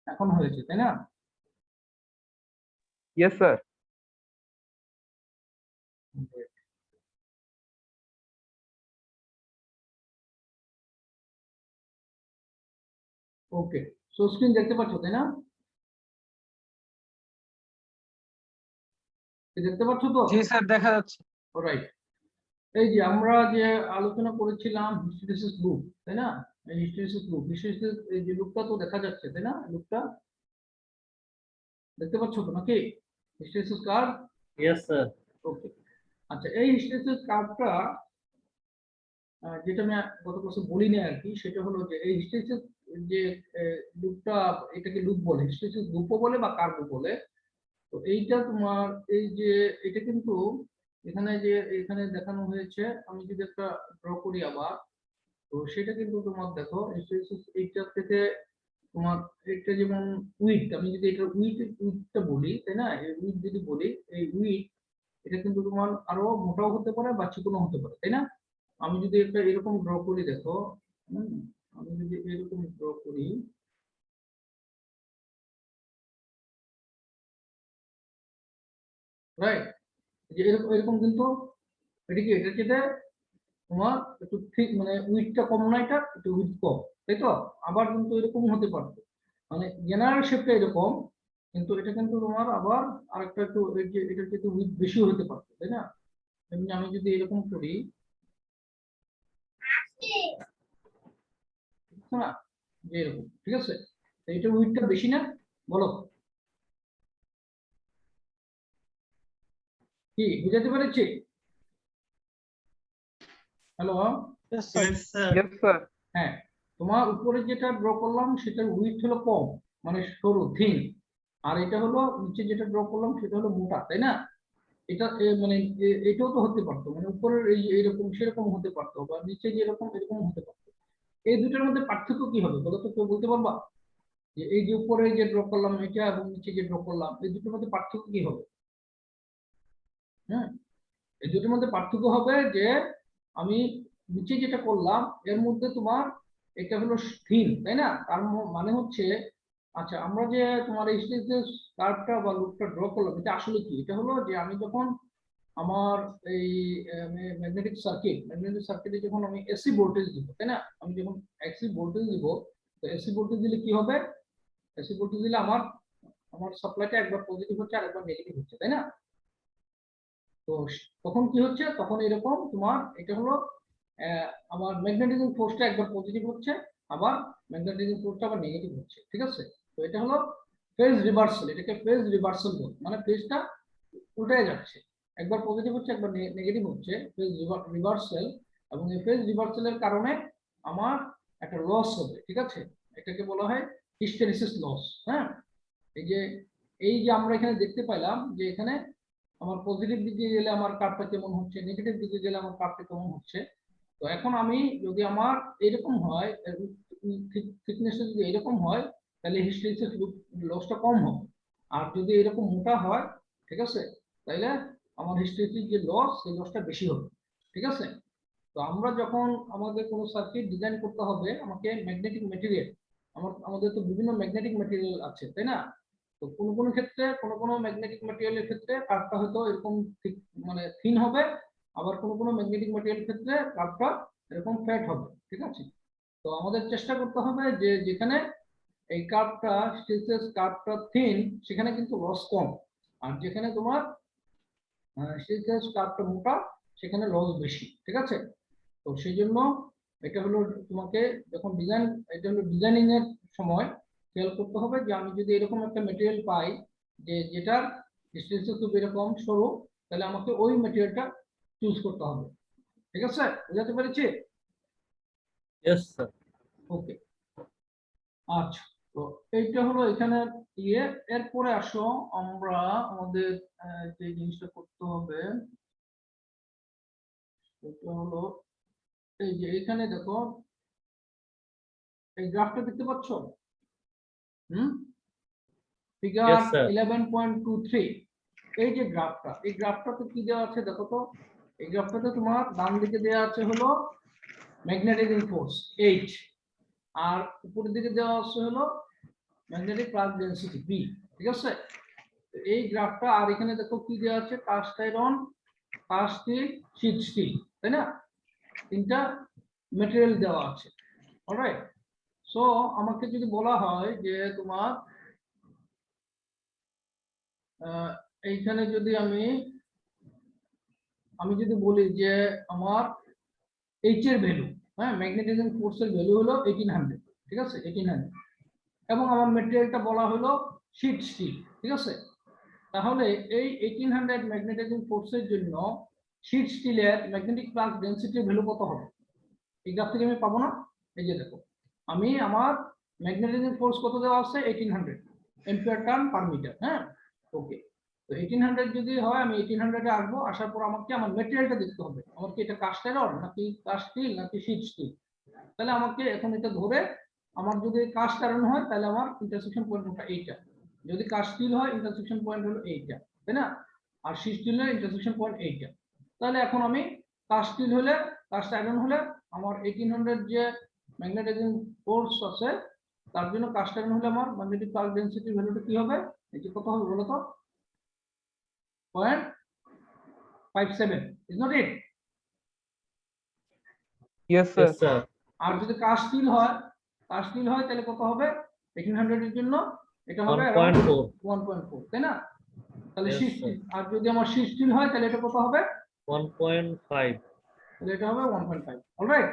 এখন হয়েছে, তাই না? Yes sir. Okay, so screen দেখতে পাচ্ছ, তাই না? দেখতে পাচ্ছ তো? জি স্যার, দেখা যাচ্ছে। অলরাইট, এই যে আমরা যে আলোচনা করেছিলাম হিস্টেরিসিস লুপ, তাই না? এই হিস্টেরিসিস লুপ, হিস্টেরিসিস এই যে লুপটা তো দেখা যাচ্ছে, তাই না? লুপটা দেখতে পাচ্ছ তো নাকি? Hysteresis curve. Yes sir. Okay, আচ্ছা, এই হিস্টেরিসিস কার্ভটা যেটা আমি গত ক্লাসে বলিনি আর কি, সেটা হলো যে এই হিস্টেরিসিস যে লুপটা, এটাকে লুপ বলে, হিস্টেরিসিস লুপও বলে বা কার্ভ বলে। তো এইটা তোমার এই যে এটা কিন্তু এখানে যে এখানে দেখানো হয়েছে, আমি যদি একটা ড্র করি আবার, তো সেটা কিন্তু তোমার দেখো হিস্টেরিসিস এইটা থেকে তোমার এটা যেমন উইথ, আমি যদি এটা উইথটা বলি, তাই না? এই উইথ যদি বলি, এই উইথ এটা কিন্তু তোমার আরো মোটাও হতে পারে বা চিকনও হতে পারে, তাই না? আমি যদি একটা এরকম ড্র করি, দেখো, আমি যদি এরকম ড্র করি, রাইট, যে এরকম এরকম কিন্তু এটা কি, এটা যেটা তোমার একটু ঠিক মানে উইথটা কম না, এটা একটু উইথ কম, তাই তো? আবার কিন্তু এরকম হতে পারতো, মানে জেনারেল শেপটা এরকম, কিন্তু এটা কিন্তু তোমার আবার আরেকটা একটু এটা কিন্তু উইথ বেশি হতে পারতো, তাই না? এমনি আমি যদি এরকম করি, না, যে এরকম, ঠিক আছে, তো এটা উইথটা বেশি না, বলো কি বুঝাতে পেরেছি? Hello, Yes, sir. Yes sir. Yes sir. হ্যাঁ, তোমার উপরে যেটা ড্র করলাম সেটার উইথ হলো কম, মানে সরু থিন, আর এটা হলো নিচে যেটা ড্র করলাম সেটা হলো মোটা, তাই না? এটা মানে এটাও তো হতে পারতো, মানে উপরের এই এরকম সেরকম হতে পারতো, বা নিচে যেরকম এরকম হতে পারতো। এই দুটোর মধ্যে পার্থক্য কি হবে বলো তো, কেউ বলতে পারবা? যে এই যে উপরে যে ড্র করলাম এটা এবং নিচে যে ড্র করলাম, এই দুটোর মধ্যে পার্থক্য কি হবে? হ্যাঁ, এই দুটোর মধ্যে পার্থক্য হবে যে আমি নিচে যেটা করলাম এর মধ্যে তোমার এটা হলো থিন, তাই না? তার মানে হচ্ছে, আচ্ছা, আমরা যে তোমার এই কার্ভটা বা লুপটা ড্র করলাম, এটা আসলে কি? এটা হলো যে আমি যখন আমার এই ম্যাগনেটিক সার্কিটে যখন আমি এসি ভোল্টেজ দিব, তাই না? আমি যখন এসি ভোল্টেজ দিব, তো এসি ভোল্টেজ দিলে কি হবে? এসি ভোল্টেজ দিলে আমার আমার সাপ্লাইটা একবার পজিটিভ হচ্ছে আর একবার নেগেটিভ হচ্ছে, তাই না? তো তখন কি হচ্ছে, তখন এরকম তোমার এটা হলো আমার ম্যাগনেটিজম ফোর্সটা একবার পজিটিভ হচ্ছে, আবার ম্যাগনেটিজম ফোর্সটা আবার নেগেটিভ হচ্ছে, ঠিক আছে? তো এটা হলো ফেজ রিভার্সাল, এটাকে ফেজ রিভার্সাল বলে, মানে ফেজটা উল্টে যাচ্ছে, একবার পজিটিভ হচ্ছে একবার নেগেটিভ হচ্ছে, ফেজ রিভার্সাল। এবং এই ফেজ রিভার্সালের কারণে আমার একটা লস হবে, ঠিক আছে? এটাকে বলা হয় হিস্টেরিসিস লস। হ্যাঁ, এই যে আমরা এখানে দেখতে পেলাম যে এখানে আমার পজিটিভ দিকে গেলে আমার কার্ভটা কেমন হচ্ছে, নেগেটিভ দিকে গেলে আমার কার্ভটা কেমন হচ্ছে। তো এখন আমি যদি আমার এরকম হয়, থিকনেসটা যদি এরকম হয়, তাহলে হিস্টেরিসিস লসটা কম হবে। আর যদি এরকম মোটা হয়, ঠিক আছে, তাহলে আমার হিস্টেরিসিস যে লস, সেই লসটা বেশি হবে, ঠিক আছে? তো আমরা যখন আমাদের কোনো সার্কিট ডিজাইন করতে হবে, আমাকে ম্যাগনেটিক মেটেরিয়াল, আমাদের তো বিভিন্ন ম্যাগনেটিক মেটেরিয়াল আছে, তাই না? তো কোনো কোনো ক্ষেত্রে কোনো ম্যাগনেটিক ম্যাটেরিয়ালের ক্ষেত্রে কার্ভটা হয়তো এরকম মানে থিন হবে, আবার কোনো ম্যাগনেটিক ম্যাটেরিয়ালের ক্ষেত্রে কার্ভটা এরকম ফ্ল্যাট হবে, ঠিক আছে? তো আমাদের চেষ্টা করতে হবে যে যেখানে এই কার্ভটা স্টিলসেস কার্ভটা থিন, সেখানে কিন্তু লস কম, আর যেখানে তোমার স্টিলসেস কার্ভটা মোটা, সেখানে লস বেশি, ঠিক আছে? তো সেই জন্য এটা হলো তোমাকে যখন এটা হলো ডিজাইনিং এর সময় খেয়াল করতে হবে যে আমি যদি এরকম একটা মেটেরিয়াল পাই যে যেটার ডিস্টেন্স খুব এরকম সরু, তাহলে আমাকে ওই মেটেরিয়ালটা চুজ করতে হবে, ঠিক আছে? বুঝাতে পেরেছি? Yes sir. ওকে, আচ্ছা, তো এইটা হলো এখানে ইয়ে। এরপরে আসো আমরা আমাদের যে জিনিসটা করতে হবে সেটা হলো এই যে এখানে দেখো, এই গ্রাফটা দেখতে পাচ্ছ? Figure Yes, sir. 11.23, এই যে গ্রাফটা, এই গ্রাফটাতে কি দেওয়া আছে দেখো তো? এই গ্রাফটাতে তোমার ডান দিকে দেওয়া আছে হলো ম্যাগনেটাইজিং ফোর্স H, আর উপরের দিকে দেওয়া আছে হলো ম্যাগনেটিক ফ্লাক্স ডেনসিটি বি, ঠিক আছে। তো এই গ্রাফটা, আর এখানে দেখো কি দেওয়া আছে, cast iron, cast steel, sheet steel, তাই না, তিনটা মেটেরিয়াল দেওয়া আছে। অলরাইট, সো আমাকে যদি বলা হয় যে তোমার এইখানে যদি আমি যদি বলি যে আমার এইচ এর ভ্যালু, হ্যাঁ, ম্যাগনেটিজম ফোর্সের ভ্যালু হলো 1800, ঠিক আছে, 1800, এবং আমার মেটেরিয়ালটা বলা হলো শীট স্টিল, ঠিক আছে। তাহলে এই 1800 ম্যাগনেটিজম ফোর্সের জন্য শীট স্টিলের ম্যাগনেটিক ফ্লাক্স ডেনসিটির ভ্যালু কত হবে? এই গ্রাফ থেকে আমি পাবো না? এই যে দেখো, আমি আমার ম্যাগনেটিজম ফোর্স কত দেওয়া আছে, 1800 এম্পিয়ার টার্ন পার মিটার, হ্যাঁ, ওকে। তো 1800 যদি হয়, আমি 1800 এ আসবো, আসার পর আমাকে আমার মেটেরিয়ালটা দেখতে হবে, আমার কি এটা কাস্ট আয়রন নাকি কাস্ট স্টিল নাকি শীট স্টিল। তাহলে আমাকে এখন এটা ধরে, আমার যদি কাস্ট আয়রন হয় তাহলে আমার ইন্টারসেকশন পয়েন্ট হলো এইটা, যদি কাস্ট স্টিল হয় ইন্টারসেকশন পয়েন্ট হলো এইটা, তাই না, আর শীট স্টিল হলে ইন্টারসেকশন পয়েন্ট এইটা। তাহলে এখন আমি কাস্ট স্টিল হলে, কাস্ট আয়রন হলে আমার 1800 যে ম্যাগনেটিজম ফোর্স আছে তার জন্য কাস্ট আয়রন হলে আমার ম্যাগনেটিক ফ্লাক্স ডেনসিটির ভ্যালুটা কি হবে, এটি কত হবে বলো তো? 0.57, is not it? Yes, sir. Yes, sir. আর যদি কাস্ট স্টিল হয়, তাহলে কত হবে 1800 এর জন্য? এটা হবে 1.4. 1.4, তাই না? তাহলে Yes, শীট sir. স্টিল, আর যদি আমার শীট স্টিল হয় তাহলে এটা কত হবে? 1.5. তাহলে এটা হবে 1.5। Alright,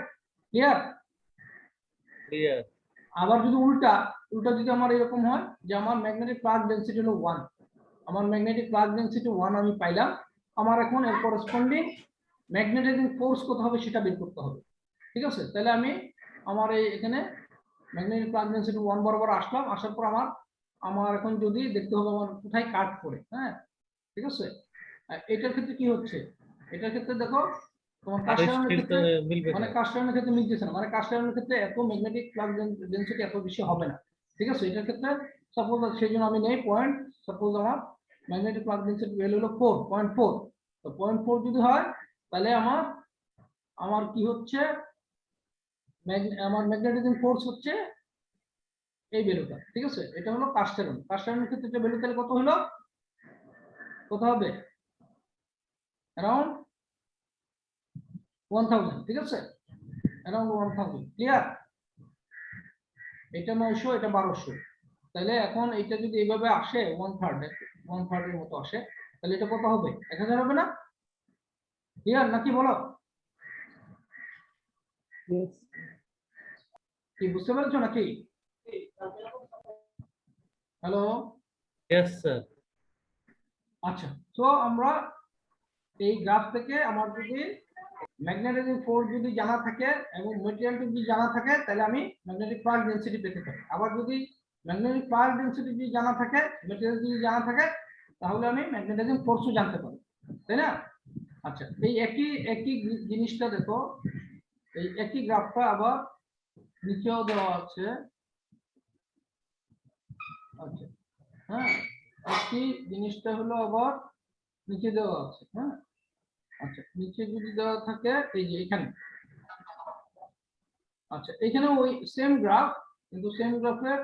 clear? Clear. আবার যদি উল্টা যদি আমার এরকম হয় যে আমার ম্যাগনেটিক ফ্লাক্স ডেনসিটি হলো 1, আমার ম্যাগনেটিক ফ্লাক্স ডেনসিটি 1 আমি পাইলাম, আমার এখন এর করেসপন্ডিং ম্যাগনেটিক ফোর্স কত হবে সেটা বের করতে হবে, ঠিক আছে। তাহলে আমি আমার এখানে ম্যাগনেটিক ফ্লাক্স ডেনসিটি 1 বরাবর আসলাম, আসার পর আমার এখন যদি দেখতে হবে আমার কোথায় কাট করে, হ্যাঁ, ঠিক আছে। এটার ক্ষেত্রে কি হচ্ছে, এটার ক্ষেত্রে দেখো তোমার আর কাস্ট আয়রনের স্টিল তো ক্ষেত্রে, মিলবে মানে না। কাস্ট আয়রনের ক্ষেত্রে মিলতেছে না, মানে কাস্ট আয়রনের ক্ষেত্রে এত ম্যাগনেটিক ফ্লাক্স ডেনসিটি এত বেশি হবে না, ঠিক আছে। এটার ক্ষেত্রে সাপোজ সেই জন্য আমি নেই পয়েন্ট, সাপোজ আমার ম্যাগনেটিক ফ্লাক্স ডেনসিটি ভ্যালু হলো 4.4, তো 0.4 যদি হয় তাহলে আমার কি হচ্ছে, আমার ম্যাগনেটিজম ফোর্স হচ্ছে এই ভ্যালুটা, ঠিক আছে। এটা হলো কাস্ট আয়রন, ক্ষেত্রে এটা ভ্যালু তাহলে কত হলো, কত হবে, অ্যারাউন্ড 1000, ঠিক আছে, অ্যারাউন্ড 1000, ক্লিয়ার? এটা 900, এটা 1200, তাহলে এখন এটা যদি এইভাবে আসে 1/3 এর মতো আসে, তাহলে এটা কত হবে, 1000 হবে না? ক্লিয়ার নাকি বলো? Yes. কি বুঝতে পেরেছো নাকি? Hello, Yes, sir. আচ্ছা। তো আমরা এই গ্রাফ থেকে আমার যদি ম্যাগনেটিক ফোর্স যদি জানা থাকে এবং মেটেরিয়ালটি যদি জানা থাকে তাহলে আমি ম্যাগনেটিক ফ্লাক্স ডেনসিটি পেতে পারি। আবার যদি ম্যাগনেটিক ফ্লাক্স ডেনসিটি যদি জানা থাকে, মেটেরিয়াল যদি জানা থাকে, তাহলে আমি ম্যাগনেটিক ফোর্সও জানতে পারি, তাই না? আচ্ছা, এই একই জিনিসটা দেখো, এই একই গ্রাফটা আবার নিচেও দেওয়া আছে। আচ্ছা, হ্যাঁ, একই জিনিসটা হলো আবার নিচে দেওয়া আছে, হ্যাঁ। আচ্ছা, নিচে যদি দেওয়া থাকে এই যে এখানে, আচ্ছা, এখানে ওই সেম গ্রাফ, কিন্তু সেম গ্রাফের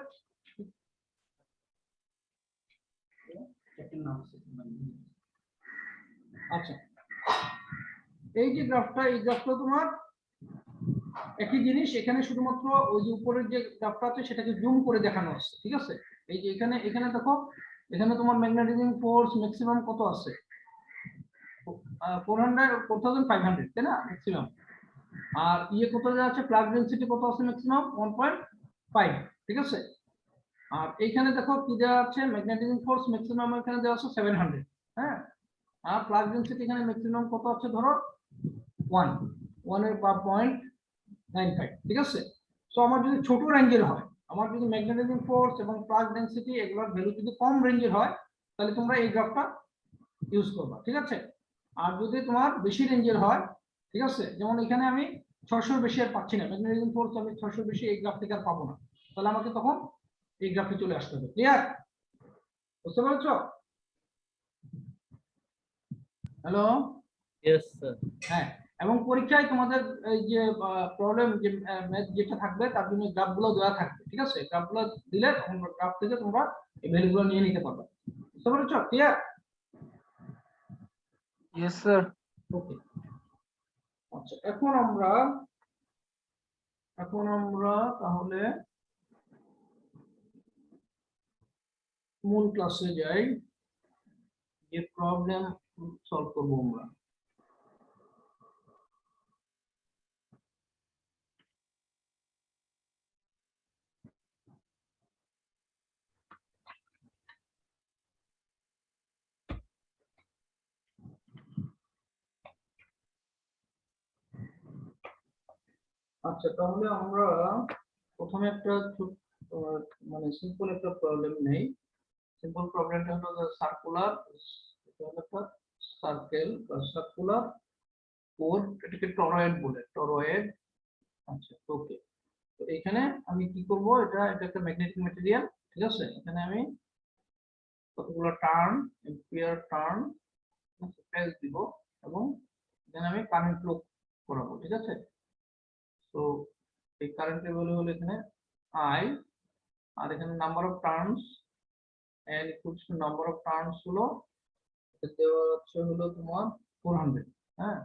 আচ্ছা, এই যে গ্রাফটা, এই গ্রাফটা তোমার একই জিনিস, এখানে শুধুমাত্র ওই যে উপরের যে গ্রাফটা আছে সেটাকে জুম করে দেখানো আছে, ঠিক আছে। এই যে এখানে দেখো, এখানে তোমার ম্যাগনেটিক ফোর্স ম্যাক্সিমাম কত আছে, 4500, তাই না, ম্যাক্সিমাম। আর কত দেওয়া আছে, ফ্লাক্স ডেনসিটি কত আছে ম্যাক্সিমাম, 1.5, ঠিক আছে। আর এইখানে দেখো কি দেওয়া আছে, ম্যাগনেটিক ফোর্স ম্যাক্সিমাম এখানে দেওয়া আছে 700, হ্যাঁ। আর ফ্লাক্স ডেনসিটি এখানে ম্যাক্সিমাম কত আছে, ধরো 1 এর বা 0.95, ঠিক আছে। সো আমার যদি ছোট রেঞ্জের হয়, আমার যদি ম্যাগনেটিক ফোর্স এবং ফ্লাক্স ডেনসিটি এগুলোর ভ্যালু যদি কম রেঞ্জের হয়, তাহলে তোমরা এই গ্রাফটা ইউজ করবা, ঠিক আছে। আর যদি তোমার বেশি রেঞ্জের হয়, ঠিক আছে, যেমন এখানে আমি 600 বেশি আর পাচ্ছি না, ম্যাগনেটিক ফোর্স আমি 600 বেশি এই গ্রাফ থেকে আর পাবো না, তাহলে আমাকে তখন এই গ্রাফে চলে আসতে হবে, ক্লিয়ার? বুঝতে পেরেছো? Hello, Yes, sir. হ্যাঁ, এবং পরীক্ষায় তোমাদের এই যে প্রবলেম যে ম্যাথ যেটা থাকবে তার জন্য গ্রাফগুলো দেওয়া থাকবে, ঠিক আছে? গ্রাফগুলো দিলে তখন গ্রাফ থেকে তোমরা এই ভ্যালুগুলো নিয়ে নিতে পারবে। বুঝতে পেরেছো? ক্লিয়ার? Yes sir. ওকে, আচ্ছা এখন আমরা তাহলে মূল ক্লাসে যাই, যে প্রবলেম সলভ করবো আমরা। আচ্ছা তাহলে আমরা প্রথমে একটা মানে সিম্পল একটা প্রবলেম নেই। সিম্পল প্রবলেমটা হলো সার্কুলার, একটা সার্কেল বা সার্কুলার কোড, এটাকে টরয়েড বলে, টরয়েড। আচ্ছা ওকে, তো এখানে আমি কি করব, এটা একটা ম্যাগনেটিক ম্যাটেরিয়াল, ঠিক আছে? এখানে আমি কতগুলো টার্ন, এম্পিয়ার টার্ন প্রেস দিব এবং এখানে আমি কারেন্ট ফ্লো করাবো, ঠিক আছে? তো এই কারেন্টের ভ্যালু হলো এখানে আই, আর এখানে number of turns N equals to number of turns হলো দেওয়া হলো তোমার 400, হ্যাঁ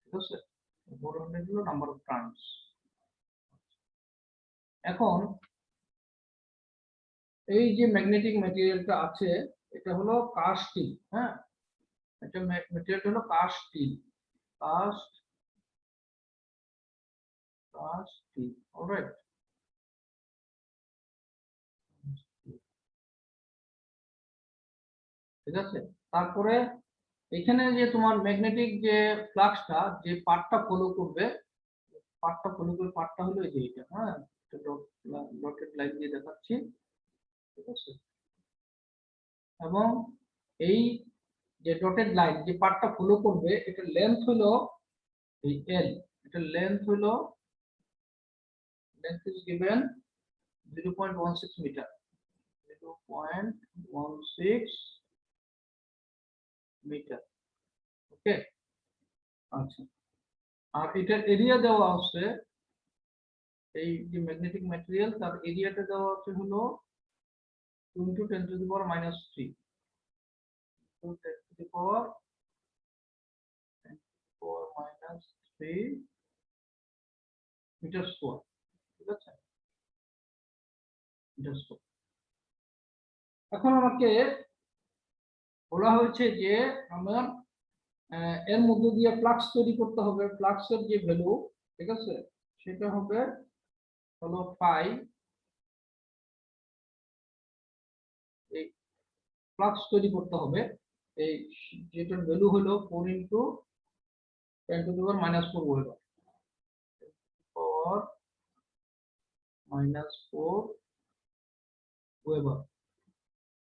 ঠিক আছে? 400 হলো নাম্বার অফ টার্নস। এখন এই যে ম্যাগনেটিক ম্যাটেরিয়ালটা আছে এটা হলো কাস্ট স্টিল, হ্যাঁ এটা ম্যাটেরিয়ালটা হলো cast steel, cast steel, alright. ঠিক আছে, তারপরে এখানে যে তোমার ম্যাগনেটিক যে ফ্লাক্সটা যে পার্টটা ফলো করবে, পার্টটা হলো এই যে এটা, হ্যাঁ ডটেড লাইন দিয়ে দেখাচ্ছি, ঠিক আছে? এবং এই যে ডটেড লাইন যে পার্টটা ফলো করবে এটা লেন্থ হলো এই এল, এটা length is given 0.16 meter, 0.16 meter, okay. আচ্ছা, আর এটার এরিয়া দেওয়া আছে, এই যে ম্যাগনেটিক ম্যাটেরিয়াল তার এরিয়াটা দেওয়া আছে হলো 2 × 10⁻³ 2 ×10⁻³ মিটার স্কয়ার, ঠিক আছে? Metre square. এখন আমাকে বলা হয়েছে যে আমার এর মধ্য দিয়ে ফ্লাক্স তৈরি করতে হবে, ফ্লাক্সের যে ভ্যালু, ঠিক আছে, সেটা হবে হলো ফাই। এই ফ্লাক্স তৈরি করতে হবে, এই যেটার ভ্যালু হলো 4 × 10⁻⁴ ওয়েবার, 4 ওয়েবার,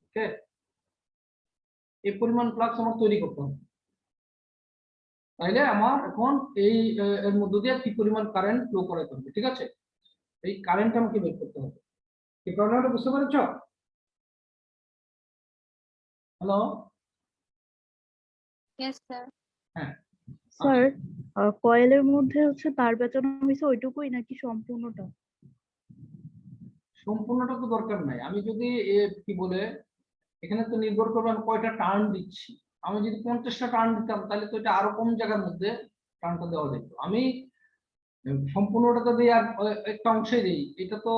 ওকে। এই পরিমাণ ফ্লাক্স আমার তৈরি করতে হবে, তাইলে আমার এখন এই এর মধ্য দিয়ে কি পরিমাণ কারেন্ট ফ্লো করাতে হবে, ঠিক আছে? এই কারেন্ট আমাকে বের করতে হবে। এই প্রবলেমটা বুঝতে পেরেছো? Hello, Yes, sir. হ্যাঁ স্যার কয়েলের মধ্যে হচ্ছে তার পেঁচানো হয়েছে ওইটুকুই নাকি সম্পূর্ণটা? সম্পূর্ণটা তো দরকার নাই, আমি যদি কি বলে এখানে তো নির্ভর করবে আমি কয়টা টার্ন দিচ্ছি। আমি যদি 50টা টার্ন দিতাম তাহলে তো এটা আরো কম জায়গার মধ্যে টার্নটা দেওয়া যেত। আমি সম্পূর্ণটা তো দিই আর একটা অংশে দিই, এটা তো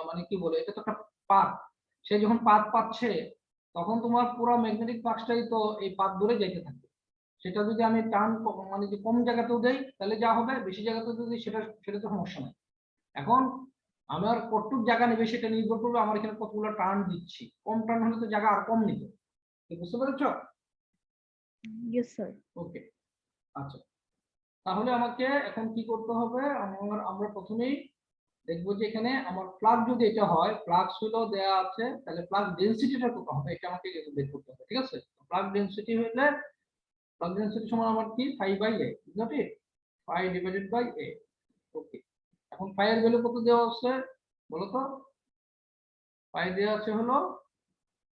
মানে কি বলে এটা তো একটা পাত, সে যখন পাত পাচ্ছে তখন তোমার পুরো ম্যাগনেটিক ফ্লাক্সটাই তো এই পাত ধরে যাইতে থাকবে। সেটা যদি আমি টার্ন মানে যে কম জায়গাতেও দেই তাহলে যা হবে, বেশি জায়গাতেও যদি সেটা সেটা তো সমস্যা নাই। এখন আমার কতটুক জায়গা নেবে সেটা নির্ভর করবে আমার এখানে কতগুলো টার্ন দিচ্ছি। কম টার্ন হলে তো জায়গা আর কম নিবে, বুঝতে পেরেছো? Yes sir. ওকে, আচ্ছা তাহলে আমাকে এখন কি করতে হবে, আমরা প্রথমেই দেখবো যে এখানে আমার ফ্লাক্স যদি এটা হয়, ফ্লাক্স হলো দেয়া আছে, তাহলে ফ্লাক্স ডেনসিটিটা কত হবে এটা আমাকে বের করতে হবে, ঠিক আছে? ফ্লাক্স ডেনসিটি হলে ফ্লাক্স ডেনসিটি সমান আমার কি φ/a, নট ইট, φ/a, ওকে। এখন ফাই এর ভ্যালু কত দেওয়া আছে বলো তো? ফাই দেওয়া আছে হলো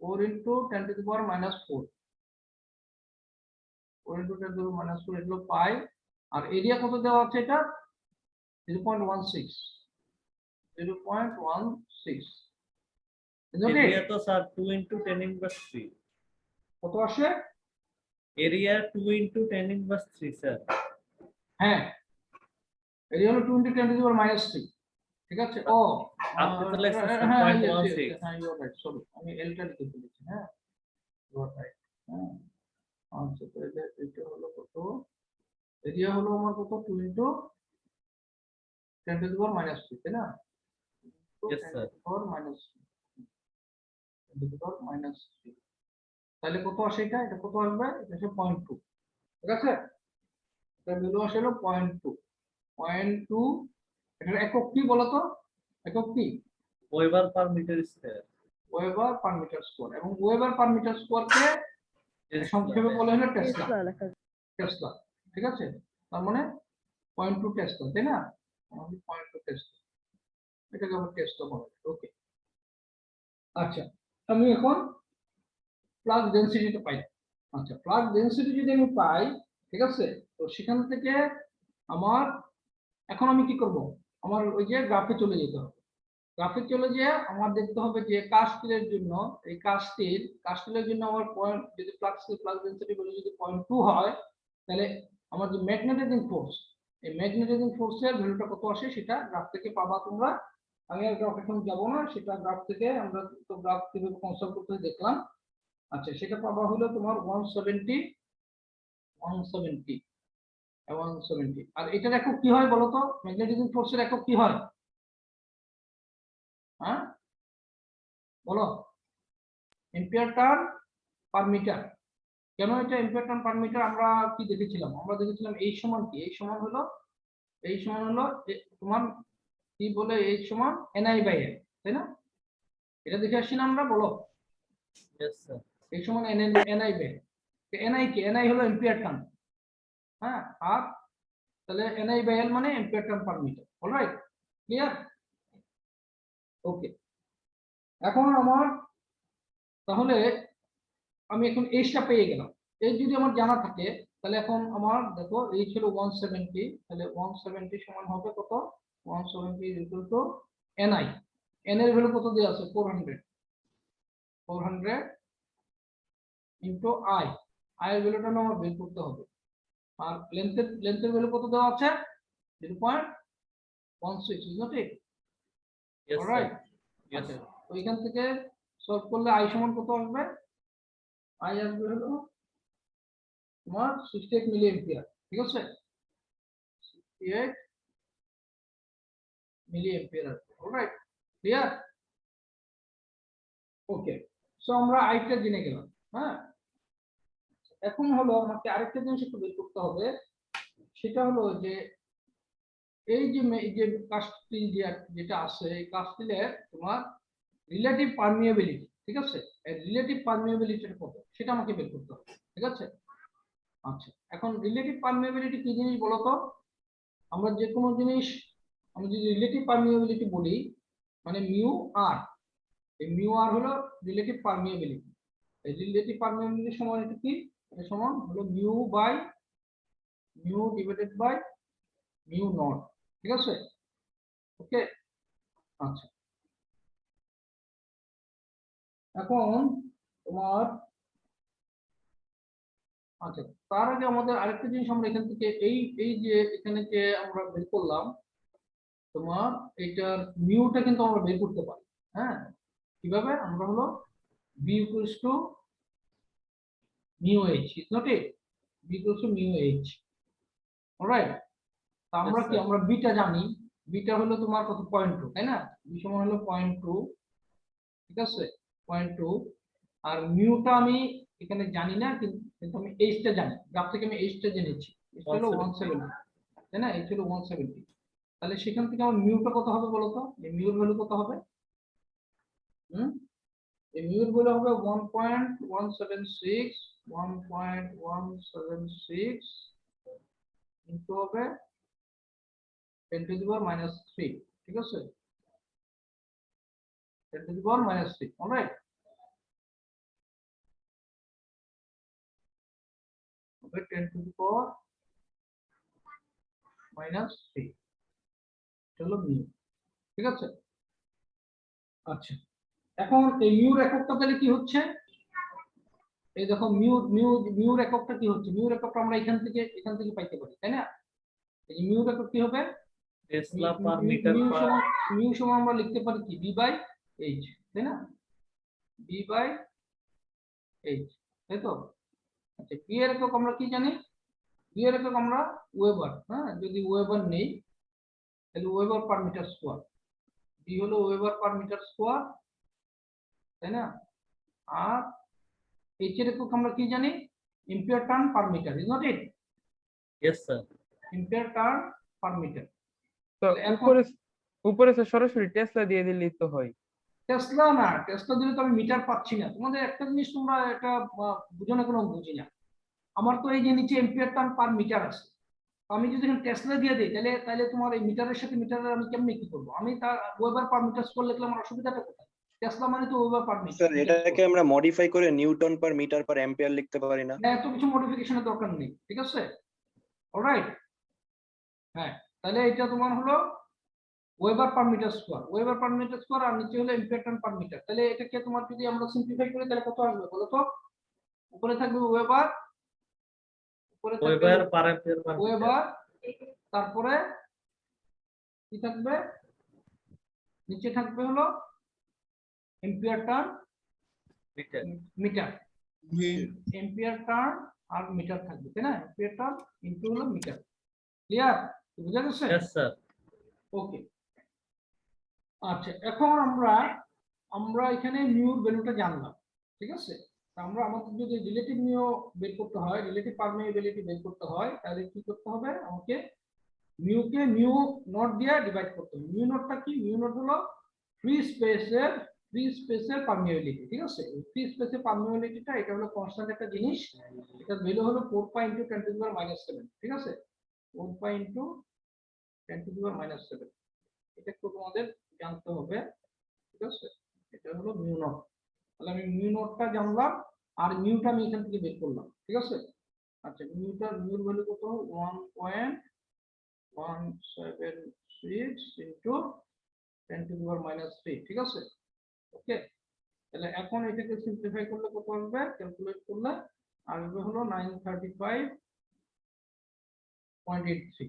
4 × 10⁻⁴, 4 × 10⁻⁴, এগুলো পাই আর এরিয়া কত দেওয়া আছে এটা 0.16 0.16 এরিয়া তো স্যার 2 into 10 inverse 3 কত আসে এরিয়া 2 into 10 inverse 3 স্যার হ্যাঁ এরিয়া হলো 2 × 10⁻³ ঠিক আছে ও আপনি তো লিখছেন স্যার হ্যাঁ 0.16 হ্যাঁ ইউ আর রাইট সরি আমি এলটা লিখে ফেলেছি হ্যাঁ ইউ আর রাইট হ্যাঁ আচ্ছা তাহলে এটা হলো কত এরিয়া হলো আমার কত 2 × 10⁻³ তাই না Yes, sir. 10⁻³ তাহলে কত আসে এটা এটা কত আসবে এটা হচ্ছে 0.2 ঠিক আছে এটা ভ্যালু আসে হলো 0.2 0.2 এটার একক কি বলতো একক কি weber per metre square weber per metre square এবং ওয়েবার পার মিটার স্কয়ারকে সংক্ষেপে বলা হলো টেসলা টেসলা লেখা যায়। টেসলা ঠিক আছে তার মানে 0.2 টেসলা তাই না আমাদের 0.2 টেসলা এটাকে আমরা টেসলা বলে ওকে আচ্ছা আমি এখন প্লাগ ডেনসিটিটা পাই আচ্ছা প্লাগ ডেনসিটি যদি আমি পাই ঠিক আছে তো সেখান থেকে আমার এখন আমি কি করব আমার ওই যে গ্রাফে চলে যেতে হবে গ্রাফে চলে যেয়ে আমার দেখতে হবে যে কাস্টিলের জন্য এই কাস্টিলের জন্য আমার পয়েন্ট যদি প্লাগ ডেনসিটি ভ্যালু যদি 0.2 হয় তাহলে আমার যে ম্যাগনেটাইজিং ফোর্স এই ম্যাগনেটাইজিং ফোর্সের ভ্যালুটা কত আসে সেটা গ্রাফ থেকে পাবা তোমরা আমি আর গ্রাফ এখন যাব না সেটা গ্রাফ থেকে আমরা তো গ্রাফ কিভাবে কনসাল্ট করতে হয় দেখলাম আচ্ছা সেটা পাবা হলো তোমার 170 আর এটার একক কি হয় বলো তো ম্যাগনেটাইজিং ফোর্সের একক কি হয় হ্যাঁ বলো এম্পিয়ার টার্ন পার মিটার কেন এটা এম্পিয়ার টার্ন পার মিটার আমরা কি দেখেছিলাম আমরা দেখেছিলাম এই সমান কি এই সমান হলো তোমার কি বলে এই সমান NI/L তাই না এটা দেখে আসছি না আমরা বলো यस স্যার এই সমান NI/L NI কি NI হলো এম্পিয়ার টার্ন হ্যাঁ আর তাহলে NI/L মানে ampere turn per metre alright clear okay এখন আমার তাহলে আমি এখন এইচটা পেয়ে গেলাম এই যদি আমার জানা থাকে তাহলে এখন আমার দেখো এই ছিল 170 তাহলে 170 সমান হবে কত 170 NI N এর ভ্যালু কত দেওয়া আছে 400 ইনটু I এর ভ্যালুটা আমার বের করতে হবে আর লেন্থের ভ্যালু কত দেওয়া আছে 0.16 is not it yes alright sir আচ্ছা তো এখান থেকে সলভ করলে I সমান কত আসবে I আসবে হলো তোমার 68 মিলি এম্পিয়ার ঠিক আছে 68 মিলি এম্পিয়ার আসবে অলরাইট ক্লিয়ার ওকে সো আমরা আইটা জেনে গেলাম হ্যাঁ এখন হলো আমাকে আরেকটা জিনিস একটু বের করতে হবে সেটা হলো যে এই যে কাস্টিল যেটা আছে এই কাস্টিলের তোমার রিলেটিভ পারমিয়েবিলিটি ঠিক আছে এই রিলেটিভ পারমিয়েবিলিটির কত সেটা আমাকে বের করতে হবে ঠিক আছে আচ্ছা এখন রিলেটিভ পারমিয়েবিলিটি কি জিনিস বলো তো আমরা যে কোনো জিনিস আমি যদি রিলেটিভ পারমিয়েবিলিটি বলি মানে মিউ আর এই মিউ আর হলো রিলেটিভ পারমিয়েবিলিটি এই রিলেটিভ পারমিয়েবিলিটি সমান এটা কি এটা সমান হলো mu divided by mu not ঠিক আছে ওকে আচ্ছা এখন তোমার আচ্ছা তার আগে আমাদের আরেকটা জিনিস আমরা এখান থেকে এই যে এখানে যে আমরা বের করলাম তোমার এইটার মিউটা কিন্তু আমরা বের করতে পারি হ্যাঁ কিভাবে আমরা হলো b equals to mu h is not it b equals to mu h alright তো আমরা Yes, কি sir. আমরা বিটা জানি বিটা হলো তোমার কত 0.2 তাই না b সমান হলো 0.2 ঠিক আছে 0.2 আর মিউটা আমি এখানে জানি না কিন্তু আমি h টা জানি গ্রাফ থেকে আমি h টা জেনেছি এটা হলো 170 তাই না এটা হলো 170 তাহলে সেখান থেকে আমার মিউটা কত হবে বলো তো এই মিউর ভ্যালু কত হবে এই মিউর ভ্যালু হবে 1.176 ইনটু হবে 10⁻³ ঠিক আছে 10⁻³ অলরাইট হবে 10⁻³ মাইনাস 3 হলো মিউ। ঠিক আছে, আচ্ছা এখন এই মিউর এককটা তাহলে কি হচ্ছে, এই দেখো মিউর এককটা কি হচ্ছে, মিউর এককটা আমরা এখান থেকে পাইতে পারি, তাই না? এই মিউর একক কি হবে, tesla per metre per mu সমান আমরা লিখতে পারি কি বি বাই এইচ, তাই না? বি বাই এইচ, তাই তো? আচ্ছা বি এর একক আমরা কি জানি, বি এর একক আমরা ওয়েবার, হ্যাঁ যদি ওয়েবার নেই তাহলে weber per metre square, B হলো ওয়েবার পার মিটার স্কয়ার, তাই না? আর এইচ এর একক আমরা কি জানি, ampere turn per metre, is not it? Yes sir ampere turn per metre. তো উপরে উপরে তো সরাসরি টেসলা দিয়ে দিলেই তো হয়। টেসলা না, টেসলা দিলে তো আমি মিটার পাচ্ছি না। তোমাদের একটা জিনিস তোমরা এটা বুঝো না, কোনো বুঝি না। আমার তো এই যে নিচে এম্পিয়ার টার্ন পার মিটার আছে, তো আমি যদি টেসলা দিয়ে দিই তাহলে তাহলে তোমার এই মিটারের সাথে মিটারের আমি কেমনে কি করবো, আমি তার ওয়েবার পার মিটার স্কয়ার লিখলে আমার অসুবিধাটা কোথায়? টেসলা মানে তো ওয়েবার পার মিটার। স্যার এটাকে আমরা মডিফাই করে newton per metre per ampere লিখতে পারি না? এত কিছু মডিফিকেশনের দরকার নেই, ঠিক আছে, অলরাইট। হ্যাঁ তাহলে এটা তোমার হলো weber per metre square, weber per metre square, আর নিচে হলো এম্পিয়ার টার্ন পার মিটার। তাহলে এটাকে তোমার যদি আমরা সিম্পলিফাই করি তাহলে কত আসবে বলো তো? উপরে থাকবে ওয়েবার, উপরে থাকবে weber per ampere per weber, তারপরে কি থাকবে, নিচে থাকবে হলো ampere turn meter. Meter, ampere turn আর মিটার থাকবে, তাই না? এম্পিয়ার টার্ন ইনটু হলো মিটার। ক্লিয়ার, বুঝা গেছে? ইয়েস স্যার ওকে, আচ্ছা এখন আমরা এখানে মিউর ভ্যালুটা জানলাম, ঠিক আছে? তা আমরা আমাদের যদি রিলেটিভ মিউ বের করতে হয়, রিলেটিভ পারমিয়াবিলিটি বের করতে হয়, তাহলে কি করতে হবে, আমাকে মিউকে মিউ নট দিয়ে ডিভাইড করতে হবে। মিউ নটটা কি, মিউ নট হলো ফ্রি স্পেসের পারমিয়াবিলিটি, ঠিক আছে? ফ্রি স্পেসের পারমিয়াবিলিটিটা এটা হলো কনস্ট্যান্ট একটা জিনিস, এটা ভ্যালু হলো 4 পাই ইনটু 10 টু দি পাওয়ার -7, ঠিক আছে? 4 পাই ইনটু 10 টু দি পাওয়ার -7, এটা একটু তোমাদের জানতে হবে, ঠিক আছে? এটা হলো মিউ নট। তাহলে আমি মিউ নটটা জানলাম, আর মিউটা আমি এখান থেকে বের করলাম, ঠিক আছে? আচ্ছা মিউর ভ্যালু কত, 1.176 ইনটু 10 টু দি পাওয়ার -3, ঠিক আছে? ওকে, তাহলে এখন এটাকে সিম্পলিফাই করলে কত আসবে, ক্যালকুলেট করলে আসবে হলো 935.83,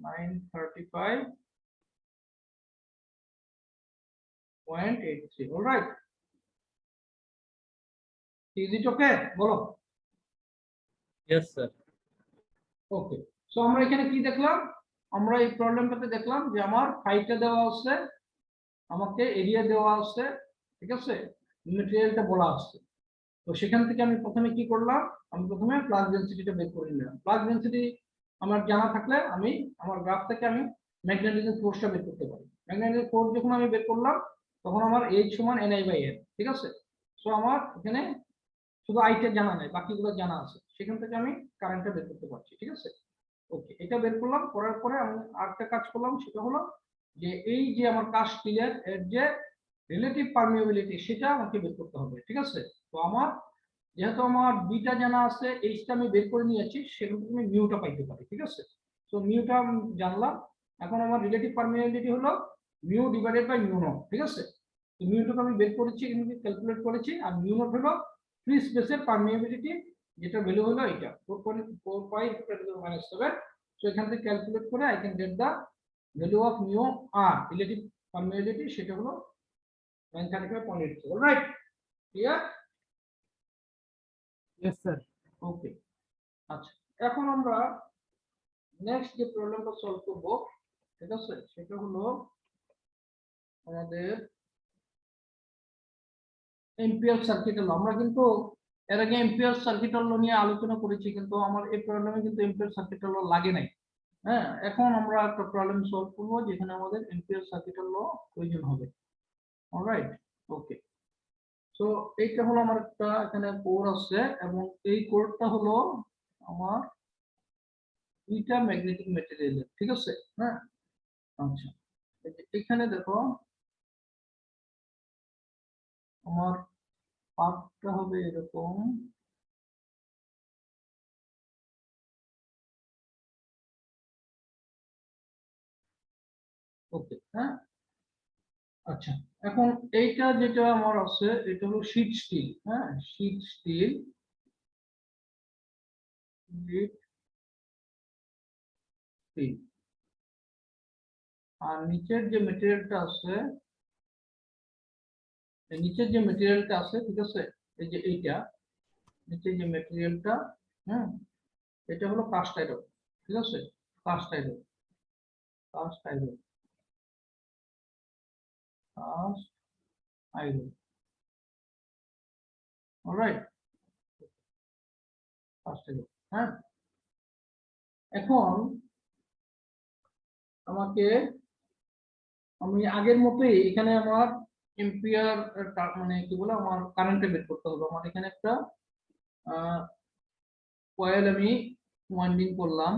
935.83, অলরাইট? ইজ ইট ওকে, বলো? ইয়েস স্যার ওকে, সো আমরা এখানে কি দেখলাম, আমরা এই প্রবলেমটাতে দেখলাম যে আমার হাইটটা দেওয়া আছে, আমাকে এরিয়া দেওয়া আছে, ঠিক আছে, ম্যাটেরিয়ালটা বলা আছে। তো সেখান থেকে আমি প্রথমে কি করলাম, আমি প্রথমে প্লাগ ডেনসিটিটা বের করে নিলাম। প্লাগ ডেনসিটি আমার জানা থাকলে আমি আমার গ্রাফ থেকে আমি ম্যাগনেটিক ফোর্সটা বের করতে পারি। ম্যাগনেটিক ফোর্স যখন আমি বের করলাম তখন আমার H সমান Ni/N, ঠিক আছে? সো আমার এখানে শুধু আইটা জানা নাই, বাকিগুলো জানা আছে, সেখান থেকে আমি কারেন্টটা বের করতে পারছি, ঠিক আছে? ওকে, এটা বের করলাম, করার পরে আমি আরেকটা কাজ করলাম, সেটা হলো যে এই যে আমার কাস্ট স্টিলের এর যে রিলেটিভ পারমিয়াবিলিটি সেটা আমাকে বের করতে হবে, ঠিক আছে? তো আমার যেহেতু আমার বিটা জানা আছে, এইচটা আমি বের করে নিয়েছি, সেখান থেকে আমি মিউটা পাইতে পারি, ঠিক আছে? তো মিউটা জানলাম, এখন আমার রিলেটিভ পারমিয়াবিলিটি হলো mu divided by mu not, ঠিক আছে? তো মিউটাকে আমি বের করেছি, এখানে ক্যালকুলেট করেছি, আর মিউ নট হলো ফ্রি স্পেসের পারমিয়াবিলিটি, যেটা ভ্যালু হলো এটা 4.4 পাই -7। সো এখান থেকে ক্যালকুলেট করে I can get the value of mu আর রিলেটিভ পারমিয়াবিলিটি, সেটা হলো 935.83, alright? Clear? Yes sir. Okay, আচ্ছা এখন আমরা নেক্সট যে প্রবলেমটা সলভ করব, ঠিক আছে, সেটা হলো আমাদের এম্পিয়ার সার্কিট ল। আমরা কিন্তু এর আগে এম্পিয়ার সার্কিট ল নিয়ে আলোচনা করেছি, কিন্তু আমার এই প্রবলেমে কিন্তু এম্পিয়ার সার্কিট ল লাগে নাই। হ্যাঁ, এখন আমরা একটা প্রবলেম সলভ করব যেখানে আমাদের এম্পিয়ার সার্কিট ল প্রয়োজন হবে, অলরাইট? ওকে, সো এইটা হলো আমার একটা এখানে কোড আছে, এবং এই কোডটা হলো আমার দুইটা ম্যাগনেটিক ম্যাটেরিয়াল, ঠিক আছে? হ্যাঁ, আচ্ছা এখানে দেখো আমার পার্টটা হবে এরকম, হ্যাঁ আচ্ছা এখন এইটা যেটা আমার আছে এটা হলো শীট স্টিল, হ্যাঁ শীট স্টিল, আর নিচের যে মেটেরিয়ালটা আছে, এই নিচের যে মেটেরিয়ালটা আছে ঠিক আছে, এই যে এইটা নিচের যে মেটেরিয়ালটা, হ্যাঁ এটা হলো কাস্ট আয়রন, ঠিক আছে cast iron, cast iron, cast iron, alright caste iron. হ্যাঁ এখন আমাকে আমি আগের মতোই এখানে আমার এম্পিয়ার মানে কি বলে আমার কারেন্টে বের করতে হবে। আমার এখানে একটা কয়েল আমি ওয়াইন্ডিং করলাম,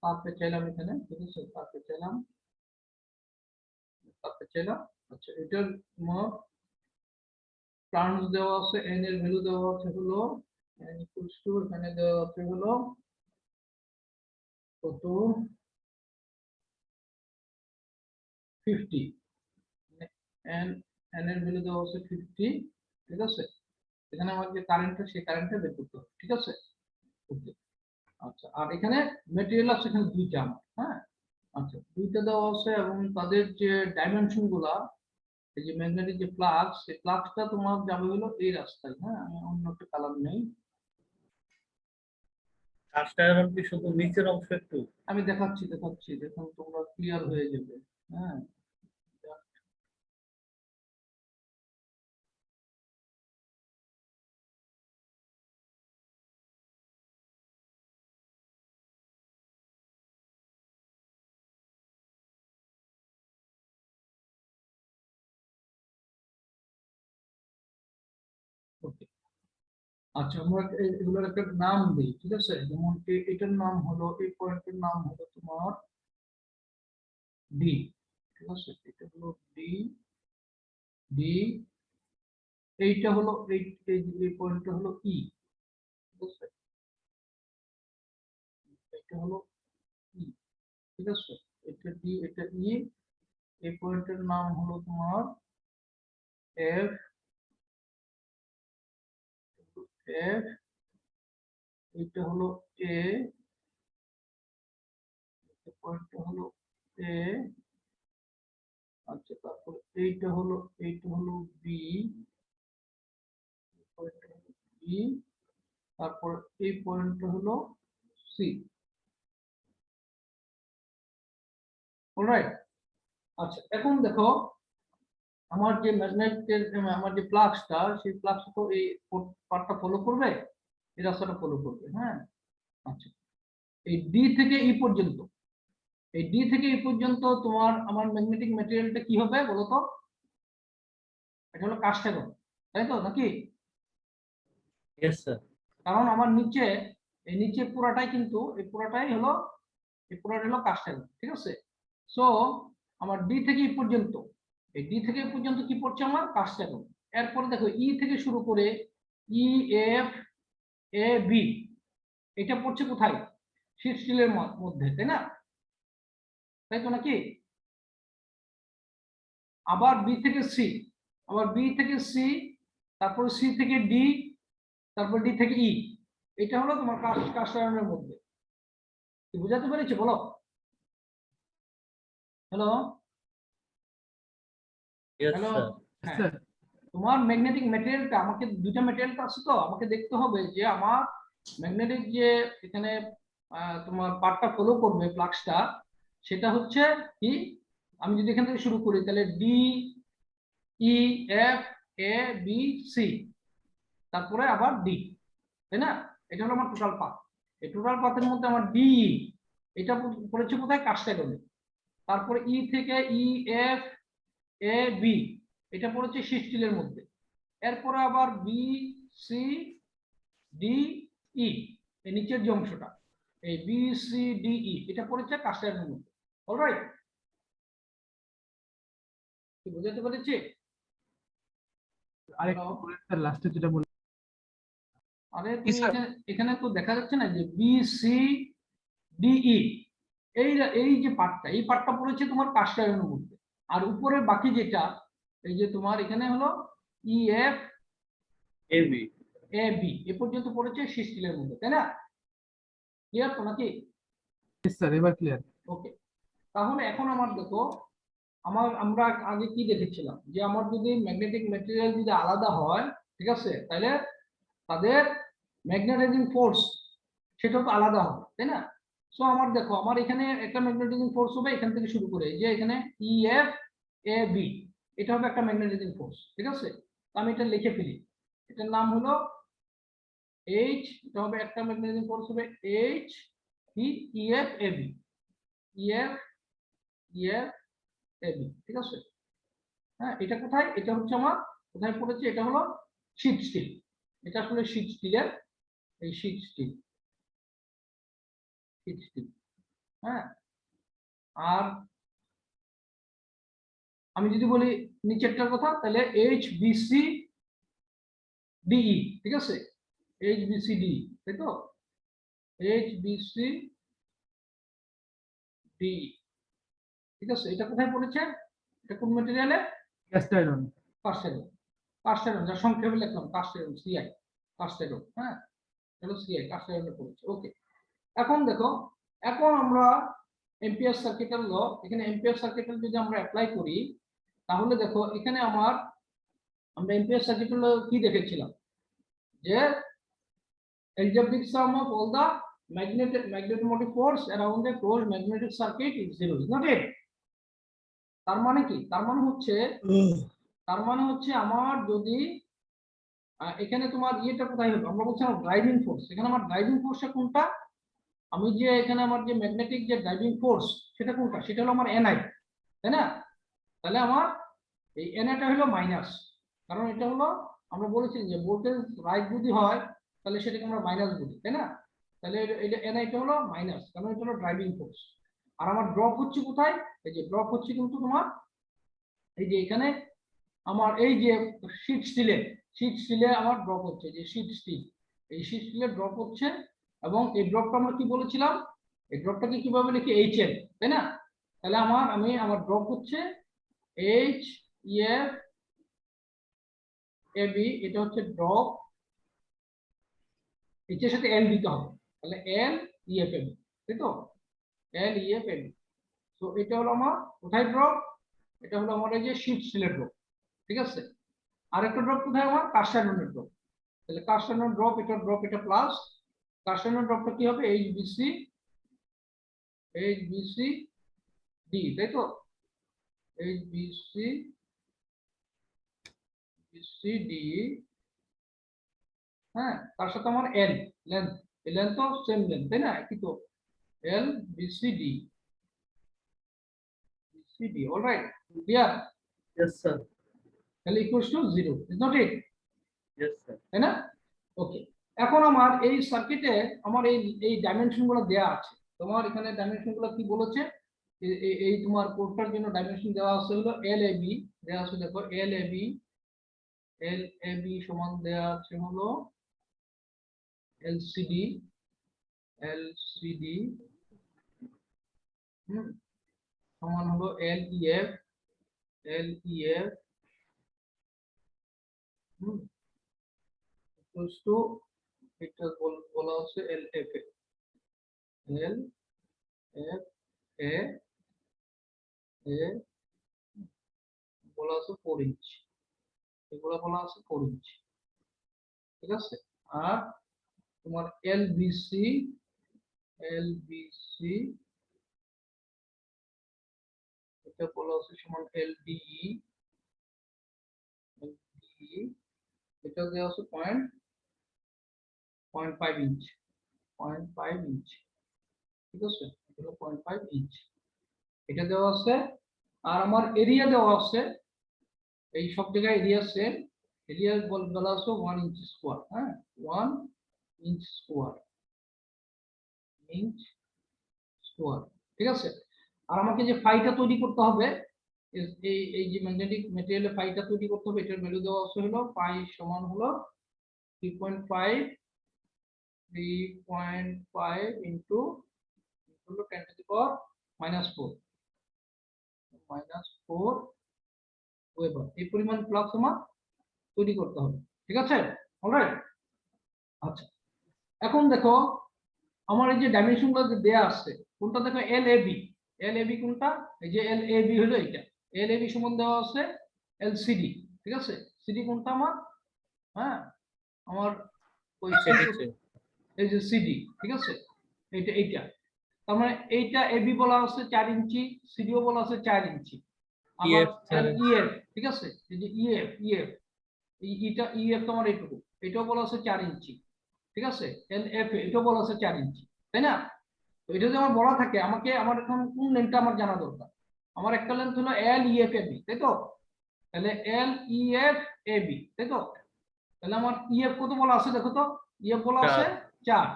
তারপরে চাইলাম এখানে, ঠিক আছে তারপরে চাইলাম, তারপরে চাইলাম। আচ্ছা এটার তোমার টার্নস দেওয়া আছে, এন এর ভ্যালু দেওয়া আছে হলো n ইকুয়ালস টু, এখানে দেওয়া আছে হলো কত 50, n n এর ভ্যালু দেওয়া আছে 50, ঠিক আছে এখানে আমার যে কারেন্টটা সেই কারেন্টটা বের করতে হবে, ঠিক আছে ওকে। আচ্ছা আর এখানে ম্যাটেরিয়াল আছে এখানে দুইটা আমার, হ্যাঁ আচ্ছা দুইটা দেওয়া আছে এবং তাদের যে ডাইমেনশন গুলা, এই যে ম্যাগনেটিক যে ফ্লাক্স, সেই ফ্লাক্সটা তোমার যাবে হলো এই রাস্তায়, হ্যাঁ আমি অন্য একটা কালার নেই, কাস্ট আয়রন কি শুধু নিচের অংশ একটু? আমি দেখাচ্ছি দেখাচ্ছি দেখুন তোমরা ক্লিয়ার হয়ে যাবে। হ্যাঁ ওকে আচ্ছা আমরা এগুলোর একটা নাম দিই, ঠিক আছে যেমন এটার নাম হলো, এই পয়েন্টের নাম হলো তোমার ডি, ঠিক আছে এটা হলো ডি, ডি এইটা হলো এই পয়েন্টটা হলো ই, ঠিক আছে এটা হলো ই, ঠিক আছে এটা ডি এটা ই, এই পয়েন্টের নাম হলো তোমার এফ, এফ এইটা হলো এ, পয়েন্টটা হলো এ, আচ্ছা তারপর এইটা হলো বি, পয়েন্টটা হলো বি, তারপর এই পয়েন্টটা হলো সি, অলরাইট। আচ্ছা এখন দেখো আমার যে ম্যাগনেটের আমার যে ফ্লাক্সটা, সেই ফ্লাক্সটা তো এই পাথটা ফলো করবে, এই রাস্তাটা ফলো করবে, হ্যাঁ আচ্ছা এই ডি থেকে ই পর্যন্ত, এই ডি থেকে ই পর্যন্ত তোমার আমার ম্যাগনেটিক ম্যাটেরিয়ালটা কি হবে বলো তো? এটা হলো কাস্ট আয়রন, তাই তো নাকি? Yes sir. কারণ আমার নিচে এই নিচে পুরাটাই কিন্তু এই পুরাটাই হলো কাস্ট আয়রন, ঠিক আছে সো আমার ডি থেকে ই পর্যন্ত, এই ডি থেকে পর্যন্ত কি পড়ছে আমার কাস্ট আয়রন। এরপরে দেখো ই থেকে শুরু করে ই এফ এ বি, এটা পড়ছে কোথায়? শীট স্টিলের মধ্যে, তাই না? তাই তো নাকি? আবার বি থেকে সি, আবার বি থেকে সি, তারপর সি থেকে ডি, তারপর ডি থেকে ই, এটা হলো তোমার কাস্ট আয়রনের মধ্যে। কি বুঝাতে পেরেছি বলো? Hello yes hello sir. হ্যাঁ তোমার ম্যাগনেটিক ম্যাটেরিয়ালটা, আমাকে দুইটা ম্যাটেরিয়াল আছে তো, আমাকে দেখতে হবে যে আমার ম্যাগনেটিক যে এখানে তোমার পার্টটা ফলো করবে ফ্লাক্সটা, সেটা হচ্ছে কি, আমি যদি এখান থেকে শুরু করি তাহলে D E F A B C, তারপরে আবার ডি, তাই না? এটা হলো আমার টোটাল পাথ। এই টোটাল পাথের মধ্যে আমার ডি এটা পড়েছে কোথায়? কাস্ট আয়রনে। তারপরে ই থেকে ই এফ এ বি, এটা পড়েছে শীট স্টিলের মধ্যে। এরপরে আবার বি সি ডি ই, এই নিচের যে অংশটা, এই বি সি ডি ই, এটা পড়েছে কাস্ট আয়রনের মধ্যে, অলরাইট? কি বুঝাতে পেরেছি? আরেকটু লাস্টে যেটা বল। আরে তুমি এখানে তো দেখা যাচ্ছে না যে বি সি ডি ই, এই এই যে পার্টটা, এই পার্টটা পড়েছে তোমার কাস্ট আয়রনের মধ্যে। আর উপরে বাকি যেটা এই যে তোমার এখানে হলো EF AB A B A পর্যন্ত পড়েছে শীট স্টিলের মধ্যে, তাই না? ক্লিয়ার তো নাকি? স্যার এবার ক্লিয়ার। ওকে, তাহলে এখন আমার দেখো, আমরা আগে কি দেখেছিলাম যে আমার যদি ম্যাগনেটিক ম্যাটেরিয়াল যদি আলাদা হয়, ঠিক আছে, তাহলে তাদের ম্যাগনেটাইজিং ফোর্স সেটা তো আলাদা হবে, তাই না? সো আমার দেখো, আমার এখানে একটা ম্যাগনেটাইজিং ফোর্স হবে এখান থেকে শুরু করে, এই যে এখানে ইএফ এ বি, এটা হবে একটা ম্যাগনেটাইজিং ফোর্স, ঠিক আছে? তো আমি এটা লিখে ফেলি, এটার নাম হলো এইচ, এটা হবে একটা ম্যাগনেটাইজিং ফোর্স হবে H B EF A B, EF EF A B, ঠিক আছে? হ্যাঁ, এটা কোথায়, এটা হচ্ছে আমার কোথায় পড়েছে, এটা হলো শীট স্টিল, এটা আসলে শীট স্টিলের, এই শীট স্টিল, শীট স্টিল। হ্যাঁ, আর আমি যদি বলি নিচেরটার কথা, তাহলে এইচ বিসি ডিই, ঠিক আছে, এইচ বিসি ডি, তাই তো? এইচ বিসি ডি, ঠিক আছে? এটা কোথায় পড়েছে, এটা কোন ম্যাটেরিয়ালে? Cast iron. Cast iron, cast iron, যা সংক্ষেপে লিখলাম cast iron, CI, cast iron. হ্যাঁ, এটা সিআই, কাস্ট আয়রনে পড়েছে। ওকে, এখন দেখো, এখন আমরা এম্পিয়ার সার্কিটের ল, এখানে এম্পিয়ার সার্কিটের যদি আমরা অ্যাপ্লাই করি, তাহলে দেখো এখানে আমরা এম্পিয়ার সার্কিটের ল কি দেখেছিলাম, যে algebraic sum of all the magnetomotive force around a closed magnetic circuit is zero, is not it? তার মানে কি, তার মানে হচ্ছে আমার যদি এখানে তোমার ইয়েটা কোথায় হবে, আমরা বলছিলাম ড্রাইভিং ফোর্স, এখানে আমার ড্রাইভিং ফোর্সটা কোনটা, আমি যে এখানে আমার যে ম্যাগনেটিক যে ড্রাইভিং ফোর্স সেটা কোনটা, সেটা হলো আমার এনআই, তাই না? তাহলে আমার এই এনআইটা হলো মাইনাস, কারণ এটা হলো, আমরা বলেছি যে ভোল্টেজ রাইট যদি হয় তাহলে সেটাকে আমরা মাইনাস বলি, তাই না? তাহলে এটা এনআইটা হলো মাইনাস, কারণ এটা হলো ড্রাইভিং ফোর্স। আর আমার ড্রপ হচ্ছে কোথায়, এই যে ড্রপ হচ্ছে কিন্তু তোমার এই যে এখানে আমার এই যে শীট স্টিলে আমার ড্রপ হচ্ছে, যে শীট স্টিল, এই শীট স্টিলে ড্রপ হচ্ছে। এবং এই ড্রপটা আমরা কি বলেছিলাম, এই ড্রপটাকে কিভাবে লিখি, এইচ এল, তাই না? তাহলে আমার ড্রপ হচ্ছে এইচ ইএফ এ বি, এটা হচ্ছে ড্রপ, এইচ এর সাথে এল দিতে হবে, তাহলে এল ইএফ এ বি, তাই তো? এল ইএফ এ বি। তো এটা হলো আমার কোথায় ড্রপ, এটা হলো আমার এই যে শীট স্টিলের ড্রপ, ঠিক আছে? আর একটা ড্রপ কোথায়, আমার কাস্ট আয়রনের ড্রপ, তাহলে কাস্ট আয়রন ড্রপ, এটা প্লাস, কাস্ট আয়রন ড্রপটা কি হবে, এইচ বিসি ডি, তাই তো? এইচ বিসি ডি, হ্যাঁ, তার সাথে আমার এল লেন্থ, এই লেন্থ তো সেম লেন্থ, তাই না? একই তো, L BC D, alright, clear? yes sir তাহলে equals to 0, is not it? yes sir তাই না? ওকে, এখন আমার এই সার্কিটে আমার এই ডাইমেনশন গুলো দেয়া আছে, তোমার এখানে ডাইমেনশন গুলো কি বলেছে, এই তোমার কোডটার জন্য ডাইমেনশন দেওয়া আছে হলো এল এ বি, দেওয়া আছে দেখো এল এ বি সমান দেওয়া আছে হলো এলসিডি সমান হলো এল ইএফ ইকুয়ালস টু, এটা বলা হচ্ছে এল এফ এ বলা আছে 4 ইঞ্চ, এগুলো বলা আছে 4 ইঞ্চ, ঠিক আছে? আর তোমার এলবিসি এটা বলা আছে সমান এলডিই, এটা দেওয়া আছে 0.5 ইঞ্চ, 0.5 ইঞ্চ, ঠিক আছে? এটা হলো 0.5 ইঞ্চ, এটা দেওয়া আছে। আর আমার এরিয়া দেওয়া আছে, এই সব জায়গায় এরিয়া সেম, এরিয়া বলা আছে 1 ইঞ্চ স্কোয়ার, হ্যাঁ, 1 ইঞ্চ স্কোয়ার, ঠিক আছে? আর আমাকে যে ফাইটা তৈরি করতে হবে, এই যে ম্যাগনেটিক ম্যাটেরিয়ালে ফাইটা তৈরি করতে হবে, এটার ভ্যালু দেওয়া আছে হলো পাই সমান হলো 3.5 ইনটু হলো 10⁻⁻⁴, 4 ওয়েবার, এই পরিমাণ ফ্লাক্স আমার তৈরি করতে হবে। ঠিক আছে, অলরাইট। আচ্ছা, এখন দেখো আমার এই যে ডাইমেনশনগুলো যে দেয়া আছে, কোনটা দেখো LAB, LAB কোনটা, এই যে LAB হলো এটা, LAB সমান দেওয়া আছে LCD। ঠিক আছে, সিডি কোনটা আমার, হ্যাঁ আমার ওই এই যে সিডি। ঠিক আছে, এইটা তার মানে এইটা এবি বলা আছে 4 ইঞ্চি, সিডিও বলা আছে 4 ইঞ্চি। আবার ইএফ, ঠিক আছে, এই যে ইএফ এটা ইএফ তোমার এইটুকু, এটাও বলা আছে 4 ইঞ্চি। ঠিক আছে, এলএফ এটাও বলা আছে 4 ইঞ্চি, তাই না? তো এটা যদি আমার বলা থাকে, আমাকে আমার এখন কোন লেন্থটা আমার জানা দরকার। আমার একটা লেন্থ হলো LEF AB, তাই তো? তাহলে LEF AB, তাই তো? তাহলে আমার ইএফ কত বলা আছে দেখো তো, ইএফ বলা আছে 4,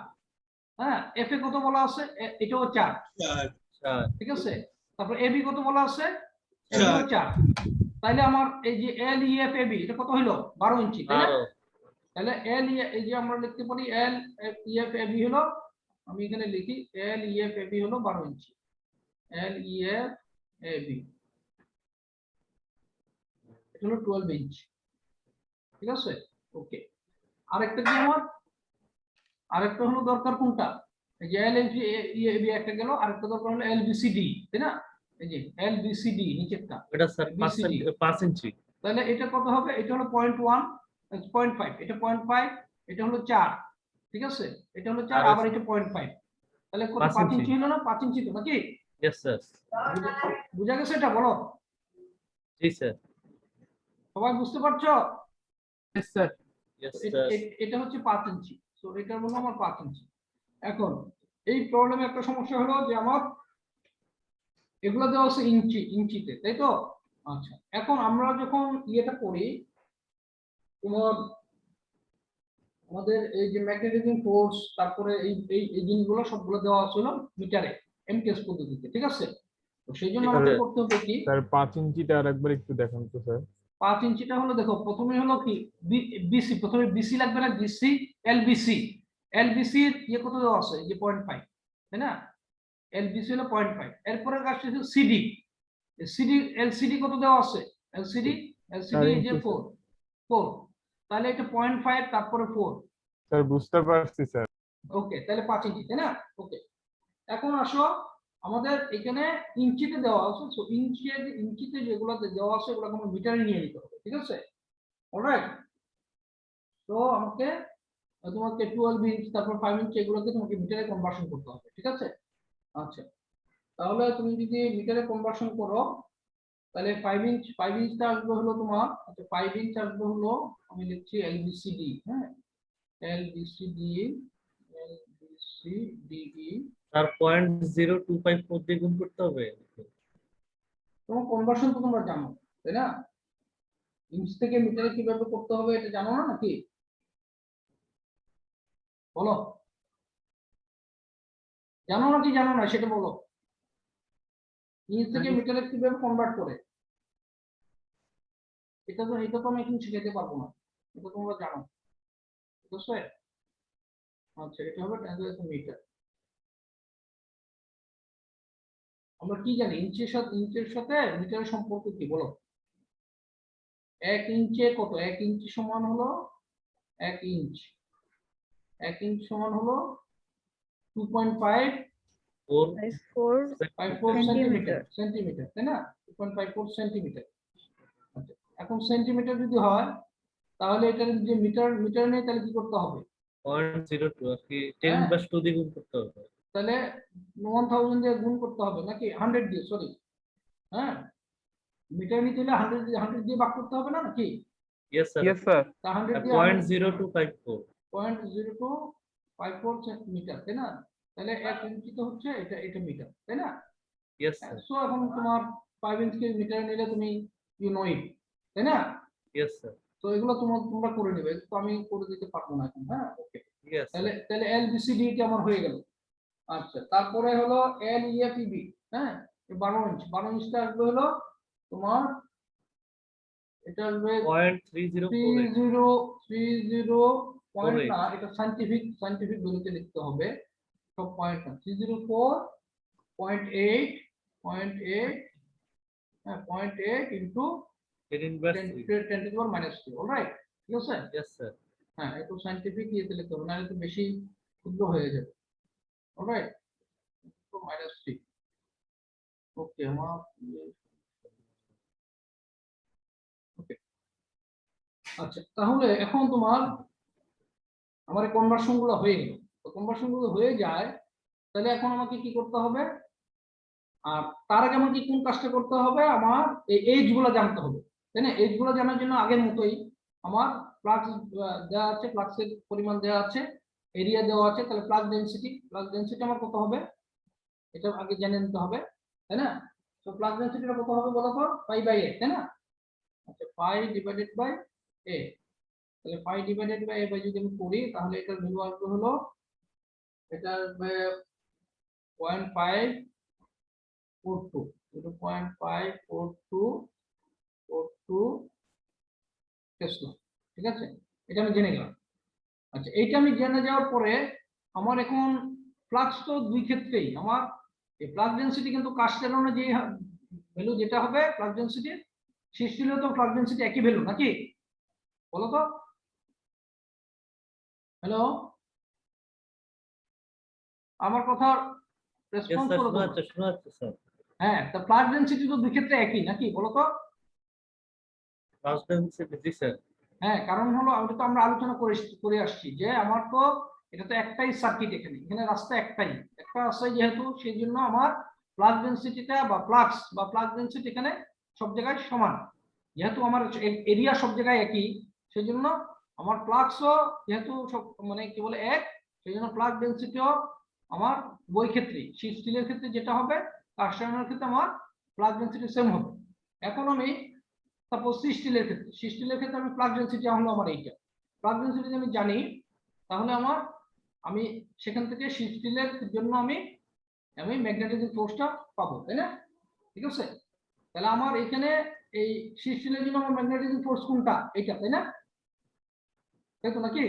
হ্যাঁ, এফ এ কত বলা আছে, এটাও 4, ঠিক আছে। তারপর এবি কত বলা আছে, এটাও 4। তাহলে আমার এই যে LEF AB এটা কত হলো, 12 ইঞ্চি, তাই না? তাহলে এই যে আমরা লিখতে পারি LEF AB হলো, আমি এখানে লিখি LEF AB হলো 12 ইঞ্চি, LEF AB এটা হলো 12 ইঞ্চি। ঠিক আছে, ওকে। আরেকটা কি আমার, আরেকটা হলো দরকার কোনটা, এই যে LEB একটা গেল, আরেকটা দরকার হলো LBCD, তাই না? এই যে LBCD নিচেরটা, এটা স্যার 5 ইঞ্চি। তাহলে এটা কত হবে, এটা হলো 0.1 0.5, এটা 0.5, এটা হলো 4, ঠিক আছে, এটা হলো 4, আবার এটা 0.5, তাহলে কত 5 ইঞ্চি হলো না, 5 ইঞ্চি তো নাকি? Yes sir. বুঝা গেছে এটা, বলো জি স্যার। সবাই বুঝতে পারছো? Yes, sir. Yes sir. এটা হচ্ছে 5 ইঞ্চি, সো এটা হলো আমার 5 ইঞ্চি। এখন এই প্রবলেমে একটা সমস্যা হলো যে আমার এগুলো দেওয়া আছে ইঞ্চিতে, তাই তো? আচ্ছা, এখন আমরা যখন ইয়েটা করি, তোমার আমাদের এই যে ম্যাগনেটিক ফোর্স, তারপরে এই জিনিসগুলো সবগুলো দেওয়া ছিল মিটারে, এমকেএস পদ্ধতিতে, ঠিক আছে। তো সেই জন্য আমাকে করতে হবে কি, স্যার 5 ইঞ্চিটা আরেকবার একটু দেখান তো স্যার। 5 ইঞ্চিটা হলো, দেখো প্রথমে হলো কি বিসি, প্রথমে বিসি লাগবে না, বিসি এলবিসি, এলবিসি ইয়ে কত দেওয়া আছে, এই যে 0.5, তাই না? এলবিসি হলো 0.5। এরপরে আসছে সিডি, সিডি এলসিডি কত দেওয়া আছে, এলসিডি এই যে 4, তাহলে এটা 0.5 তারপরে 4। স্যার বুঝতে পারছি স্যার। ওকে, তাহলে 5 ইঞ্চি, তাই না? ওকে, এখন আসো আমাদের এখানে ইঞ্চিতে দেওয়া আছে, সো ইঞ্চিতে যেগুলোতে দেওয়া আছে ওগুলো আমরা মিটারে নিয়ে নিতে হবে, ঠিক আছে, অলরাইট। তো আমাকে তোমাকে 12 ইঞ্চ তারপর 5 ইঞ্চ এগুলোকে তোমাকে মিটারে কনভার্সন করতে হবে, ঠিক আছে। আচ্ছা, তাহলে তুমি যদি মিটারে কনভার্সন করো, তাহলে 5 ইঞ্চটা আসবে হলো তোমার, আচ্ছা 5 ইঞ্চ আসবে হলো, আমি লিখছি এলবিসিডি, হ্যাঁ, এলবিসিডি তার 0.0254 দিয়ে গুণ করতে হবে। তোমার কনভার্সন তো তোমরা জানো, তাই না? ইঞ্চ থেকে মিটারে কিভাবে করতে হবে এটা জানো না নাকি, বলো, জানো নাকি জানো না সেটা বলো। ইঞ্চ থেকে মিটারে কিভাবে কনভার্ট করে, এটা তো আমি এখন শিখাতে পারবো না, এটা তোমরা জানো, ঠিক আছে। আচ্ছা, এটা হবে ট্রান্সলেশন মিটার। আমরা কি জানি ইঞ্চের সাথে মিটারের সম্পর্ক কি, বলো। 1 ইঞ্চে কত, 1 ইঞ্চি সমান হলো 1 ইঞ্চ, 1 ইঞ্চ সমান হলো 2.54 সেন্টিমিটার, তাই না? 2.54 সেন্টিমিটার। আচ্ছা, এখন সেন্টিমিটার যদি হয়, তাহলে এটা যে মিটার নেই, তাহলে কি করতে হবে, 0.02 আর কি 10^2 দিয়ে গুণ করতে হবে। তাহলে 1000 দিয়ে গুণ করতে হবে নাকি 100 দিয়ে, সরি, হ্যাঁ, মিটার নিতে হলে 100 দিয়ে ভাগ করতে হবে না নাকি? Yes sir. Yes, sir. তা 100 দিয়ে 0.0254 0.0254 সেন্টিমিটার, তাই না? তাহলে 1 ইঞ্চি তো হচ্ছে এটা মিটার, তাই না? Yes sir. সো এখন তোমার 5 ইঞ্চি মিটার নিলে তুমি ইউ নো ইট, তাই না? Yes sir. তো এগুলো তোমরা করে নেবে, তো আমি করে দিতে পারবো না এখন, হ্যাঁ, ওকে। यस তাহলে এলবিসিডি টা আমার হয়ে গেল। আচ্ছা, তারপরে হলো এলইএফইবি, হ্যাঁ, 12 ইঞ্চটা আসবে হলো তোমার, এটা আসবে 0.3048 পয়েন্ট না, এটা সায়েন্টিফিক ভ্যালুতে লিখতে হবে, সব পয়েন্ট না, 304.8 হ্যাঁ 0.8 into 10 inverse 10 3. 10 to the power minus 3, alright, ঠিক আছে? Yes, sir. হ্যাঁ একটু সাইন্টিফিক ইয়েতে লিখতে হবে, নাহলে তো বেশি ক্ষুদ্র হয়ে যাবে, অলরাইট, তো মাইনাস 3। ওকে আমার ওকে, আচ্ছা তাহলে এখন তোমার আমার কনভার্সন গুলো হয়ে গেল। তো কনভার্সন গুলো হয়ে যায়, তাহলে এখন আমাকে কি করতে হবে? আর তার আগে আমাকে কোন কাজটা করতে হবে? আমার এই এজ গুলো জানতে হবে, তাই না? এজ গুলো জানার জন্য আগের মতোই আমার ফ্লাক্স দেওয়া আছে, ফ্লাক্সের পরিমাণ দেওয়া আছে, এরিয়া দেওয়া আছে, তাহলে ফ্লাক্স ডেনসিটি আমার কত হবে এটা আগে জেনে নিতে হবে, তাই না? তো ফ্লাক্স ডেনসিটিটা কত হবে বলো তো? পাই বাই এ, তাই না? আচ্ছা পাই ডিভাইডেড বাই এ, তাহলে phi divided by A by যদি আমি করি, তাহলে এটার ভ্যালু আসবে হলো এটা 0.542, 0.54242 টেসলা, ঠিক আছে? এটা আমি জেনে গেলাম। আচ্ছা এইটা আমি জেনে যাওয়ার পরে আমার এখন ফ্লাক্স তো দুই ক্ষেত্রেই আমার এই ফ্লাক্স ডেনসিটি কিন্তু কাস্টেলনে যে ভ্যালু যেটা হবে ফ্লাক্স ডেনসিটি, সিস্টেলেও তো ফ্লাক্স ডেনসিটি একই ভ্যালু নাকি বলো তো? হ্যালো, আমার কথা Yes, রেসপন্স sir. করো শোনা তোমরা। যাচ্ছে, শোনা যাচ্ছে, স্যার। হ্যাঁ তো ফ্লাক্স ডেনসিটি তো দুই ক্ষেত্রে একই নাকি বলো তো? First density, জি, স্যার। হ্যাঁ কারণ হলো তো আমরা আলোচনা করে আসছি যে আমার তো এটা তো একটাই সার্কিট, এখানে এখানে রাস্তা একটাই, একটা রাস্তায় যেহেতু সেই জন্য আমার ফ্লাক্স ডেনসিটিটা বা ফ্লাক্স ডেনসিটি এখানে সব জায়গায় সমান, যেহেতু আমার এরিয়া সব জায়গায় একই, সেই জন্য আমার ফ্লাক্সও যেহেতু সব মানে কি বলে এক, সেই জন্য ফ্লাক্স ডেনসিটিও আমার উভয় ক্ষেত্রে স্টিলের ক্ষেত্রে যেটা হবে কাস্টমারের ক্ষেত্রে আমার ফ্লাক্স ডেনসিটি সেম হবে। এখন আমি সাপোজ স্টিলের ক্ষেত্রে আমি ফ্লাক্স ডেনসিটি হলো আমার এইটা, ফ্লাক্স ডেনসিটি আমি জানি, তাহলে আমি সেখান থেকে স্টিলের জন্য আমি ম্যাগনেটিক ফোর্সটা পাবো, তাই না? ঠিক আছে, তাহলে আমার এখানে এই স্টিলের জন্য আমার ম্যাগনেটিক ফোর্স কোনটা? এইটা, তাই না? তাই তো নাকি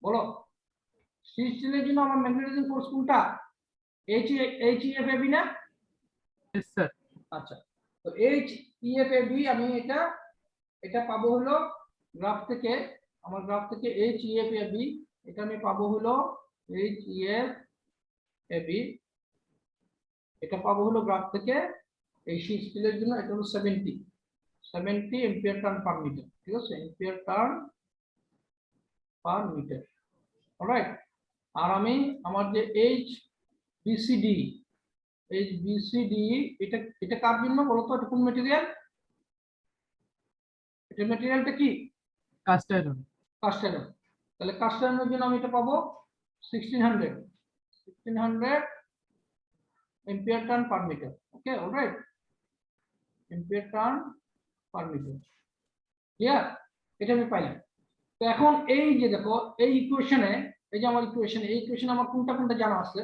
বলো? স্টিলের জন্য আমার ম্যাগনেটিক ফোর্স কোনটা? এইচ-ই-এফ-এ-বি না? Yes, sir. আচ্ছা, তো এইচ-ই-এফ-এ-বি আমি এটা পাবো হলো গ্রাফ থেকে, আমার গ্রাফ থেকে এইচ-ই-এফ-এ-বি, এটা আমি পাবো হলো এইচ-ই-এফ-এ-বি, এটা পাবো হলো গ্রাফ থেকে এই স্টিলের জন্য এটা হলো 70 এম্পিয়ার টার্ন পার মিটার, ঠিক আছে? Ampere turn per metre, alright. আর আমি আমার যে এইচ-বি-সি-ডি এটা কার জন্য বলো তো? এটা কোন ম্যাটেরিয়াল? এটা ম্যাটেরিয়ালটা কি? Cast iron. কাস্ট আয়রন, তাহলে কাস্ট আয়রনের জন্য আমি এটা পাবো 1600 ampere turn per meter, okay, alright, ampere turn per meter, clear? এটা আমি পাইলাম। তো এখন এই যে দেখো এই ইকুয়েশনে, এই যে আমার ইকুয়েশনে, এই ইকুয়েশনে আমার কোনটা জানা আছে?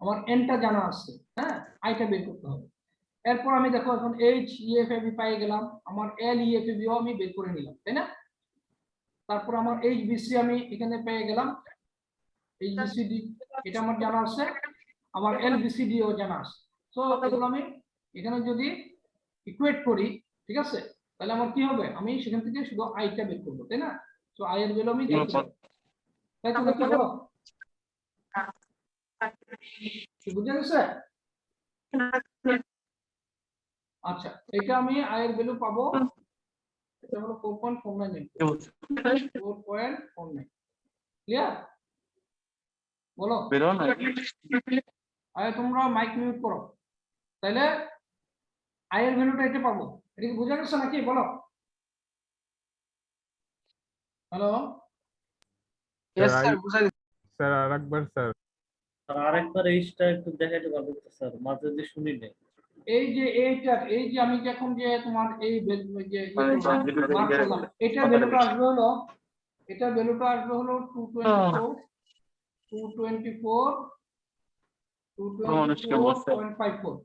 আমার এনটা জানা আছে, হ্যাঁ, আইটা বের করতে হবে। এরপর আমি দেখো এখন এইচ-ই-এফ-এ-বি পেয়ে গেলাম, আমার এল-ই-এফ-এ-বিও আমি বের করে নিলাম, তাই না? তারপর আমার এইচ-বি-সি আমি এখানে পেয়ে গেলাম, এইচ-বি-সি-ডি এটা আমার জানা আছে, আমার এল-বি-সি-ডিও জানা আছে। সো এগুলো আমি এখানে যদি ইকুয়েট করি, ঠিক আছে, তাহলে আমার কি হবে? আমি সেখান থেকে শুধু আইটা বের করবো, তাই না? সো আই এর ভ্যালু আমি দেখতে পাবো, তাই তো নাকি বলো? কি বুঝে গেছে? আচ্ছা এটা আমি আই এর ভ্যালু পাবো, এটা হলো 4.49, 4.49, ক্লিয়ার? বলো আয় তোমরা মাইক মিউট করো, তাহলে আই এর ভ্যালুটা এটা পাবো, এটা কি বোঝা গেছে নাকি বলো? Hello, Yes, sir. বুঝা গেছে। স্যার আরেকবার স্যার। আর আরেকবার এইটা একটু দেখাইতে পারবেন তো, স্যার? মাঝে দিয়ে শুনি নাই। এই যে আমি যখন যে তোমার এই যে mark করলাম, এটা ভ্যালুটা আসবে হলো 224.54, 224.54।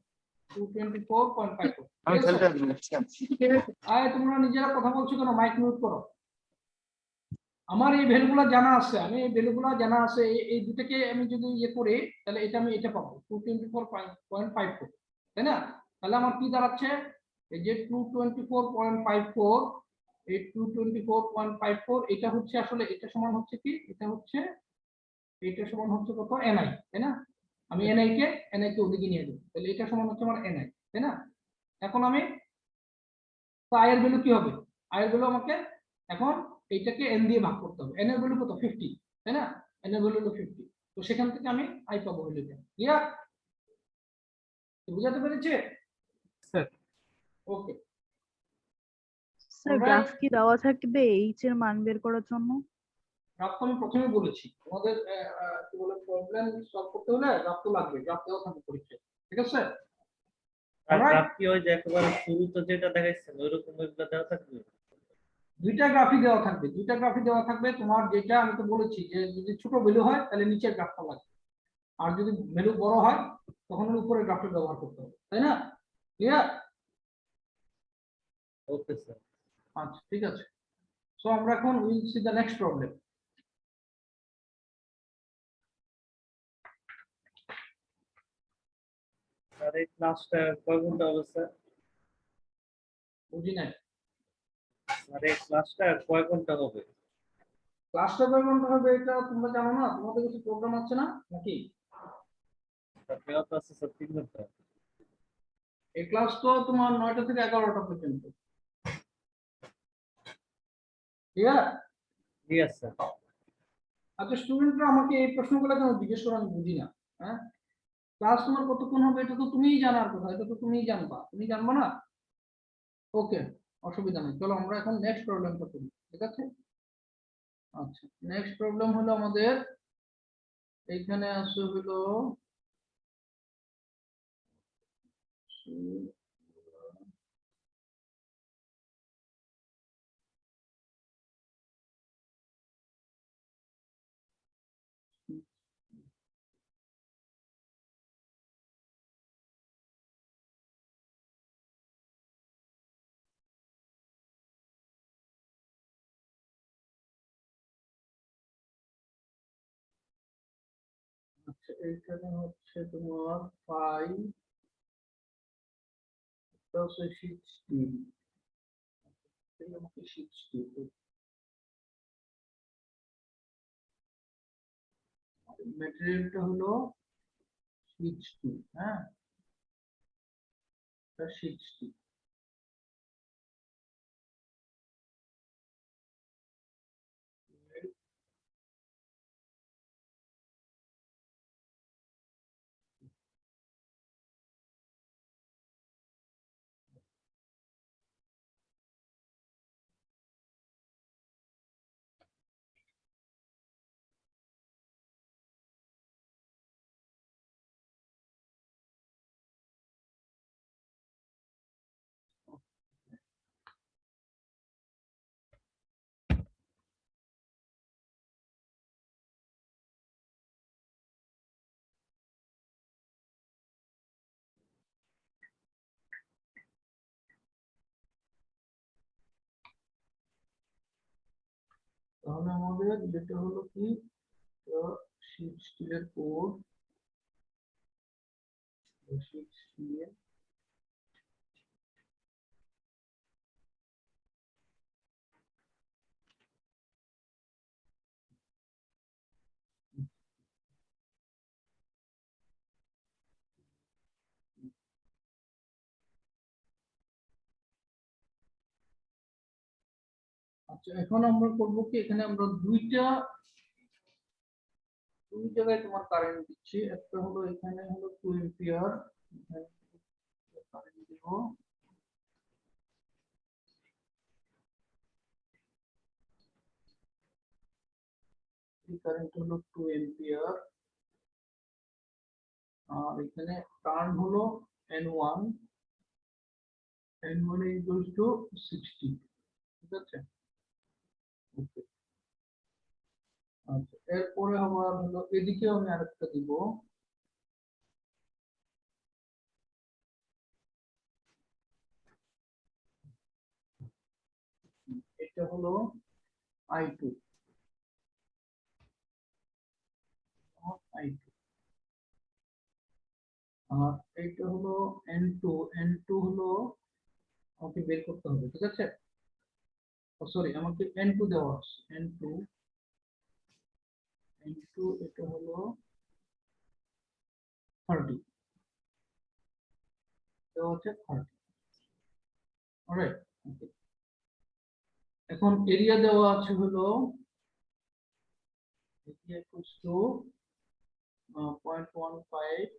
আয় তোমরা নিজেরা কথা বলছো কেন? মাইক মিউট করো। আমার এই ভ্যালুগুলো জানা আছে, এই দুটোকে আমি যদি ইয়ে করি, তাহলে এটা আমি এটা পাবো 224.54, তাই না? তাহলে আমার কি দাঁড়াচ্ছে, এই যে 224.54, এই 224.54 এটা হচ্ছে আসলে এটা সমান হচ্ছে কি, এটা সমান হচ্ছে কত, এনআই, তাই না? আমি এনআই কে ওদিকে নিয়ে দেবো, তাহলে এটা সমান হচ্ছে আমার এনআই, তাই না? এখন আমি আয়ের ভ্যালু কি হবে, আয়ের ভ্যালু আমাকে এখন এইটাকে এন দিয়ে ভাগ করতে হবে, এন এর ভ্যালু কত 50, তাই না? এন এর ভ্যালু হলো 50, তো সেখান থেকে আমি আই পাবো ভ্যালুটা। ক্লিয়ার? বুঝাতে পেরেছে? Sir okay. স্যার গ্রাফ কি দেওয়া থাকবে এইচ এর মান বের করার জন্য? গ্রাফ তো আমি প্রথমে বলেছি তোমাদের কি বলে প্রবলেম সলভ করতে হলে গ্রাফ তো লাগবে, গ্রাফ দেওয়া থাকবে পরীক্ষায়, ঠিক আছে? আর Alright. গ্রাফ কি ওই যে একেবারে শুরুতে যেটা দেখাইছেন ওইরকম ওইগুলো দেওয়া থাকবে? দুইটা গ্রাফই দেওয়া থাকবে, তোমার যেটা আমি তো বলেছি যে যদি ছোট ভ্যালু হয় তাহলে নিচের গ্রাফটা লাগবে, আর যদি ভ্যালু বড় হয় তখন উপরের গ্রাফটা ব্যবহার করতে হবে, তাই না? ক্লিয়ার? Okay sir. আচ্ছা ঠিক আছে, সো আমরা এখন will see the next problem. Sir এই ক্লাসটা কয় ঘন্টা হবে স্যার? বুঝি নাই। স্যার এই ক্লাসটা কয় ঘন্টা হবে? ক্লাসটা কয় ঘন্টা হবে এটা তোমরা জানো না? তোমাদের কিছু প্রোগ্রাম আছে না নাকি? স্যার মেয়াদ আছে স্যার 3 ঘন্টা। এই ক্লাস তো তোমার 9টা থেকে 11টা পর্যন্ত। ক্লিয়ার? ঠিক আছে স্যার। আচ্ছা স্টুডেন্টরা আমাকে এই প্রশ্নগুলো কেন জিজ্ঞেস করে আমি বুঝি না। হ্যাঁ, ক্লাস তোমার কতক্ষণ হবে এটা তো তুমিই জানার কথা, এটা তো তুমিই জানবা, তুমি জানবা না? ওকে, অসুবিধা নেই, চলো আমরা এখন নেক্সট প্রবলেমটা করি, ঠিক আছে? আচ্ছা নেক্সট প্রবলেম হলো আমাদের এইখানে আছে হলো আচ্ছা এইখানে হচ্ছে তোমার 5 প্লাস 16, এই আমাকে 60, ম্যাটেরিয়ালটা হলো 60, হ্যাঁ, 60। তাহলে আমাদের যেটা হলো কি, শীট স্টিলের কোড, শীট স্টিল আচ্ছা এখন আমরা করব কি, এখানে আমরা দুই জায়গায় তোমার কারেন্ট দিচ্ছি, একটা হলো এখানে হলো 2 এম্পিয়ার, কারেন্ট দিব, এই কারেন্ট হলো 2 এম্পিয়ার, আর এখানে টার্ন হলো n1, n1 ইকুয়ালস টু 60, ঠিক আছে? ওকে, আচ্ছা এরপরে আমার হলো এদিকে আমি আরেকটা দিব, এটা হলো i2, i2, আর এইটা হলো n2 হলো আমাকে বের করতে হবে, ঠিক আছে? সরি, আমাকে n2 দেওয়া আছে, n2 এটা হলো 30 দেওয়া আছে 30। অলরাইট, ওকে। এখন এরিয়া দেওয়া আছে হলো এরিয়া ইকুয়ালস টু 0.15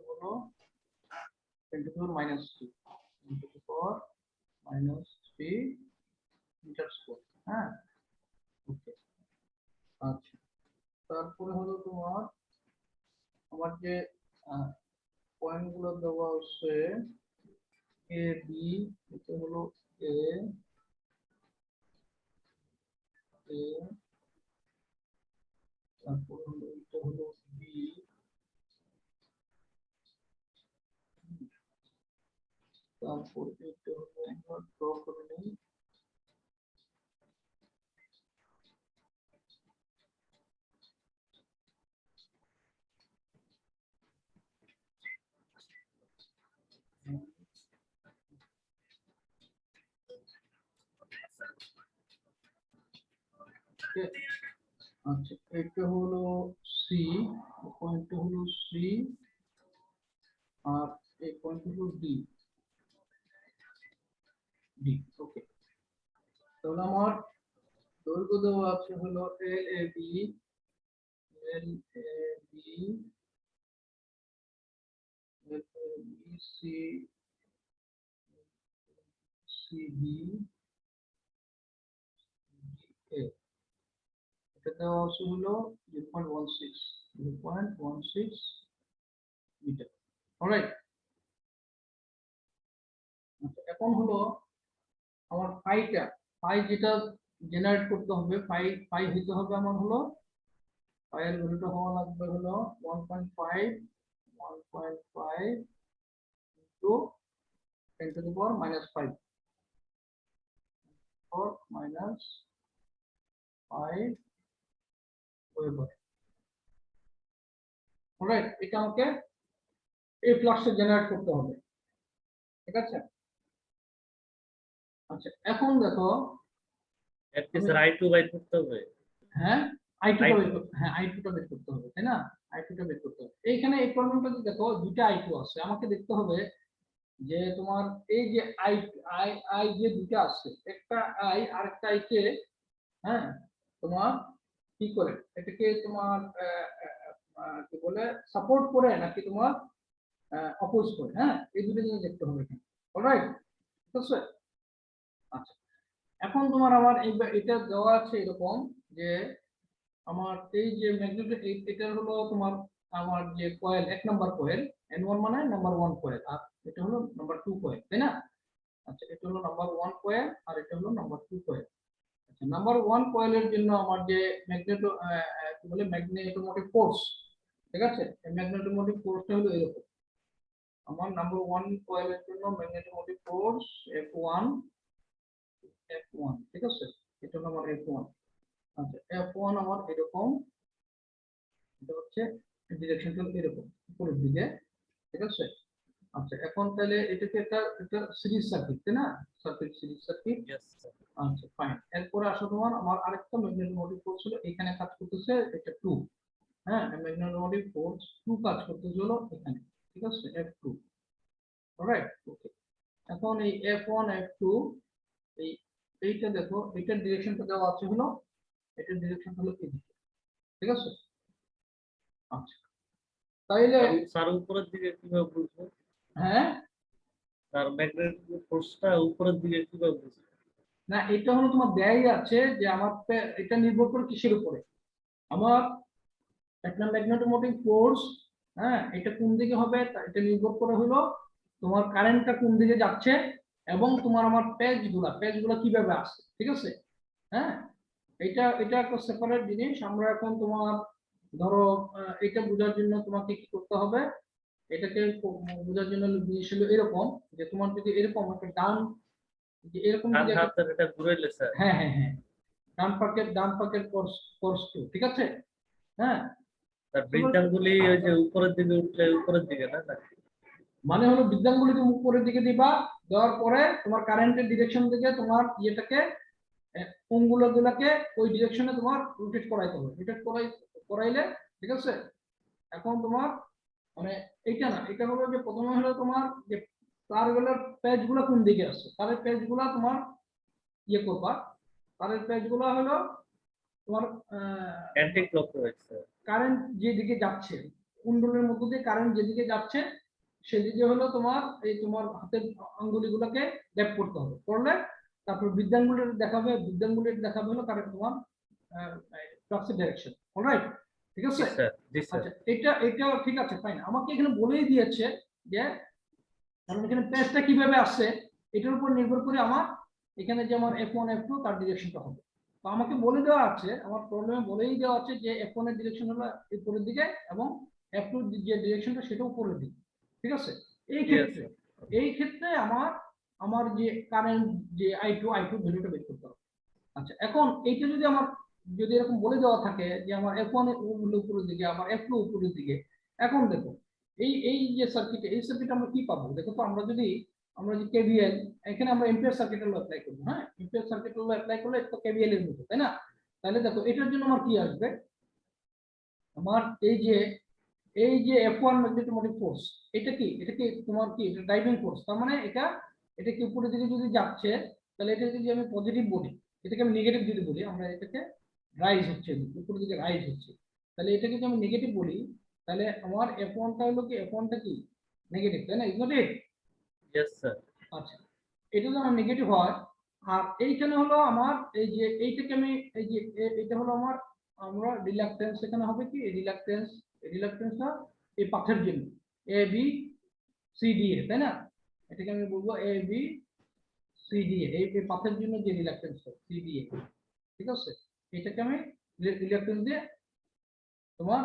হলো 10⁻³ -3 মিটার স্কয়ার। হ্যাঁ, ওকে। আচ্ছা, তারপরে হলো তোমার আমার যে পয়েন্ট গুলো দেওয়া হচ্ছে এ বি, এটা হলো এ এ, তারপরে হলো এটা হলো বি, তারপর এটা হলো আমরা ড্র করে নিই Okay, আচ্ছা, এটা হলো সি, পয়েন্টটা হলো সি, আর এই পয়েন্ট হলো ডি। ওকে, তাহলে আমার দৈর্ঘ্য দেওয়া আছে হলো L A B, C B, এটা দেওয়া আছে হলো 0.16 মিটার। অলরাইট, এখন হলো আমার ফাই যেটা জেনারেট করতে হবে, ফাই হইতে হবে আমার হলো, ফাইয়ের ভ্যালুটা হওয়া লাগবে হলো 1.5 ইনটু 10⁻⁻5 -5 ওয়েবার। অলরাইট, এটা আমাকে এই ফ্লাক্সটা জেনারেট করতে হবে, ঠিক আছে? আচ্ছা, এখন দেখো, একটা স্যার I2 বাইর করতে হবে। হ্যাঁ আই2টা I2 বের করতে, হ্যাঁ আই2টা বের করতে হবে, তাই না? আই2টা বের করতে হবে। এইখানে এই প্রবলেমটা দেখো, দুটো আই2 আছে, আমাকে দেখতে হবে যে তোমার এই যে আই আই আই যে দুটো আছে, একটা আই আর একটা আই কে, হ্যাঁ, তোমার কি করে এটাকে তোমার কি বলে সাপোর্ট করে নাকি তোমার অপোজ করে, হ্যাঁ, এই দুটো জিনিস দেখতে হবে এখানে। অলরাইট, ঠিক আছে? আচ্ছা, এখন তোমার আমার এটা দেওয়া আছে এরকম যে আমার এই যে ম্যাগনেটিক, এটা হলো তোমার আমার যে কয়েল, 1 নাম্বার কয়েল, N1 মানে নাম্বার 1 কয়েল, আর এটা হলো নাম্বার 2 কয়েল, তাই না? আচ্ছা, এটা হলো নাম্বার 1 কয়েল আর এটা হলো নাম্বার 2 কয়েল। আচ্ছা, নাম্বার 1 কয়েলের জন্য আমার যে ম্যাগনেটো কি বলে ম্যাগনেটোমোটিভ ফোর্স, ঠিক আছে? এই ম্যাগনেটোমোটিভ ফোর্সটা হলো এরকম। আমার নাম্বার 1 কয়েলের জন্য ম্যাগনেটোমোটিভ ফোর্স F1, ঠিক আছে? এটা হলো আমার F1। আচ্ছা, F1 আমার এরকম, এটা হচ্ছে ডিরেকশনটা এরকম উপরের দিকে, ঠিক আছে? আচ্ছা, এখন তাহলে এটাকে একটা সিরিজ সার্কিট, তাই না? Series circuit. Yes, sir. আচ্ছা, ফাইন। এরপরে আসো তোমার আমার আরেকটা ম্যাগনেটোমোটিভ ফোর্স ছিল, এখানে কাজ করতেছে এটা 2, হ্যাঁ, ম্যাগনেটোমোটিভ ফোর্স 2 কাজ করতেছে হলো এখানে, ঠিক আছে? F2। অলরাইট, ওকে। এখন এই F1 F2, এইটা দেখো, এটার ডিরেকশনটা দেওয়া আছে হলো, এটার ডিরেকশন হলো এদিকে, ঠিক আছে? আচ্ছা, তাইলে স্যার উপরের দিকে কিভাবে বুঝবো? হ্যাঁ, তার ম্যাগনেটিক ফোর্সটা উপরের দিকে কিভাবে বুঝবো? না, এটা হলো তোমার দেয়াই আছে যে আমার এটা নির্ভর করে কিসের উপরে, আমার একটা ম্যাগনেটোমোটিভ ফোর্স, হ্যাঁ, এটা কোন দিকে হবে এটা নির্ভর করে হলো তোমার কারেন্টটা কোন দিকে যাচ্ছে, এবং তোমার আমার পেজগুলা কিভাবে আসছে, ঠিক আছে? হ্যাঁ, এটা একটা সেপারেট জিনিস। আমরা এখন তোমার ধরো এটা বোঝার জন্য তোমাকে কি করতে হবে, এটাকে বোঝার জন্য জিনিস হলো এরকম যে তোমার যদি এরকম একটা ডান, যে এরকম ডান যদি হাতের এটা ঘুরাইলে স্যার। হ্যাঁ, ডান পাকের কোর্স 2, ঠিক আছে? হ্যাঁ, তার বৃদ্ধাঙ্গুলি ওই যে উপরের দিকে উঠলে উপরের দিকে না নাকি? মানে হলো বৃদ্ধাঙ্গুলি তুমি উপরের দিকে দিবা, দেওয়ার পরে তোমার কারেন্টের ডিরেকশন থেকে তোমার ইয়েটাকে অঙ্গুলগুলোকে ওই ডিরেকশনে তোমার রোটেট করাইতে হবে, রোটেট করাইলে ঠিক আছে। এখন তোমার মানে এইটা না, এটা হলো যে প্রথমে হলো তোমার যে তারগুলোর পেজগুলো কোন দিকে আছে, তারের পেজগুলো তোমার ইয়ে করবা, তারের পেজগুলো হলো তোমার অ্যান্টি ক্লকওয়াইজ স্যার। কারেন্ট যেদিকে যাচ্ছে, কুণ্ডলের মধ্য দিয়ে কারেন্ট যেদিকে যাচ্ছে সেদিকে হলো তোমার এই তোমার হাতের আঙ্গুলিগুলোকে গ্যাপ করতে হবে, করলে তারপর বৃদ্ধাঙ্গুলির দেখাবে, বৃদ্ধাঙ্গুলির দেখাবে হলো কারেন্ট তোমার ফ্লাক্সের ডাইরেকশন। অলরাইট, ঠিক আছে। জি স্যার, জি স্যার। আচ্ছা, এটা ঠিক আছে, ফাইন। আমাকে এখানে বলেই দিয়েছে যে কারণ এখানে পেজটা কিভাবে আসছে এটার উপর নির্ভর করে আমার এখানে যে আমার F1 F2 তার ডিরেকশনটা হবে। তো আমাকে বলে দেওয়া আছে, আমার প্রবলেমে বলেই দেওয়া আছে যে F1 এর ডিরেকশন হলো উপরের দিকে এবং F2 যে ডিরেকশনটা সেটা উপরের দিকে, ঠিক আছে। এই ক্ষেত্রে আমার যে কারেন্ট যে I2 ভ্যালুটা বের করতে হবে। আচ্ছা, এখন এইটা যদি এরকম বলে দেওয়া থাকে যে আমার F1 হলো উপরের দিকে, আমার F2 উপরের দিকে, এখন দেখো এই যে সার্কিট, এই সার্কিট আমরা কি পাবো? দেখো তো আমরা যে কেভিএল, এখানে আমরা এম্পিয়ার সার্কিট ল অ্যাপ্লাই করব। হ্যাঁ, এম্পিয়ার সার্কিট ল অ্যাপ্লাই করলে তো কেভিএল এর মতো, তাই না? তাহলে দেখো এটার জন্য আমার কি আসবে, আমার এই যে F1 ম্যাগনেটোমোটিভ ফোর্স, এটা কি তোমার কি এটা ড্রাইভিং ফোর্স, তার মানে এটা কি উপরের দিকে যদি যাচ্ছে তাহলে এটা যদি আমি পজিটিভ বলি, এটাকে আমি নেগেটিভ যদি বলি, আমরা এটাকে রাইজ হচ্ছে, উপরের দিকে রাইজ হচ্ছে, তাহলে এটাকে যদি আমি নেগেটিভ বলি তাহলে আমার F1টা হলো কি, F1টা কি নেগেটিভ, তাই না? Is not it? Yes sir. আচ্ছা, এটা যদি আমার নেগেটিভ হয়, আর এইখানে হলো আমার এই যে এইটাকে আমি এই যে এটা হলো আমরা রিলাক্টেন্স, এখানে হবে কি রিলাক্টেন্সটা এই পাথের জন্য এ বি সি ডি এ, তাই না? এটাকে আমি বলবো এ বি সি ডি এ, এই পাথের জন্য যে রিলাক্টেন্সটা সি ডি এ, ঠিক আছে। এটাকে আমি রিলাক্টেন্স দিয়ে তোমার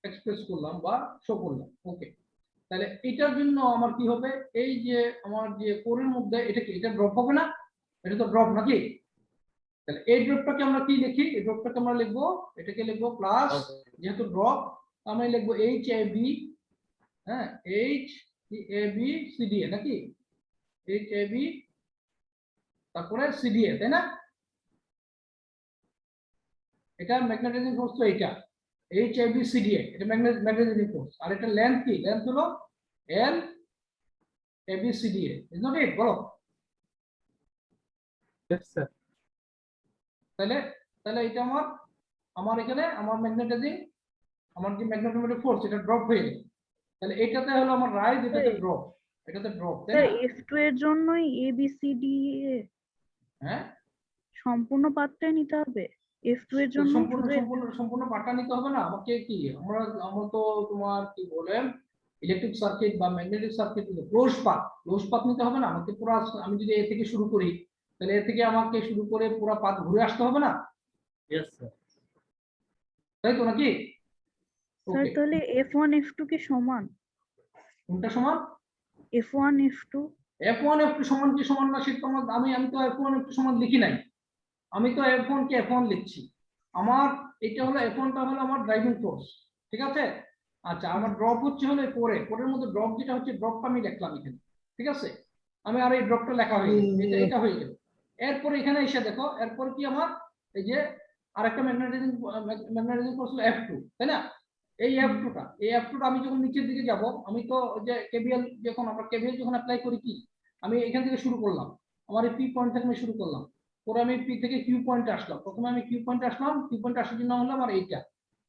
এক্সপ্রেস করলাম বা শো করলাম। ওকে, তাহলে এটার জন্য আমার কি হবে, এই যে আমার যে কোরের মধ্যে এটা ড্রপ হবে না, এটা তো ড্রপ নাকি? তাহলে এই ড্রপটাকে আমরা কি লিখি, এই ড্রপটাকে আমরা লিখবো, এটাকে লিখবো প্লাস, যেহেতু ড্রপ আমরা লিখবো এইচ এ বি, হ্যাঁ H A B C D A নাকি, এইচ এ বি তারপরে সি ডি এ, তাই না? এটা ম্যাগনেটাইজিং ফোর্স, তো এটা H A B C D A, এটা ম্যাগনেটাইজিং ফোর্স, আর এটা লেন্থ কি, লেন্থ হলো L A B C D A, is not it? বলো। Yes, sir. তাহলে এটা আমার এখানে আমার ম্যাগনেটাইজিং, আমার যে ম্যাগনেটোমোটিভ ফোর্স এটা ড্রপ হয়ে গেল, তাহলে এটাতে হলো আমার রাইজ, এটাতে ড্রপ, তাই স্যার না? F2 এর জন্যই A B C D A হ্যাঁ, সম্পূর্ণ পাঠটাই নিতে হবে। F2 এর জন্য সম্পূর্ণ পাঠটা নিতে হবে না আমাকে, কি আমরা তো তোমার কি বলে ইলেকট্রিক সার্কিট বা ম্যাগনেটিক সার্কিট ক্লোজ পাথ নিতে হবে না আমাকে পুরো। আমি যদি এ থেকে শুরু করি তাহলে এ থেকে আমাকে শুরু করে পুরো পাথ ঘুরে আসতে হবে না? Yes sir. তাই তো নাকি? স্যার তাহলে F1 F2 কি সমান? কোনটা সমান? F1 F2 F1 F2 সমান কি সমান না সেটা আমি তো F1 F2 সমান লিখি নাই, আমি তো F1 কে F1 লিখছি। আমার এটা হলো F1টা হলো আমার ড্রাইভিং ফোর্স, ঠিক আছে। আচ্ছা, আমার ড্রপ হচ্ছে হলো কোরের মধ্যে ড্রপ যেটা হচ্ছে, ড্রপটা আমি লিখলাম এখানে, ঠিক আছে। আমি আর এই ড্রপটা লেখা হয়ে গেল, এটা হয়ে গেল। এরপরে এখানে এসে দেখো, এরপর কি আমার এই যে আরেকটা ম্যাগনেটাইজিং ফোর্স হলো F2, তাই না? এই F2টা আমি যখন নিচের দিকে যাব, আমি তো যে কেভিএল যখন অ্যাপ্লাই করি, কি আমি এখান থেকে শুরু করলাম, আমার এই পি পয়েন্ট থেকে আমি শুরু করলাম, পরে আমি পি থেকে কিউ পয়েন্টে আসলাম, প্রথমে আমি কিউ পয়েন্টে আসলাম, কিউ পয়েন্টে আসার জন্য হলো আমার এইটা,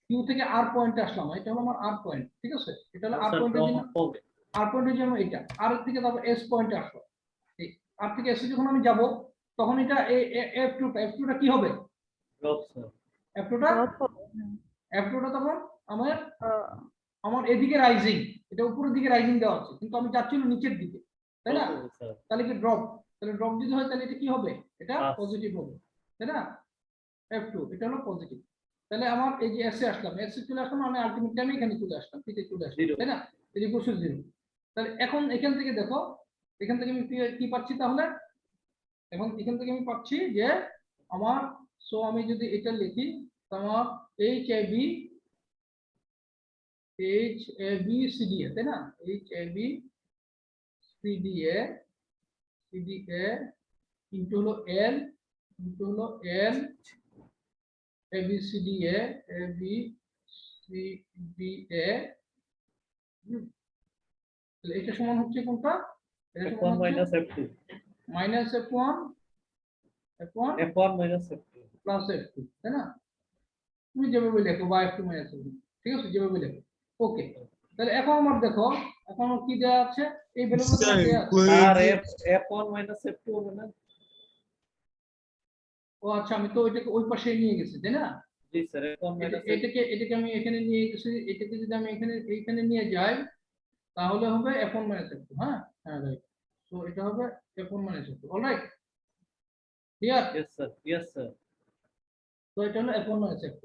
কিউ থেকে আর পয়েন্টে আসলাম, এটা হলো আমার আর পয়েন্ট, ঠিক আছে। এটা হলো আর পয়েন্টের জন্য এটা, আর থেকে তারপর এস পয়েন্টে আসলো, এই আর থেকে এসে যখন আমি যাব তখন এটা F2টা কি হবে, ড্রপ স্যার। F2টা তখন আমার এদিকে রাইজিং, এটা উপরের দিকে রাইজিং দেওয়া আছে, কিন্তু আমি যাচ্ছিল নিচের দিকে, তাই না? তাহলে কি ড্রপ, তাহলে ড্রপ যদি হয় তাহলে এটা কি হবে, এটা পজিটিভ হবে, তাই না? F2 এটা হলো পজিটিভ। তাহলে আমার এই যে এসে আসলাম, এসে চলে আসলাম, আমি আলটিমেটলি আমি এখানে চলে আসলাম, পিতে চলে আসলাম, তাই না? এই যে কোশ্চেন 0। তাহলে এখন এখান থেকে দেখো, এখান থেকে আমি কি পাচ্ছি, তাহলে এখন এখান থেকে আমি পাচ্ছি যে আমার, সো আমি যদি এটা লিখি, আমার H A B H A B C D A, তাই না? H A B C D A, into হলো এল, ইন্টু হলো L A B C D A, A B C D A. তাহলে এটা সমান হচ্ছে কোনটা? এটা F1 সমান হচ্ছে minus F2. Minus F1 F1 minus F2. Plus F2, তাই না? তুমি যেভাবে লেখো বা F2 মাইনাস F2, ঠিক আছে, যেভাবে লেখো। ওকে, তাহলে এখন আমার দেখো, এখন আমার কি দেওয়া আছে? এই ভ্যালুগুলো তোমার দেওয়া আছে। আর F1 minus F2 হবে না? ও আচ্ছা, আমি তো ওইটাকে ওই পাশে নিয়ে গেছি, তাই না? জি স্যার, F1 minus F2. এটাকে আমি এখানে নিয়ে গেছি, এটাকে যদি আমি এইখানে নিয়ে যাই তাহলে হবে F1 মাইনাস F2। হ্যাঁ হ্যাঁ, রাইট। তো এটা হবে F1 minus F2, alright, clear? Yes sir, yes sir. তো এটা হলো F1 মাইনাস F2।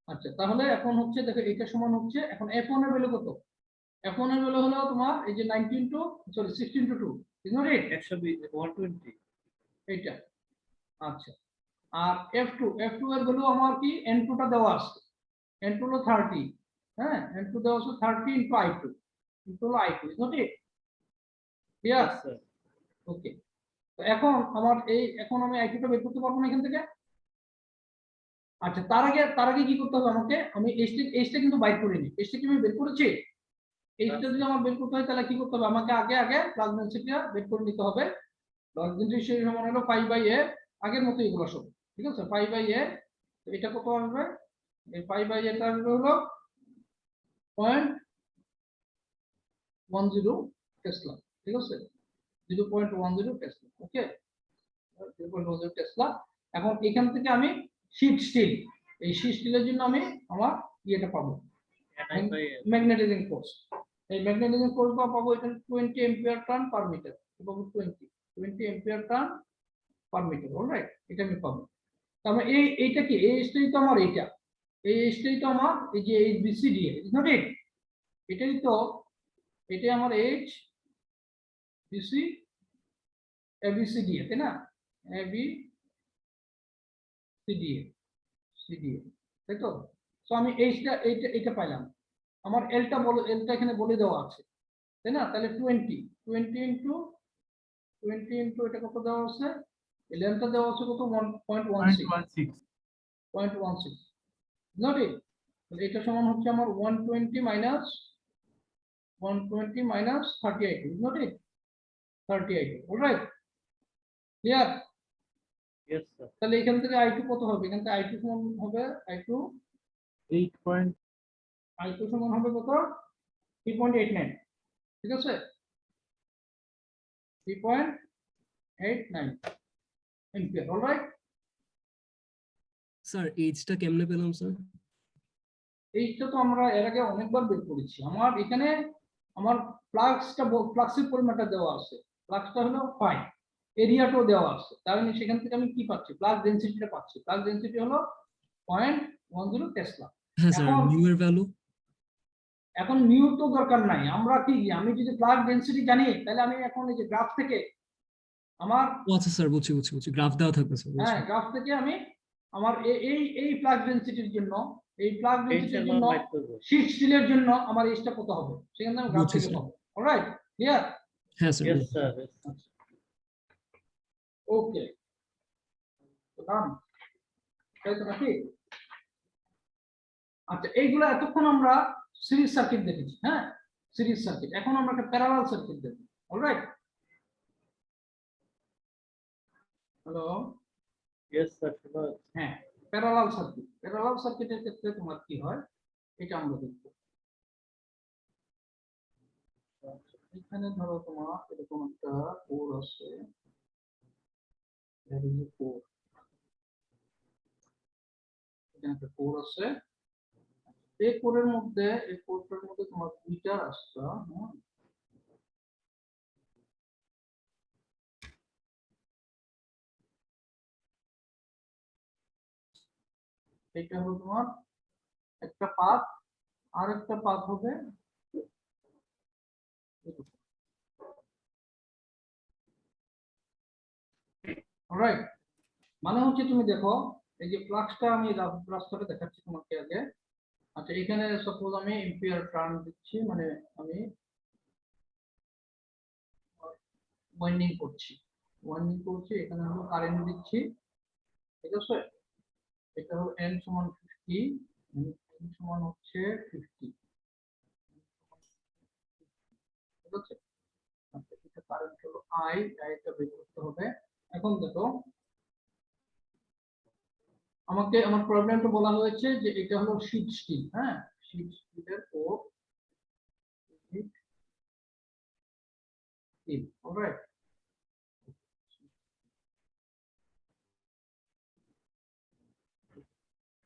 আচ্ছা, তাহলে এখন হচ্ছে দেখো এটা সমান হচ্ছে, এখন F1 এর ভ্যালু কত? F1 এর ভ্যালু হলো তোমার এই যে 16 to 2, ইজ নট ইট? 120. এইটা। আচ্ছা, আর F2 এর ভ্যালু আমার কি? N2 টা দেওয়া আছে, N2 হলো 30, হ্যাঁ, N2 দেওয়া আছে 30 ইনটু I2, ইনটু হলো I2, is not it? Clear? Yes sir. ওকে, তো এখন আমার এখন আমি I2 টা বের করতে পারবো না এখান থেকে। আচ্ছা, তার আগে কি করতে হবে আমাকে? আমি এইচটা কিন্তু বাইর করে নিই। এইচটা কি আমি বের করেছি? এইচটা যদি আমার বের করতে হয় তাহলে কি করতে হবে? আমাকে আগে প্লাগ ডেনসিটিটা বের করে নিতে হবে। প্লাগ ডেনসিটি সমান হলো পাই বাই এ, আগের মতো এগুলো সব, ঠিক আছে, পাই বাই এ। তো এটা কত আসবে? এই পাই বাই এটা আসবে হলো 0.10 টেসলা, ঠিক আছে, 0.10 টেসলা। ওকে, 0.10 টেসলা। এখন এখান থেকে আমি শীট স্টিল, এই শীট স্টিলের জন্য আমি আমার ইয়েটা পাবো, Ni by N. Magnetising force. এই ম্যাগনেটাইজিং ফোর্স পাবো এখানে 20 এম্পিয়ার টার্ন পার মিটার, পাবো 20 ampere turn per metre, alright, এটা আমি পাবো। তার মানে এইটা কি? এই স্টেজ তো আমার এইটা, এই স্টেজ তো আমার এই যে H B C D A, is not it? এটাই তো, এটাই আমার H B C A B C D A, তাই না? A B C D A, তাই তো? তো আমি এইটা পাইলাম। আমার এলটা এখানে বলে দেওয়া আছে, তাই না? তাহলে 20 ইনটু এটা কত দেওয়া আছে? লেন্থটা দেওয়া আছে কত? 1.16 নট ইট? তাহলে এটা সমান হচ্ছে আমার 120 minus 38, is not it? 38, alright, clear? Yes sir. তাহলে এখান থেকে I2 কত হবে? এখান থেকে I2 সমান হবে I2 সমান হবে কত? 3.89, ঠিক আছে, 3.89 এম্পিয়ার, অলরাইট। স্যার এইচটা কেমনে পেলাম স্যার? এইটা তো আমরা এর আগে অনেকবার বের করেছি। আমার এখানে আমার ফ্লাক্সের পরিমাণটা দেওয়া আছে, ফ্লাক্সটা হলো 5, এরিয়াটাও দেওয়া আছে, তার মানে সেখান থেকে আমি কি পাচ্ছি? ফ্লাক্স ডেনসিটিটা পাচ্ছি। ফ্লাক্স ডেনসিটি হলো 0.10 টেসলা। হ্যাঁ স্যার, এখন মিউ এর ভ্যালু? এখন মিউ তো দরকার নাই, আমরা কি, আমি যদি ফ্লাক্স ডেনসিটি জানি তাহলে আমি এখন এই যে গ্রাফ থেকে আমার, ও আচ্ছা স্যার, বুঝছি গ্রাফ দেওয়া থাকবে স্যার, হ্যাঁ, বুঝছি। গ্রাফ থেকে আমি আমার এই ফ্লাক্স ডেনসিটির জন্য, এই ফ্লাক্স H ডেনসিটির এর মান জন্য, বাইর করবো। শীট স্টিলের জন্য আমার এইচটা কত হবে সেখান থেকে আমি গ্রাফ বুঝছি থেকে স্যার। পাবো, অলরাইট, ক্লিয়ার? হ্যাঁ স্যার, Yes বুঝছি। sir. Yes. ওকে, তো ডান, তাই তো নাকি? আচ্ছা, এইগুলো এতক্ষণ আমরা সিরিজ সার্কিট দেখেছি, হ্যাঁ, সিরিজ সার্কিট। এখন আমরা একটা প্যারালাল সার্কিট দেখব, alright? Hello, Yes sir. Sure. হ্যাঁ, প্যারালাল সার্কিটের ক্ষেত্রে তোমার কি হয় এটা আমরা দেখব। এখানে ধরো তোমার এরকম একটা কোর আছে, এখানে একটা কোর আছে, এই কোরের মধ্যে, এই কোরটার মধ্যে তোমার দুইটা রাস্তা, হ্যাঁ, এটা হলো তোমার একটা পাথ, আর একটা পাথ হবে অলরাইট। মানে হচ্ছে তুমি দেখো, এই যে ফ্লাক্সটা আমি রাস্তাটা দেখাচ্ছি তোমাকে আগে, আচ্ছা এখানে সাপোজ আমি এম্পিয়ার টার্ন দিচ্ছি, মানে আমি ওয়াইন্ডিং করছি, এখানে হলো কারেন্ট দিচ্ছি, ঠিক আছে। এটা হলো n সমান 50, n সমান হচ্ছে 50, ঠিক আছে। আচ্ছা এটা কারেন্ট হলো i, এটা বের করতে হবে। এখন দেখো আমাকে আমার প্রবলেমটা বলা হয়েছে যে এটা হলো শীট স্টিল, হ্যাঁ শীট স্টিলের কোর, শীট স্টিল, অলরাইট।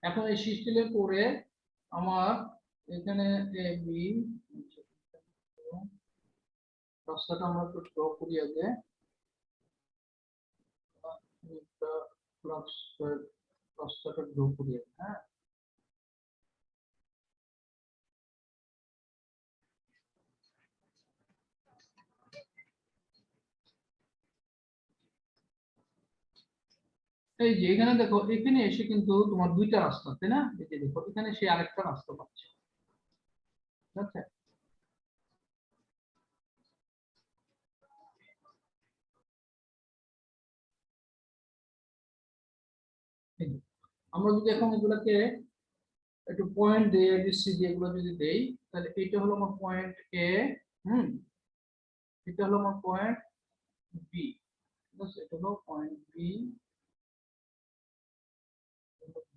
এখন এই শীট স্টিলের কোরে আমার এখানে এ বি, রাস্তাটা আমরা একটু ড্র করি আগে, রাস্তাটা ড্র করি আগে, হ্যাঁ। এই যে এখানে দেখো, এখানে এসে কিন্তু তোমার দুইটা রাস্তা, তাই না? এই যে দেখো এখানে সে আরেকটা রাস্তা পাচ্ছে, ঠিক আছে। এই যে, আমরা যদি এখন এগুলাকে একটু পয়েন্ট দেই, এবিসি দিয়ে এগুলো যদি দেই, তাহলে এটা হলো আমার পয়েন্ট এ, এটা হলো আমার পয়েন্ট বি, ঠিক আছে। এটা হলো পয়েন্ট বি,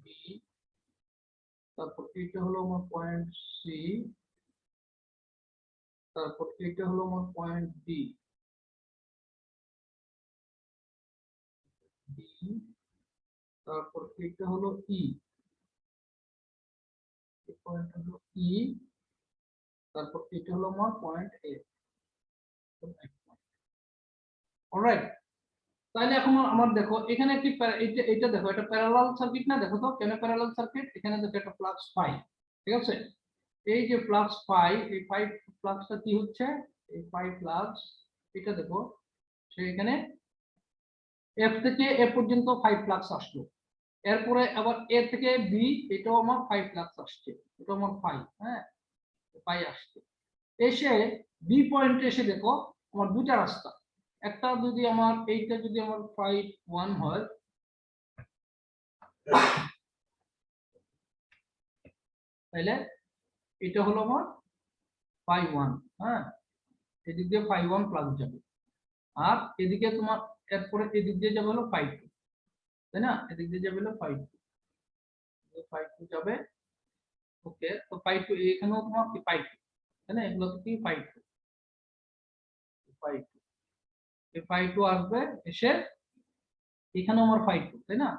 বি, তারপর এটা হলো আমার পয়েন্ট সি, তারপর এটা হলো আমার পয়েন্ট ডি, তারপর এটা হলো ই, পয়েন্ট হলো ই, তারপর এটা হলো আমার পয়েন্ট এ। অলরাইট, তাহলে এখন আমার দেখো এখানে একটি এটা দেখো, এটা প্যারালাল সার্কিট না? দেখো তো কেন প্যারালাল সার্কিট, এখানে দেখো একটা ফ্লাক্স ফাই, ঠিক আছে। এই যে ফ্লাক্স ফাই, এই ফাই ফ্লাক্সটা কি হচ্ছে, এই ফাই ফ্লাক্স, এটা দেখো সে এখানে এফ থেকে এ পর্যন্ত 5 ফ্লাক্স আসলো, এরপরে আবার এ থেকে বি, এটাও আমার 5 ফ্লাক্স আসছে, এটা আমার 5, হ্যাঁ 5 আসছে। এসে বি পয়েন্টে এসে দেখো আমার দুইটা রাস্তা, একটা যদি আমার এইটা যদি আমার 5-1 হয়, তাহলে এটা হলো আমার 5-1, হ্যাঁ এদিক দিয়ে 5-1 প্লাস যাবে, আর এদিকে তোমার এরপরে এদিক দিয়ে যাবে হলো 5-2, তাই না? এদিক দিয়ে যাবে হলো 5-2, 5-2 যাবে, ওকে। তো 5-2 এখানেও তোমার কি 5-2, তাই না? এগুলো তো কি 5-2, 5-2, এই 5-2 আসবে এসে এখানেও আমার 5-2, তাই না?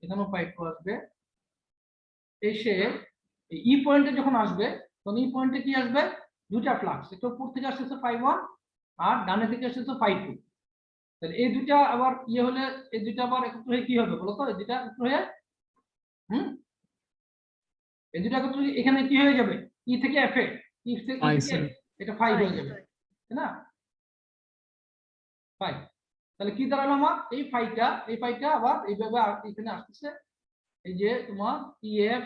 এখানেও 5-2 আসবে এসে ই পয়েন্টে যখন আসবে, তখন ই পয়েন্টে কি আসবে, দুটা ফ্লাক্স, একটা উপর থেকে আসতেছে 5-1 আর ডানে থেকে আসতেছে 5-2, তাহলে এই দুটা আবার ইয়ে হলে এই দুটা আবার একত্র হয়ে কি হবে বলো তো, এই দুটা একত্র হয়ে এই দুটা একত্র এখানে কি হয়ে যাবে, ই থেকে এফ এ, ই থেকে Five, E sir. এটা 5 হয়ে যাবে, তাই না? 5, তাহলে কি দাঁড়ালো আমার, এই 5টা আবার এইভাবে এখানে আসতেছে, এই যে তোমার ইএফ,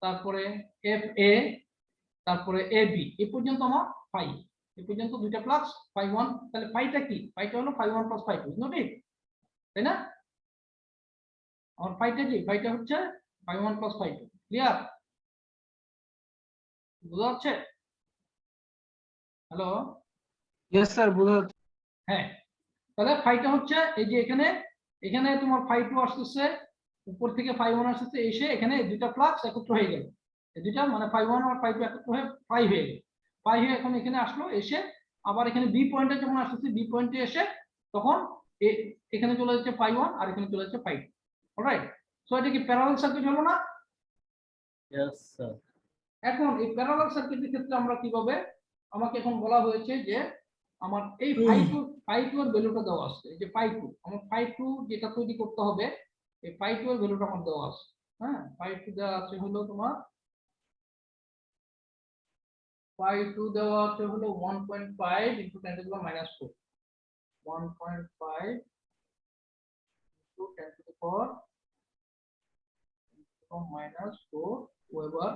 তারপরে এফ এ, তারপরে এ বি, এই পর্যন্ত আমার 5, এই পর্যন্ত দুইটা প্লাস 5-1, তাহলে 5টা কি, 5টা হলো 5-1 প্লাস 5-2, ঠিক, তাই না? আমার 5টা কি, 5টা হচ্ছে 5-1 প্লাস 5-2, ক্লিয়ার, বুঝা যাচ্ছে? হ্যালো, ইয়েস স্যার, বুঝা যাচ্ছে। হ্যাঁ, তাহলে 5টা হচ্ছে এই যে এখানে, এখানে তোমার 5-2 আসতেছে, উপর থেকে 5-1 আসতেছে, এসে এখানে দুইটা ফ্লাক্স একত্র হয়ে গেল, এই দুইটা মানে 5-1 আর 5-2 একত্র হয়ে 5 হয়ে গেল, 5 হয়ে এখন এখানে আসলো, এসে আবার এখানে বি পয়েন্টে যখন আসতেছে, বি পয়েন্টে এসে তখন এখানে চলে যাচ্ছে 5-1 আর এখানে চলে যাচ্ছে 5-2, অলরাইট। সো এটা কি প্যারালাল সার্কিট হলো না? Yes sir. এখন এই প্যারালাল সার্কিটের ক্ষেত্রে আমরা কিভাবে, আমাকে এখন বলা হয়েছে যে আমার এই 5-2 এর ভ্যালুটা দেওয়া আছে, এই যে 5-2, আমার 5-2 যেটা তৈরি করতে হবে, এই 5-2 এর ভ্যালুটা আমার দেওয়া আছে, হ্যাঁ 5-2 দেওয়া আছে হলো তোমার 5-2 দেওয়া আছে হলো 1.5 into 10⁻⁴, 1.5 into 10⁻⁴, from -4 weber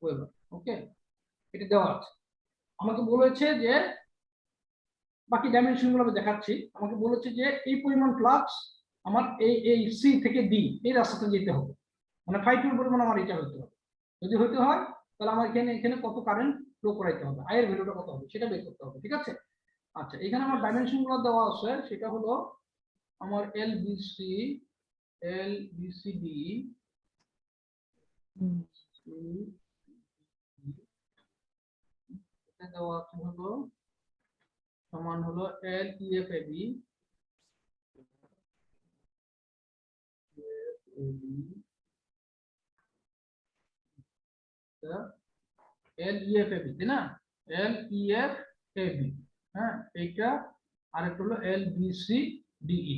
weber. Okay, এটা দেওয়া আছে। আমাকে বলেছে যে বাকি ডাইমেনশন গুলো আমি দেখাচ্ছি। আমাকে বলেছে যে এই পরিমাণ ফ্লাক্স আমার এই সি থেকে ডি এই রাস্তাতে যেতে হবে, মানে ফাইটুর পরিমাণ আমার এটা হতে হবে। যদি হইতে হয় তাহলে আমার এখানে কত কারেন্ট ফ্লো করাইতে হবে, আয়ের ভ্যালুটা কত হবে সেটা বের করতে হবে। ঠিক আছে, আচ্ছা এখানে আমার ডাইমেনশন গুলো দেওয়া আছে, সেটা হলো আমার এলবিসি এলবিসিডি এটা দেওয়া আছে হলো সমান হলো এলইএফএবি এলইএফএবি, তাই না? এলইএফএবি, হ্যাঁ এইটা, আর একটা হলো এলবিসিডিই,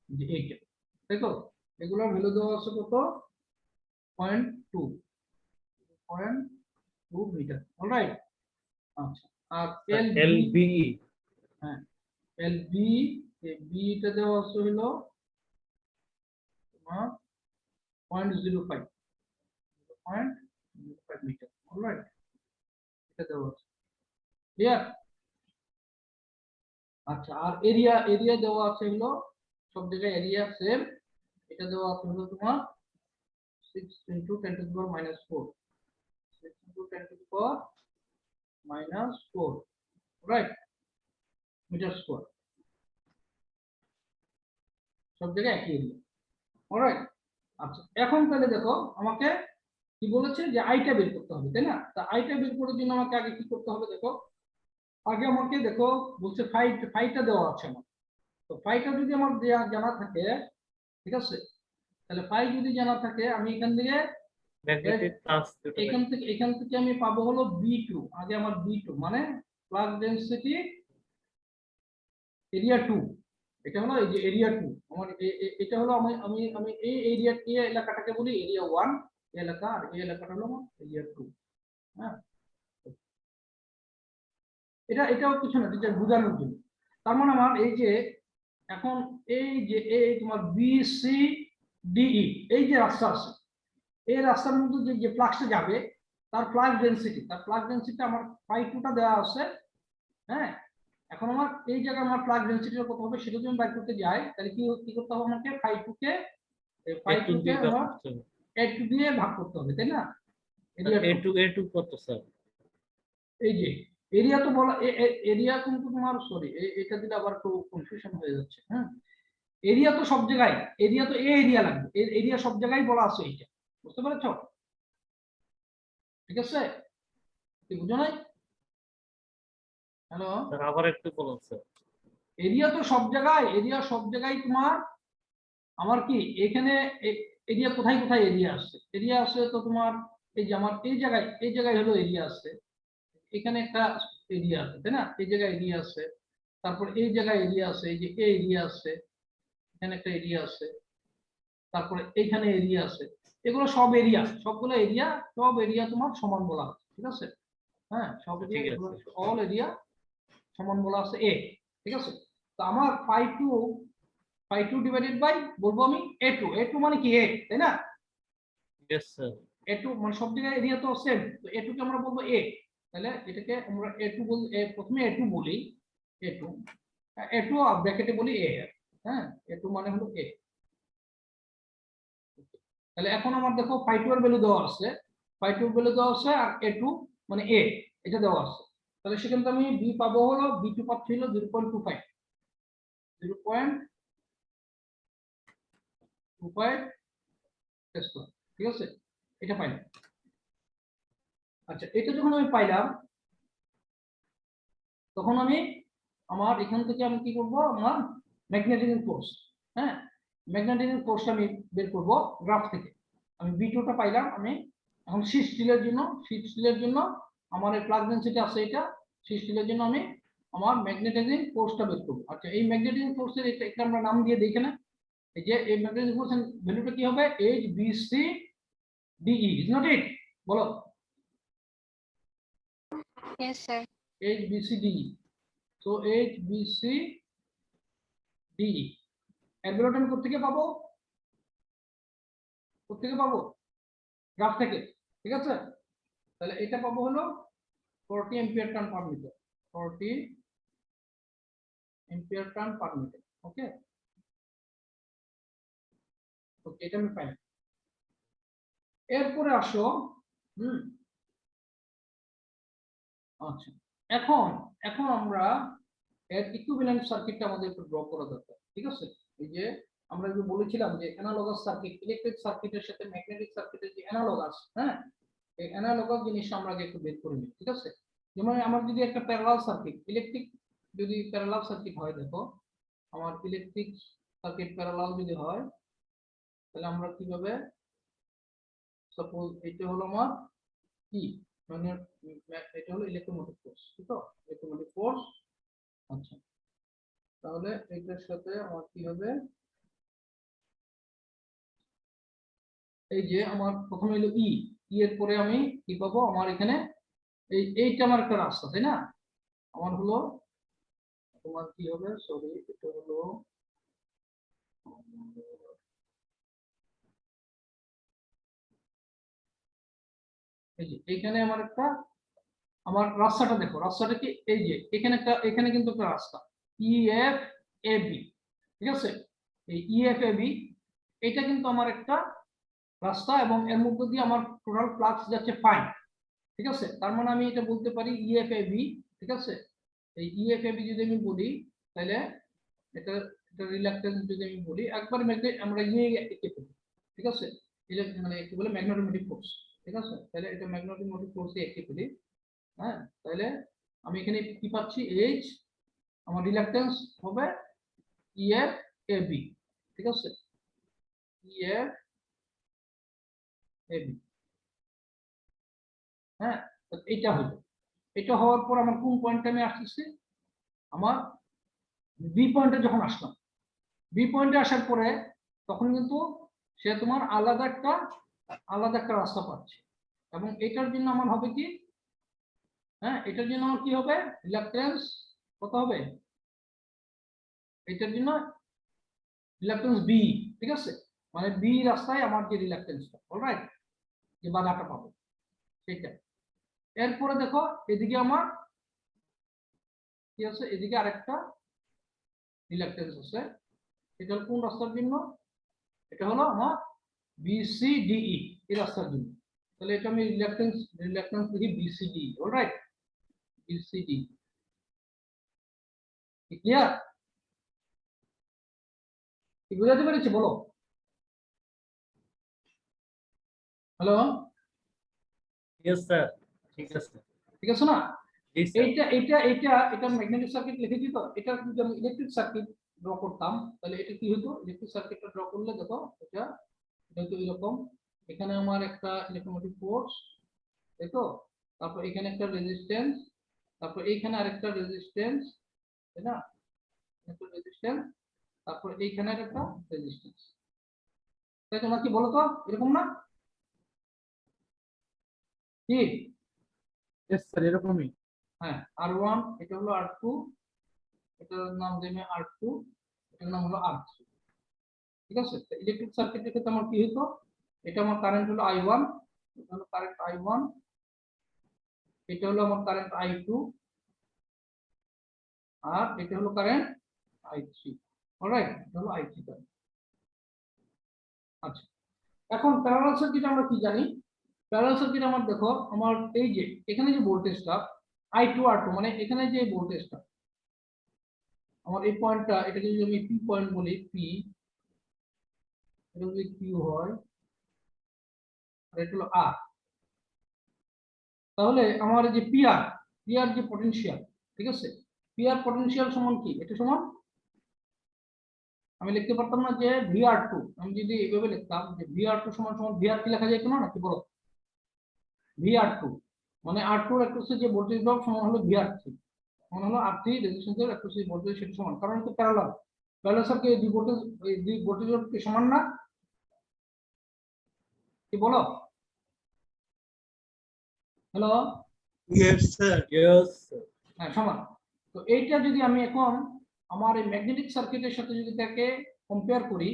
যে এইটা, তাই তো? এগুলোর ভ্যালু দেওয়া আছে কত? 0.2 মিটার। অলরাইট, আচ্ছা আর এলবি হ্যাঁ এলবি বিটা দেওয়া আছে হলো তোমার 0.05 মিটার। অলরাইট, এটা দেওয়া আছে, ক্লিয়ার? আচ্ছা আর এরিয়া দেওয়া আছে হলো সব জায়গায় এরিয়া সেম, এটা দেওয়া আছে হলো তোমার 6 × 10⁻⁴ 6 × 10⁻⁴, রাইট, মিটার স্কয়ার। সব জায়গায় একই এরিয়া। অলরাইট, আচ্ছা এখন তাহলে দেখো আমাকে কি বলেছে যে আইটা বের করতে হবে, তাই না? তা আইটা বের করার জন্য আমাকে আগে কি করতে হবে দেখো, আগে আমাকে দেখো বলছে ফাইটা দেওয়া আছে আমার। তো ফাইটা যদি আমার জানা থাকে, ঠিক আছে, তাহলে ফাই যদি জানা থাকে আমি এখান থেকে ম্যাগনেটিক টাচ এখান থেকে আমি পাবো হলো B2। আগে আমার B2 মানে প্লাগ ডেনসিটি এরিয়া 2, এটা হলো এই যে এরিয়া 2 আমার এটা হলো আমি আমি আমি এই এরিয়া এই এলাকাটাকে বলি এরিয়া 1 এলাকা, আর এই এলাকাটা হলো এরিয়া 2। হ্যাঁ, এটাও কিছু না, যেটা বোঝানোর জন্য। তার মানে আমার এই যে এখন এই তোমার BCDE এই যে রাস্তা আছে, এই রাস্তার মধ্যে যে ফ্লাক্সটা যাবে তার ফ্লাক্স ডেনসিটি আমার φ2টা দেওয়া আছে। হ্যাঁ, এখন আমার এই জায়গায় আমার ফ্লাক্স ডেনসিটিটা কত হবে সেটা যদি আমি বের করতে যাই, তাহলে কি করতে হবে আমাকে φ2কে আমার a2 দিয়ে ভাগ করতে হবে, তাই না? এটু কত স্যার? এই যে এরিয়া তো বলা এরিয়া কিন্তু তোমার সরি এটা দিলে আবার একটু কনফিউশন হয়ে যাচ্ছে। হ্যাঁ, এরিয়া তো সব জায়গায়, এরিয়া তো এরিয়া লাগবে, এরিয়া সব জায়গায় বলা আছে এইটা, বুঝতে পেরেছো? ঠিক আছে, কি বুঝো নাই? হ্যালো, স্যার আবার একটু বলুন স্যার। এরিয়া তো সব জায়গায় তোমার আমার কি এখানে এরিয়া কোথায় কোথায় এরিয়া আসছে? এরিয়া আছে তো তোমার এই যে আমার এই জায়গায় হলো এরিয়া আছে, এখানে একটা এরিয়া আছে, তাই না? এই জায়গায় এরিয়া আছে, তারপর এই জায়গায় এরিয়া আছে, এই যে এই এরিয়া আছে, এখানে একটা এরিয়া আছে, তারপরে এইখানে এরিয়া আছে। এগুলো সব এরিয়া, সবগুলো এরিয়া, সব এরিয়া তোমার সমান বলা আছে, ঠিক আছে? হ্যাঁ, সব ঠিক এরিয়া আছে। অল এরিয়া সমান বলা আছে a, ঠিক আছে? তো আমার φ2 ডিভাইডেড বাই বলবো আমি a2 মানে কি a, তাই না? Yes sir. a2 মানে সব জায়গায় এরিয়া তো সেম, তো a2 কে আমরা বলবো a, তাহলে এটাকে আমরা a2 প্রথমে a2 বলি, a2 আর ব্র্যাকেটে বলি a, হ্যাঁ a2 মানে হলো a। তাহলে এখন আমার দেখো φ2 এর ভ্যালু দেওয়া আছে, আর a2 মানে a এটা দেওয়া আছে। তাহলে সেখান থেকে আমি b পাবো হলো b2 পাচ্ছি হলো 0.25 স্কয়ার, ঠিক আছে? এটা পাইলাম। আচ্ছা এটা যখন আমি পাইলাম তখন আমি আমার এখান থেকে আমি কি করব, আমার ম্যাগনেটিক ফোর্স, হ্যাঁ ম্যাগনেটিক ফোর্সটা আমি বের করব গ্রাফ থেকে। আমি B2টা পাইলাম, আমি এখন শীট স্টিলের জন্য আমার এই প্লাগ ডেনসিটি আছে, এটা শীট স্টিলের জন্য আমি আমার ম্যাগনেটাইজিং ফোর্সটা বের করব। আচ্ছা এই ম্যাগনেটাইজিং ফোর্সের এটা আমরা নাম দিয়ে দেখি না, এই যে এই ম্যাগনেটাইজিং ফোর্সের ভ্যালুটা কি হবে, HBCDE, ইজ নট ইট? বলো। Yes, sir. HBCDE, so HBCDE এর ভ্যালুটা আমি কোত্থেকে পাবো? গ্রাফ থেকে, ঠিক আছে? তাহলে এটা পাবো হলো 40 ampere turn per meter, 40 ampere turn per meter. Okay, okay, এটা আমি পাই। এরপরে আসো, আচ্ছা, এখন এখন আমরা এর ইকুইভ্যালেন্ট সার্কিটটা আমাদের একটু ড্র করা দরকার, ঠিক আছে? এই যে আমরা যে বলেছিলাম যে অ্যানালগাস সার্কিট, ইলেকট্রিক সার্কিটের সাথে ম্যাগনেটিক সার্কিটের যে অ্যানালগাস, হ্যাঁ, এই অ্যানালগাস জিনিসটা আমরা আগে একটু বের করে নিই, ঠিক আছে? যেমন আমার যদি একটা প্যারালাল সার্কিট, ইলেকট্রিক যদি প্যারালাল সার্কিট হয়, দেখো আমার ইলেকট্রিক সার্কিট প্যারালাল যদি হয়, তাহলে আমরা কিভাবে, সাপোজ এটা হলো আমার কি, মানে এটা হলো ইলেকট্রোমোটিভ ফোর্স, ঠিক আছে? Electromotive force. আচ্ছা, তাহলে এটার সাথে আমার কি হবে, এই যে আমার প্রথমে হলো ই, এর পরে আমি কি পাবো, আমার এখানে এইটা আমার একটা রাস্তা, তাই না? আমার হলো তোমার কি হবে, সরি, এটা হলো এই যে এখানে আমার একটা, আমার রাস্তাটা দেখো, রাস্তাটা কি, এই যে এখানে একটা, এখানে কিন্তু একটা রাস্তা ইএফ এ বি, ঠিক আছে? এই ইএফ এ বি, এটা কিন্তু আমার একটা রাস্তা, এবং এর মধ্যে দিয়ে আমার টোটাল ফ্লাক্স যাচ্ছে 5, ঠিক আছে? তার মানে আমি এটা বলতে পারি ইএফ এ বি, ঠিক আছে? এই ইএফ এ বি যদি আমি বলি, তাহলে এটা এটা রিল্যাক্টেন্স যদি আমি বলি, একবার আমরা ইয়ে এঁকে ফেলি, ঠিক আছে? এটা মানে কি বলে, ম্যাগনেটোমোটিভ ফোর্স, ঠিক আছে? তাহলে এটা ম্যাগনেটোমোটিভ ফোর্সে এঁকে ফেলি, হ্যাঁ? তাহলে আমি এখানে কি পাচ্ছি, এইচ, আমার রিল্যাক্টেন্স হবে ইএফ এ বি, ঠিক আছে? ইএফ এ বি, হ্যাঁ, এটা হলো, এটা হওয়ার পর আমার কোন পয়েন্টে আমি আসতেছি, আমার বি পয়েন্টে যখন আসলাম, বি পয়েন্টে আসার পরে তখন কিন্তু সে তোমার আলাদা একটা রাস্তা পাচ্ছে, এবং এটার জন্য আমার হবে কি, হ্যাঁ, এটার জন্য আমার কি হবে, রিল্যাক্টেন্স কত হবে, এটার জন্য রিল্যাক্টেন্স বি, ঠিক আছে? মানে বি রাস্তায় আমার যে রিল্যাক্টেন্সটা, অলরাইট, যে বাধাটা পাবো সেটা। এরপরে দেখো এদিকে আমার কি আছে, এদিকে আরেকটা রিল্যাক্টেন্স আছে, এটা হলো কোন রাস্তার জন্য, এটা হলো আমার বিসিডিই, এই রাস্তার জন্য। তাহলে এটা আমি রিল্যাক্টেন্স লিখি বিসিডি, অলরাইট, বিসিডি। ক্লিয়ার? কি বুঝাতে পেরেছি বলো? হ্যালো, ইয়েস স্যার, ঠিক আছে। ঠিক আছে না? জি স্যার। এটা ম্যাগনেটিক সার্কিট লিখেছি, তো এটা যদি আমি ইলেকট্রিক সার্কিট ড্র করতাম, তাহলে এটা কি হতো, ইলেকট্রিক সার্কিটটা ড্র করলে দেখো এটা হয়তো এরকম, এখানে আমার একটা ইলেকট্রোমোটিভ ফোর্স, তাই তো? তারপর এখানে একটা রেজিস্ট্যান্স, তারপর এইখানে আরেকটা রেজিস্ট্যান্স, তাই না? একটা রেজিস্ট্যান্স, তারপর এইখানে একটা রেজিস্ট্যান্স, তাই তো নাকি বলো তো, এরকম না কি? ইয়েস স্যার, এরকমই। হ্যাঁ, R1, এটা হলো R2, এটার নাম দেবে R2, এটার নাম হলো R3, ঠিক আছে? ইলেকট্রিক সার্কিটের ক্ষেত্রে আমার কি হতো, এটা আমার কারেন্ট হলো I1, এটা হলো কারেন্ট I1, এটা হলো আমার কারেন্ট I2, আর এটা হলো কারেন্ট I3, অলরাইট, এটা হলো I3 কারেন্ট। আচ্ছা, এখন প্যারালাল সার্কিট আমরা কি জানি, প্যারালাল সার্কিট আমার দেখো, আমার এই যে এখানে যে ভোল্টেজটা I2 R2, মানে এখানে যে ভোল্টেজটা আমার এই পয়েন্টটা, এটাকে যদি আমি পি পয়েন্ট বলি, পি, এটা যদি কিউ হয়, আর এটা হলো আর, তাহলে আমার যে পিআর যে পটেনশিয়াল, ঠিক আছে? পিআর পটেনশিয়াল সমান কি, এটা সমান, আমি লিখতে পারতাম না যে VR2, আমি যদি এইভাবে লিখতাম যে VR2 সমান সমান VR কি লেখা যেত না নাকি বলো? VR2 মানে R2 এর অ্যাক্রসে যে ভোল্টেজ ড্রপ সমান হলো VR3, সমান হলো R3 রেজিস্ট্যান্সের অ্যাক্রসে ভোল্টেজ, সেটা সমান, কারণ এটা প্যারালাল, প্যারালাল সার্কিট এই দুই ভোল্টেজ ড্রপ কি সমান না, কি বলো? Hello, yes sir, yes sir. হ্যাঁ, সমান। তো এইটা যদি আমি এখন আমার এই ম্যাগনেটিক সার্কিটের সাথে যদি তাকে কম্পেয়ার করি,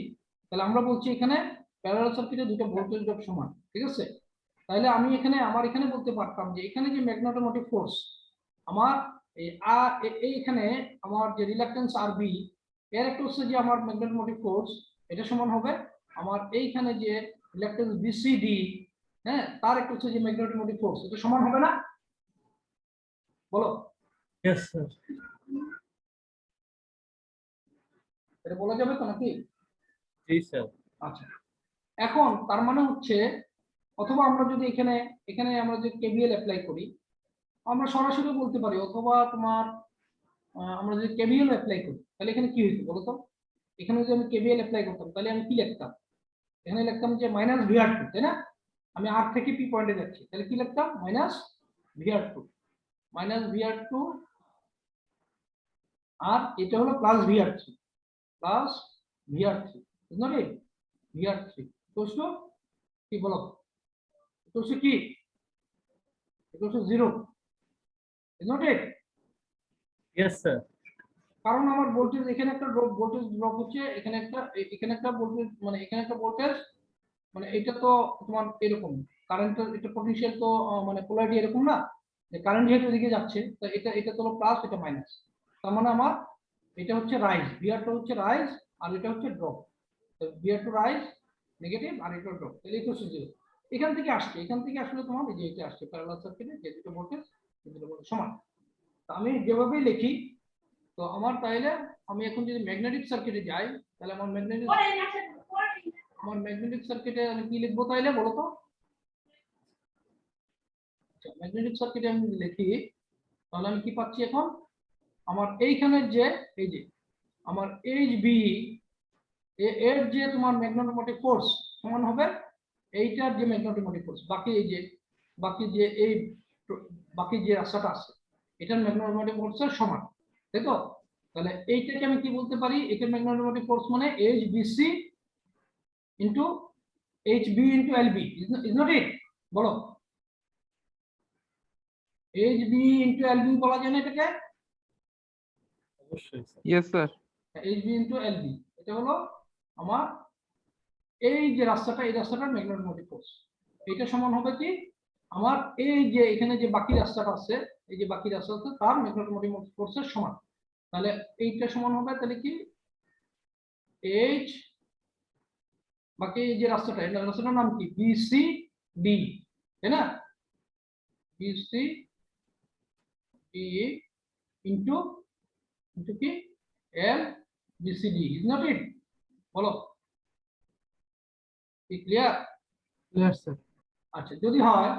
তাহলে আমরা বলছি এখানে প্যারালাল সার্কিটে দুটো ভোল্টেজ ড্রপ সমান, ঠিক আছে? তাহলে আমি এখানে আমার এখানে বলতে পারতাম যে এখানে যে ম্যাগনেটোমোটিভ ফোর্স আমার এইখানে আমার যে রিলাক্টেন্স আর বি এর একটা হচ্ছে যে আমার ম্যাগনেটোমোটিভ ফোর্স এটা সমান হবে আমার এইখানে যে রিলাক্টেন্স বিসিডি, হ্যাঁ, তার একটা হচ্ছে যে ম্যাগনেটোমোটিভ ফোর্স, এটা সমান হবে না? বলো, ইয়েস স্যার। এটা বলা যাবে তো নাকি? জি স্যার। আচ্ছা, এখন তার মানে হচ্ছে অথবা আমরা যদি এখানে এখানে আমরা যে কেভিএল অ্যাপ্লাই করি আমরা সরাসরি বলতে পারি, অথবা তোমার আমরা যদি কেভিএল অ্যাপ্লাই করি তাহলে এখানে কি হইতো বলো তো? এখানে যদি আমি কেভিএল অ্যাপ্লাই করতাম তাহলে আমি কি লিখতাম? এখানে লিখতাম যে মাইনাস ভিআর টু, তাই না? আমি আর থেকে পি পয়েন্টে যাচ্ছি, তাহলে কি লিখতাম? Minus VR two, minus VR two, আর এটা হলো plus VR three, plus VR three, বুঝলো রে? ভিআর থ্রি তো কি বলো তো কি এটা হচ্ছে zero, not it? Yes sir. কারণ আমার ভোল্টেজ এখানে একটা ভোল্টেজ ড্রপ হচ্ছে, এখানে একটা ভোল্টেজ, মানে এখানে একটা ভোল্টেজ, মানে এটা তো তোমার এরকম কারেন্টের এটা পটেনশিয়াল তো মানে পোলারিটি এরকম না যে কারেন্ট যেহেতু এদিকে যাচ্ছে, তো এটা তো প্লাস, এটা মাইনাস, তার মানে আমার এটা হচ্ছে রাইজ, ভিআর টু হচ্ছে রাইজ আর এটা হচ্ছে ড্রপ, তো ভিআর টু রাইজ নেগেটিভ আর এটা ড্রপ, তাহলে এটা হচ্ছে জিরো। এখান থেকে আসলে তোমার এই যে এটা আসছে প্যারালাল সার্কিটে যে দুটো ভোল্টেজ সমান। তো আমি যেভাবেই লিখি, তো আমার তাইলে আমি এখন যদি ম্যাগনেটিক সার্কিটে যাই তাহলে আমার ম্যাগনেটিক সার্কিটে আমি কি লিখবো তাইলে বলো তো? ম্যাগনেটিক সার্কিটে আমি যদি লিখি তাহলে আমি কি পাচ্ছি এখন? আমার এইখানে যে এই যে আমার এইচ বি এর যে তোমার ম্যাগনেটোমোটিভ ফোর্স সমান হবে এইটার যে ম্যাগনেটোমোটিভ ফোর্স, বাকি যে রাস্তাটা আছে এটার ম্যাগনেটোমোটিভ ফোর্সের সমান, তাই তো? তাহলে এইটাকে আমি কি বলতে পারি? এটার ম্যাগনেটোমোটিভ ফোর্স মানে H BC into H B into L B, is not it? বলো, H B into L B বলা যায় না এটাকে? অবশ্যই স্যার। Yes sir. H B into L B, এটা হলো আমার এই যে রাস্তাটা, এই রাস্তাটার ম্যাগনেটোমোটিভ ফোর্স। এটা সমান হবে কি আমার এই যে এখানে যে বাকি রাস্তাটা আছে, এই যে বাকি রাস্তা আছে তার ম্যাগনেটোমোটিভ ফোর্সের সমান। তাহলে এইটা সমান হবে তাহলে কি এইচ, বাকি এই যে রাস্তাটা, এই রাস্তাটার নাম কি? বিসি ডি, তাই না? বিসি ডি ইন্টু ইন্টু কি এল বিসিডি, ইজ নট ইট? বলো, ক্লিয়ার? Clear sir. আচ্ছা, যদি হয়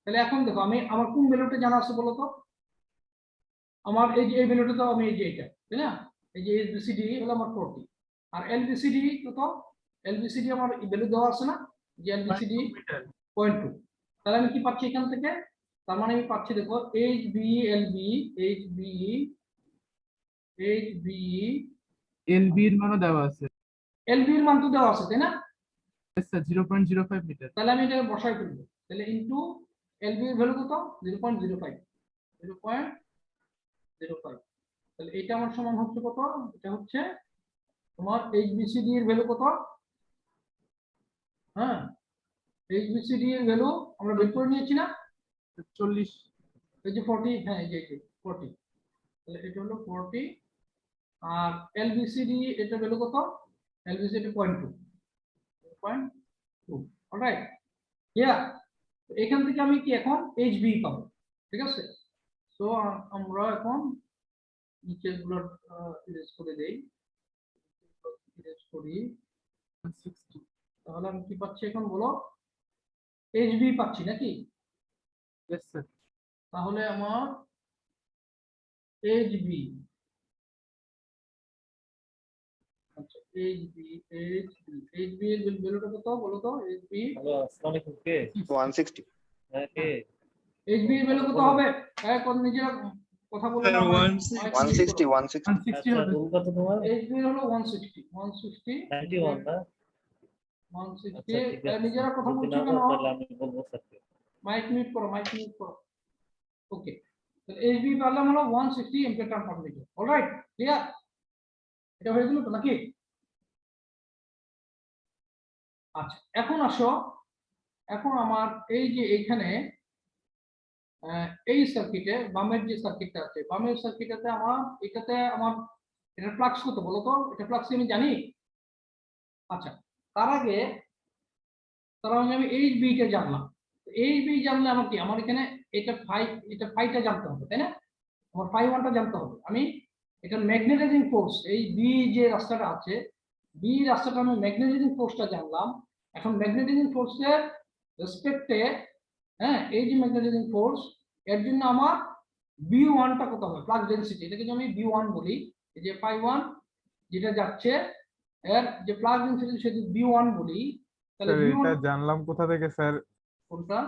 তাহলে এখন দেখো আমি আমার কোন ভ্যালুটা জানা আছে বলো তো? আমার এই যে এই ভ্যালুটা তো আমি এই যে এটা, তাই না? এই যে এসবিসিডি হলো আমার 40 আর এলবিসিডি কত? এলবিসিডি আমার ভ্যালু দেওয়া আছে না, যে এলবিসিডি 0.2। তাহলে আমি কি পাচ্ছি এখান থেকে? তার মানে আমি পাচ্ছি দেখো H B L B, H B LB এর মানও দেওয়া আছে। এলবি এর মান তো দেওয়া আছে, তাই না? Yes, sir 0.05 metre. তাহলে আমি এটা বসাই ফেলবো, তাহলে ইনটু এলবি এর ভ্যালু কত? 0.05, 0.05। তাহলে এটা আমার সমান হচ্ছে কত? এটা হচ্ছে তোমার এইচবিসিডি এর ভ্যালু কত? হ্যাঁ, এইচবিসিডি এর ভ্যালু আমরা বের করে নিয়েছি না? 40। এই যে 40, হ্যাঁ এই যে 40, তাহলে এটা হলো 40 আর এলবিসিডি এটা ভ্যালু কত? এলবিসিডি 0.2, অলরাইট? ইয়া, এখান থেকে আমি কি এখন এইচবি পাবো, ঠিক আছে? তো আমরা এখন নিচের গুলো ইরেজ করে দেই, ইরেজ করি, 160। তাহলে আমি কি পাচ্ছি এখন বলো? এইচবি পাচ্ছি নাকি? Yes, sir. তাহলে আমার এইচবি, আচ্ছা এইচবি এর ভ্যালুটা কত বলো তো? এইচবি হ্যালো, আসসালামু আলাইকুম। কে? 160 হ্যাঁ, কে? এইচবি এর ভ্যালু কত হবে? কোন নিজেরা কথা বলো না, 160 160 160 আচ্ছা, হবে। রুল কত তোমার? এইচবি হলো 160 91 না? 160। আচ্ছা, ঠিক আছে। নিজেরা কথা যদি বলছো না কেন? পারো তাহলে আমি বলবো স্যারকে। মাইক মিউট করো, ওকে। তাহলে এইচবি পারলাম হলো 160 ampere turn per metre, alright? Clear? এটা হয়ে গেল তো নাকি? আচ্ছা, এখন আসো এখন আমার এই যে এইখানে এই সার্কিটে বামের যে সার্কিটটা আছে, বামের সার্কিটটাতে আমার এটাতে আমার এটা ফ্লাক্স কত বলো তো? এটা ফ্লাক্স আমি জানি। আচ্ছা, তার আগে আমি এইচ বিটা জানলাম। এইচ বি জানলে আমার কি, আমার এখানে এটা ফাইটা জানতে হবে, তাই না? আমার ফাই ওয়ানটা জানতে হবে। আমি এটা ম্যাগনেটাইজিং ফোর্স, এই বি যে রাস্তাটা আছে, বি রাস্তাটা আমি ম্যাগনেটাইজিং ফোর্সটা জানলাম। এখন ম্যাগনেটাইজিং ফোর্সের রেসপেক্টে, হ্যাঁ, এই যে ম্যাগনেটাইজিং ফোর্স, এর জন্য আমার বি ওয়ানটা কত হবে, ফ্লাক্স ডেনসিটি, এটাকে যদি আমি বি ওয়ান বলি, এই যে ফাই ওয়ান যেটা যাচ্ছে, এর যে ফ্লাক্স ডেনসিটি সেটা বি ওয়ান বলি, তাহলে স্যার বি এটা ওয়ান জানলাম কোথা থেকে স্যার? কোনটা?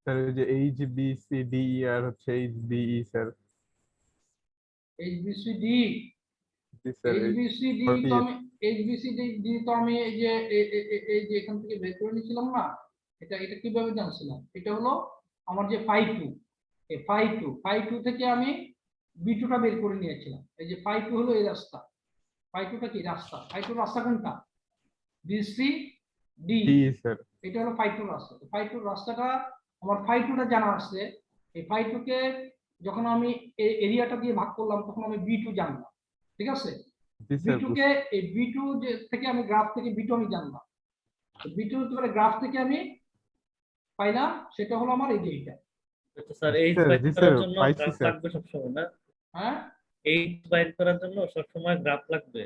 স্যার ওই যে এইচ বি সি ডি আর হচ্ছে এইচ বিই স্যার। এইচবিসিডি, জি স্যার, এই এইচবিসিডি তো আমি এইচবিসিডি তো আমি এই যে এই যে এখান থেকে বের করে নিয়েছিলাম না, এটা কিভাবে জানছিলাম? এটা হলো আমার যে ফাই টু, এই ফাই টু থেকে আমি বি টুটা বের করে নিয়েছিলাম। এই যে ফাই টু হলো এই রাস্তা, ফাই টুটা কি রাস্তা, ফাই টু রাস্তা কোনটা? BC D, D sir. এটা হলো ফাই টু রাস্তা। ফাই টু রাস্তাটা আমার ফাই টুটা জানা আছে। এই ফাই টুকে যখন আমি এই এরিয়াটা দিয়ে ভাগ করলাম তখন আমি বি টু জানলাম, ঠিক আছে? জি বি স্যার, টু কে এই বি টু যে থেকে আমি গ্রাফ থেকে বি টু আমি জানলাম, বি টু গ্রাফ থেকে আমি পাইলাম, সেটা হলো আমার এই যে এটা। আচ্ছা স্যার, এইচ স্যার, বাইর জি করার স্যার, জন্য পাইছি গ্রাফ স্যার। লাগবে সবসময় না? হ্যাঁ, এইচ বাইর করার জন্য সবসময় গ্রাফ লাগবে।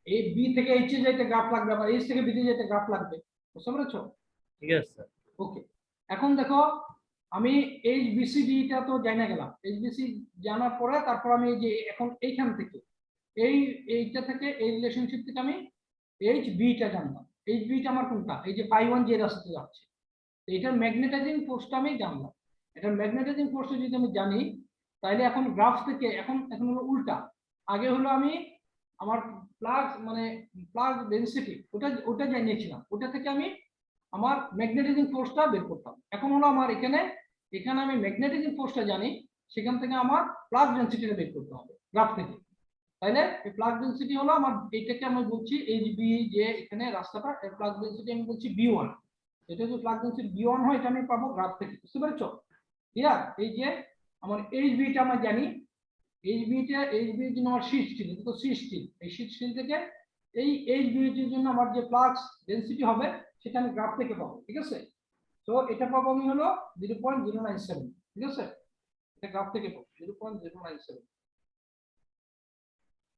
এই বি থেকে এইচ এ যেতে গ্রাফ লাগবে, আবার এইচ থেকে বি তে যেতে গ্রাফ লাগবে, বুঝতে পেরেছো? ঠিক আছে স্যার। ওকে, এখন দেখো আমি এইচ বিসিডি টা তো জানা গেলাম, এইচ বিসি জানার পরে তারপর আমি এই যে এখন এইখান থেকে এইটা থেকে এই রিলেশনশিপ থেকে আমি এইচ বিটা জানলাম। এইচ বিটা আমার কোনটা? এই যে ফাই ওয়ান যে রাস্তাতে যাচ্ছে, এটার ম্যাগনেটাইজিং ফোর্সটা আমি জানলাম। এটার ম্যাগনেটাইজিং ফোর্সটা যদি আমি জানি, তাহলে এখন গ্রাফ থেকে এখন হলো উল্টা। আগে হলো আমি আমার প্লাগ ডেনসিটি ওটা জানিয়েছিলাম, ওটা থেকে আমি আমার ম্যাগনেটাইজিং ফোর্সটা বের করতাম। এখন হলো আমার এখানে আমি ম্যাগনেটাইজিং ফোর্সটা জানি, সেখান থেকে আমার প্লাগ ডেনসিটিটা বের করতে হবে গ্রাফ থেকে। তাইলে এই প্লাগ ডেনসিটি হলো আমার, এইটাকে আমি বলছি এইচ বি, যে এখানে রাস্তাটা এর প্লাগ ডেনসিটি আমি বলছি বি ওয়ান। এটা যদি প্লাগ ডেনসিটি বি ওয়ান হয়, এটা আমি পাবো গ্রাফ থেকে, বুঝতে পেরেছো? ক্লিয়ার? এই যে আমার এইচ বিটা আমরা জানি, এইচ বির জন্য আমার শীট স্টিল, এটা তো শীট স্টিল, এই শীট স্টিল থেকে এই এইচ বির জন্য আমার যে ফ্লাক্স ডেনসিটি হবে সেটা আমি গ্রাফ থেকে পাবো, ঠিক আছে? তো এটা পাবো আমি হলো 0.097, ঠিক আছে? এটা গ্রাফ থেকে পাবো 0.097,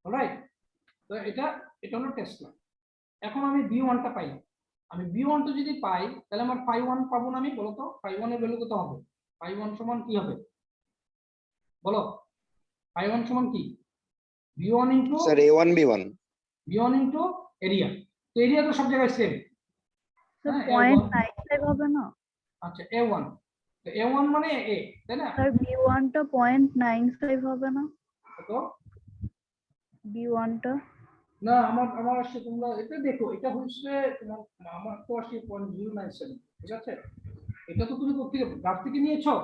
অলরাইট? তো এটা হলো টেসলা। এখন আমি বি ওয়ানটা পাইলাম। আমি বি ওয়ানটা যদি পাই, তাহলে আমার ফাই ওয়ান পাবো না আমি? বলো তো ফাই ওয়ানের ভ্যালু কত হবে? ফাই ওয়ান সমান কি হবে বলো? ফাই ওয়ান সমান কি? B one into sir A1 B1। B one into area. তো এরিয়া তো সব জায়গায় সেম, স্যার হ্যাঁ? পয়েন্ট নাইন ফাইভ হবে না? আচ্ছা, এ ওয়ান, তো এ ওয়ান মানে এ, তাই না? স্যার বি ওয়ানটা 0.95 হবে না? কত? বি ওয়ানটা না, আমার আসছে, তোমরা এটা দেখো, এটা হচ্ছে তোমার, আমার তো আসছে 0.097, ঠিক আছে? এটা তো তুমি কোথা থেকে, গ্রাফ থেকে নিয়েছো?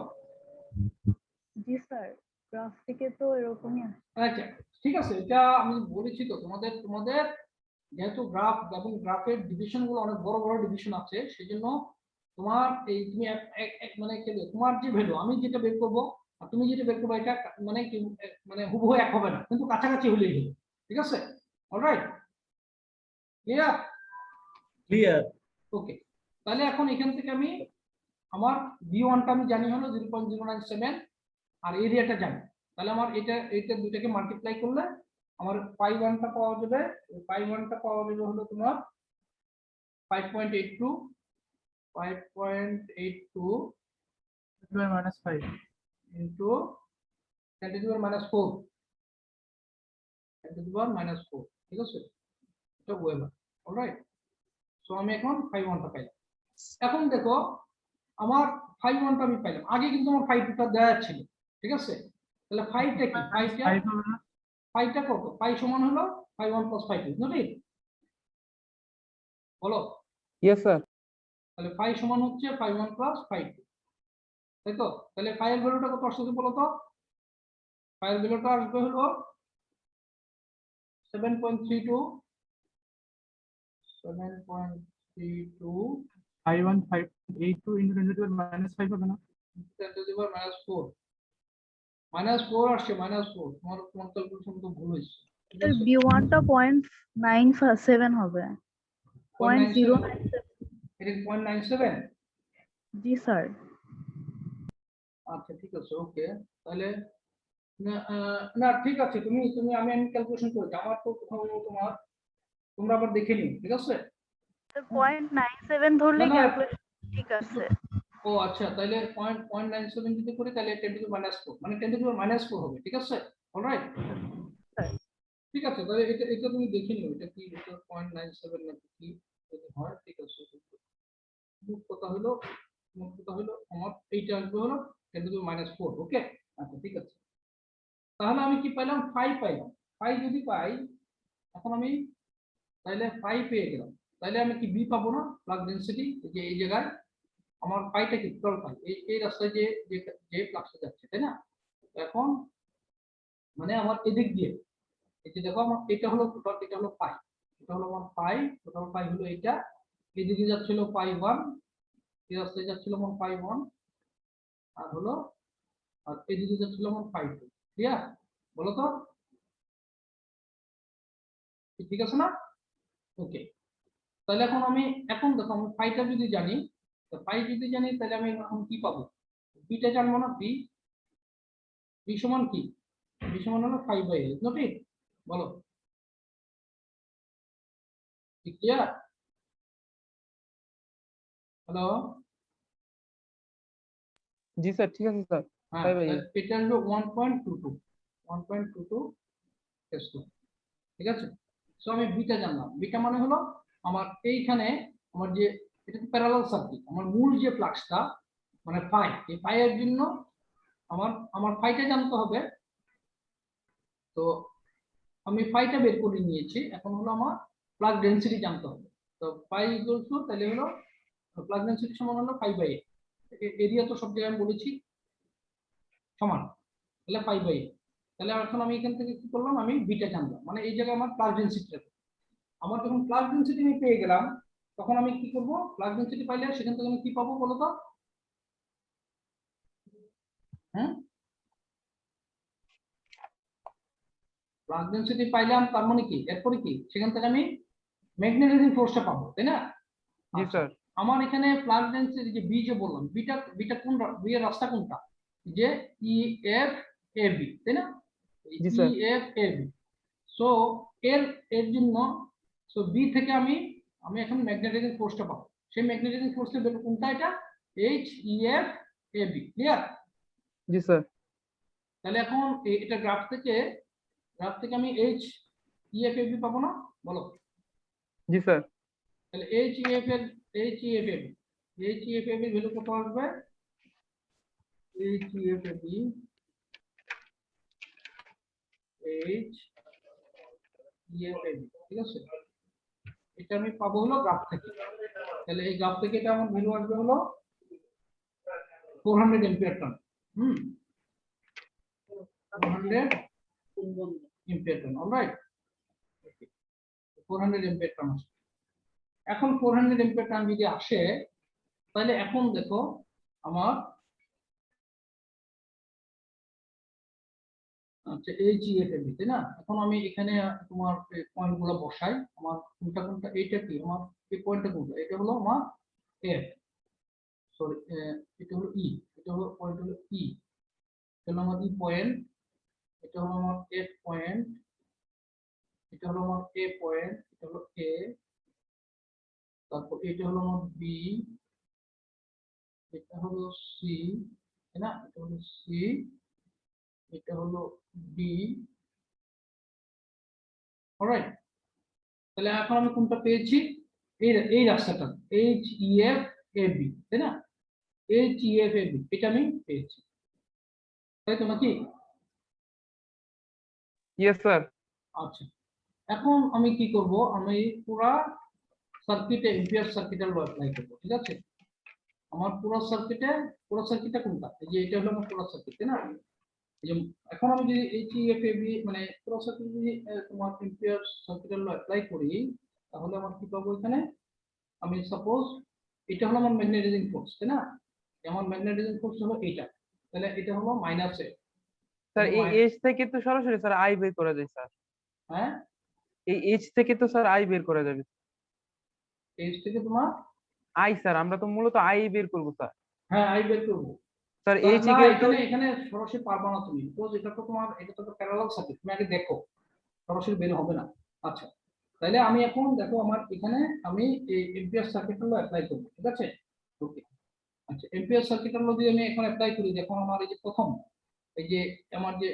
জি স্যার, গ্রাফ থেকে তো এরকমই আসে। আচ্ছা, ঠিক আছে, এটা আমি বলেছি তো তোমাদের যেহেতু গ্রাফ এবং গ্রাফের ডিভিশন গুলো অনেক বড় বড় ডিভিশন আছে, সেজন্য তোমার এই তুমি মানে কি বলবো, তোমার যে ভ্যালু আমি যেটা বের করবো আর তুমি যেটা বের করবো, এটা মানে কি, মানে হুবহু এক হবে না, কিন্তু কাছাকাছি হলেই হলো, ঠিক আছে? Alright, clear? ক্লিয়ার। ওকে, তাহলে এখন এখান থেকে আমি আমার বি ওয়ানটা আমি জানি হলো 0.097, আর এরিয়াটা জানি। তাহলে আমার এটা দুটাকে মাল্টিপ্লাই করলে আমার পাই ওয়ানটা পাওয়া যাবে। পাই ওয়ানটা পাওয়া যাবে হলো তোমার 5.82 -5 ইন্টু 10⁻⁻4, 10⁻⁻4, ঠিক আছে? এটা ওয়েবার, অলরাইট? সো আমি এখন 5.1টা পাইলাম। এখন দেখো আমার 5.1টা আমি পাইলাম, আগে কিন্তু আমার 5.2টা দেওয়া ছিল, ঠিক আছে? তাহলে 5টা কি? 5 হবে না? 5টা কত? 5 সমান হলো 5.1 + 5.2, ঠিক? বলো। Yes sir. তাহলে 5 সমান হচ্ছে 5.1 + 5.2, তাই তো? তাহলে 5 এর ভ্যালুটা কত আসছে বলো তো? 5 এর ভ্যালুটা আসবে হলো 7.32, I1 5.82 into 10 to the power -5 হবে না? 10 to the power -4 -4 আসছে -4 তোমার ক্যালকুলেশন তো ভুল হয়েছে ঠিক আছে B1 টা 0.97 হবে। 0.97 0.097 এটা 0.97 জি স্যার। আচ্ছা ঠিক আছে ওকে তাহলে না না ঠিক আছে তুমি তুমি আমি ক্যালকুলেশন করেছি আমার তো কোথাও তোমরা আবার দেখে নিও ঠিক আছে 0.97 ধরলে না, না। ক্যালকুলেশন ঠিক আছে। ও আচ্ছা তাহলে 0.97 যদি করি তাহলে 10 to the -4 মানে 10 to the power -4 হবে ঠিক আছে অলরাইট ঠিক আছে তাহলে এটা তুমি দেখে নিও এটা কি এটা 0.97 নাকি কি যদি হয় ঠিক আছে মোট কথা হলো আমার এইটা আসবে হলো 10 to the power -4 ওকে আচ্ছা ঠিক আছে তাহলে আমি কি পাইলাম 5 পাইলাম 5 যদি পাই এখন আমি তাহলে 5 পেয়ে গেলাম তাহলে আমি কি বি পাবো না প্লাগ ডেনসিটি যে এই জায়গায় আমার পাইটা কি টোটাল পাই এই রাস্তায় যে ফ্লাক্সটা যাচ্ছে তাই না এখন মানে আমার এদিক দিয়ে এই যে দেখো আমার এটা হলো টোটাল এটা হলো পাই এটা হলো আমার পাই টোটাল পাই হলো এটা এদিকে যাচ্ছিল পাই 1 এই রাস্তায় যাচ্ছিল আমার পাই 1 আর হলো আর এদিকে যাচ্ছিল আমার পাই 2 ক্লিয়ার বলো তো ঠিক আছে না ওকে তাহলে এখন দেখো আমি পাইটা যদি জানি তো পাই যদি জানি তাহলে আমি এখন কি পাবো বিটা জানবো না বি সমান কি বি সমান হলো 5/8 না ঠিক বলো ঠিক ক্লিয়ার হ্যালো জি স্যার, ঠিক আছে স্যার। হ্যাঁ 5/8 এটা হলো 1.22 S2 ঠিক আছে সো আমি বিটা জানলাম বিটা মানে হলো আমার এইখানে আমার যে এটা তো প্যারালাল সার্কিট আমার মূল যে ফ্লাক্সটা মানে ফাই এই ফাই এর জন্য আমার ফাইটা জানতে হবে তো আমি ফাইটা বের করে নিয়েছি এখন হলো আমার প্লাগ ডেনসিটি জানতে হবে তো ফাই ইকুয়াল টু তাহলে হলো প্লাগ ডেনসিটি সমান হলো 5/8 এরিয়া তো সব জায়গায় আমি বলেছি সমান তাহলে 5/8 তাহলে এখন আমি এখান থেকে কি করলাম আমি বিটা জানলাম মানে এই জায়গায় আমার প্লাগ ডেনসিটিটা আমার যখন প্লাগ ডেনসিটি আমি পেয়ে গেলাম তখন আমি কি করব প্লাগ ডেনসিটি পাইলে সেখান থেকে আমি কি পাবো বলো তো হ্যাঁ প্লাগ ডেনসিটি পাইলাম তার মানে কি এরপরে কি সেখান থেকে আমি ম্যাগনেটাইজিং ফোর্সটা পাবো তাই না জি আচ্ছা, স্যার। আমার এখানে প্লাগ ডেনসিটি যে বি যে বললাম বিটা কোন বি এর রাস্তা কোনটা যে ই এফ এ বি তাই না জি sir. E F A B so এর জন্য সো বি থেকে আমি এখন ম্যাগনেটাইজিং ফোর্সটা পাবো সেই ম্যাগনেটাইজিং ফোর্সটা বের কোনটা এটা H E F A B clear জি স্যার। তাহলে এখন এটা গ্রাফ থেকে আমি H E F A B পাবো না বলো জি স্যার। তাহলে H E F A B value কত আসবে H E F A B ঠিক আছে এটা আমি পাবো হলো গ্রাফ থেকে তাহলে এই গ্রাফ থেকে এটা আমার ভ্যালু আসবে হলো 400 ampere turn 400 ampere turn alright 400 ampere turn আসবে এখন 400 এম্পিয়ার টার্ন যদি আসে তাহলে এখন দেখো আমার আচ্ছা এইচইএফএবি তাই না এখন আমি এখানে তোমার পয়েন্টগুলো বসাই আমার কোনটা এইটা কি আমার এই পয়েন্টটা কোনটা এটা হলো আমার এফ সরি এটা হলো ই এটা হলো পয়েন্ট হলো ই এটা হলো আমার ই পয়েন্ট এটা হলো আমার এফ পয়েন্ট এটা হলো আমার এ পয়েন্ট এটা হলো এ তারপর এটা হলো আমার বি এটা হলো সি তাই না এটা হলো সি এটা হলো ডি অলরাইট তাহলে এখন আমি কোনটা পেয়েছি এই রাস্তাটা H E F A B তাই না H E F A B এটা আমি পেয়েছি তাই তো নাকি ইয়েস স্যার। আচ্ছা এখন আমি কি করব আমি পুরা সার্কিটে এম্পিয়ার সার্কিটের ল অ্যাপ্লাই করব ঠিক আছে আমার পুরো সার্কিটটা কোনটা এই যে এটা হলো আমার পুরো সার্কিট তাই না এই যে এখন আমি যদি এইচইএফএবি মানে পুরো সার্কিট যদি তোমার এম্পিয়ার সার্কিটের ল অ্যাপ্লাই করি তাহলে আমার কি পাবো এখানে আমি সাপোজ এটা হলো আমার ম্যাগনেটাইজিং ফোর্স, তাই না? আমার ম্যাগনেটাইজিং ফোর্স হলো এইটা, তাহলে এটা হলো মাইনাস এ। স্যার এই এইচ থেকে তো সরাসরি স্যার আই বের করা যায় স্যার। হ্যাঁ, এই এইচ থেকে তো স্যার আই বের করা যাবে। এইচ থেকে তোমার আই স্যার, আমরা তো মূলত আই বের করবো স্যার। হ্যাঁ আই বের করবো। স্যার না, এইচ ইকুয়াল টু এখানে এখানে সরাসরি পারবা না তুমি, বিকজ এটা তো তোমার, এটা তো প্যারালাল সার্কিট, তুমি আগে দেখো, সরাসরি বের হবে না। আচ্ছা, তাহলে আমি এখন দেখো আমার এখানে আমি এই এম্পিয়ার সার্কিট ল অ্যাপ্লাই করব, ঠিক আছে? ওকে, আচ্ছা এম্পিয়ার সার্কিট ল যদি আমি এখন অ্যাপ্লাই করি, দেখো আমার এই যে প্রথম এই যে আমার যে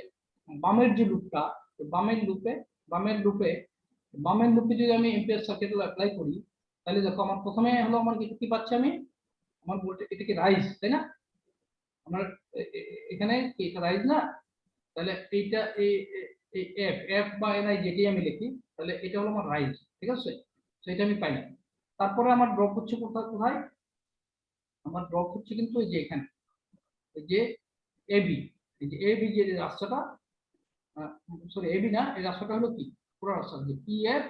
বামের যে লুপটা, বামের লুপে যদি আমি এম্পিয়ার সার্কিট ল অ্যাপ্লাই করি, তাহলে দেখো আমার প্রথমে হলো আমার কি পাচ্ছি আমি, আমার ভোল্টেজ এটা কি রাইজ, তাই না? আমার এখানে কি এটা রাইজ না? তাহলে এইটা এই এফ এফ বা এনআই যেটি আমি লিখি, তাহলে এটা হলো আমার রাইজ, ঠিক আছে? সেটা আমি পাইলাম। তারপরে আমার ড্রপ হচ্ছে কোথায়? আমার ড্রপ হচ্ছে কিন্তু এই যে এখানে, এই যে এবি, এই যে এবি যে রাস্তাটা, সরি এবি না, এই রাস্তাটা হলো কি পুরো রাস্তা, যে ইএফ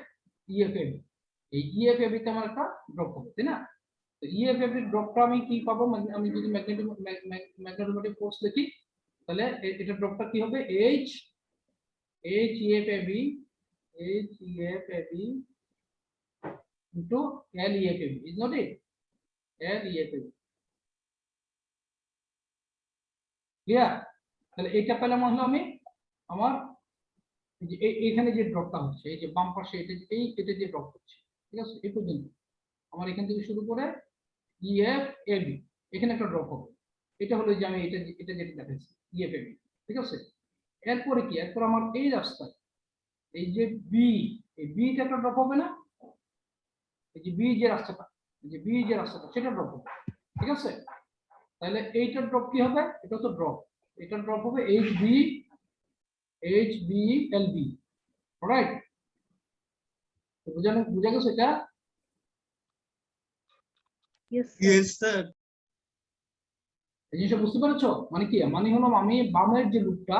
ইএফ এবি, এই ইএফ এবি তে আমার একটা ড্রপ হবে, তাই না? তো ইএফ এবি ড্রপটা আমি কি পাবো, আমি যদি ম্যাগনেটোমোটিভ ফোর্স লিখি, তাহলে এটা ড্রপটা কি হবে, H EF AB into L EF AB, is not it? L EF AB, clear? তাহলে এইটা পেলাম হলো আমি আমার যে এইখানে যে ড্রপটা হচ্ছে, এই যে বাম পাশে এটা যে ড্রপ হচ্ছে, ঠিক আছে? এই পর্যন্ত আমার এখান থেকে শুরু করে ইএফ এবি এখানে একটা ড্রপ হবে, এটা হলো যে আমি এটা যেটা দেখাচ্ছি ইএফ এবি, ঠিক আছে? এরপরে কি, এরপর আমার এই রাস্তায় এই যে বি, এই বিটা একটা ড্রপ হবে না? এই যে বি যে রাস্তাটা, সেটা ড্রপ হবে, ঠিক আছে? তাহলে এইটার ড্রপ কি হবে, এটা তো ড্রপ, এটার ড্রপ হবে H B L B, alright? বুঝা গেছে এটা? Yes sir. এই জিনিসটা বুঝতে পেরেছো? মানে কি, মানে হলো আমি বামের যে লুপটা,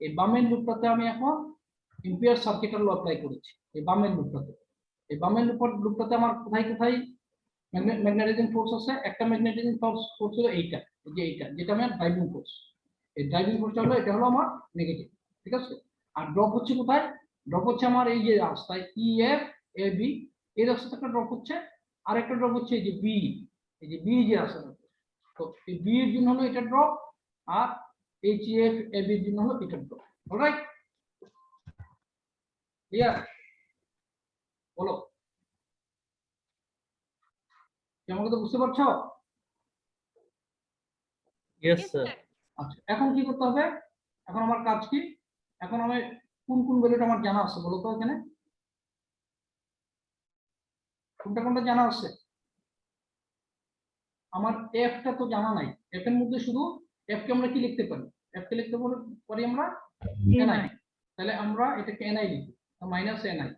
এই বামের লুপটাতে আমি এখন এম্পিয়ার সার্কিটের ল অ্যাপ্লাই করেছি, এই বামের লুপটাতে আমার কোথায় ম্যাগনেটাইজিং ফোর্স আছে, একটা ম্যাগনেটাইজিং ফোর্স হলো এইটা, এই যে এইটা যেটা আমার ড্রাইভিং ফোর্স, এই ড্রাইভিং ফোর্সটা হলো, এটা হলো আমার নেগেটিভ, ঠিক আছে? আর ড্রপ হচ্ছে কোথায়, ড্রপ হচ্ছে আমার এই যে রাস্তায় ইএফ এ বি, এই রাস্তাতে একটা ড্রপ হচ্ছে, আর একটা ড্রপ হচ্ছে এই যে বি, এই যে বি যে রাস্তাটা, তো এই বি এর জন্য হলো এটা ড্রপ, আর এইচ এফ এ বি এর জন্য হলো এটা ড্রপ, অলরাইট? ক্লিয়ার? বলো, কি আমাকে তো বুঝতে পারছো? Yes sir. আচ্ছা, এখন কি করতে হবে, এখন আমার কাজ কি, এখন আমি কোন ভ্যালুটা আমার জানা আছে বলো তো, এখানে কোনটা জানা আছে? আমার এফটা তো জানা নাই, এফ এর মধ্যে শুধু এফ কে আমরা কি লিখতে পারি, এফ কে লিখতে পারি আমরা এনআই, তাহলে আমরা এটাকে এনআই লিখি, মাইনাস এনআই,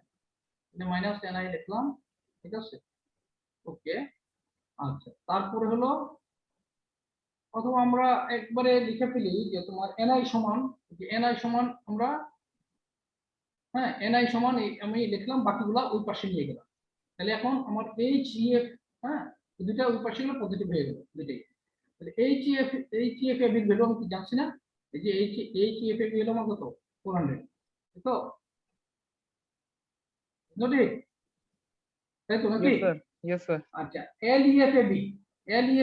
এটা মাইনাস এনআই লিখলাম, ঠিক আছে? ওকে, আচ্ছা তারপরে হলো, অথবা আমরা একবারে লিখে ফেলি যে তোমার এনআই সমান, যে এনআই সমান আমরা, হ্যাঁ এনআই সমান আমি লিখলাম, বাকিগুলা ওই পাশে নিয়ে গেলাম, তাহলে এখন আমার এইচ ইএফ, হ্যাঁ দুইটা ওই পাশে গেলে পজিটিভ হয়ে গেল দুইটাই, তাহলে এইচ ইএফ এর ভ্যালু আমি কি জানছি না, এই যে এইচ ইএফ এর ভ্যালু আমার কত, 400, তো নটি, তাই তো নাকি? Yes sir, yes sir. আচ্ছা এল ইএফ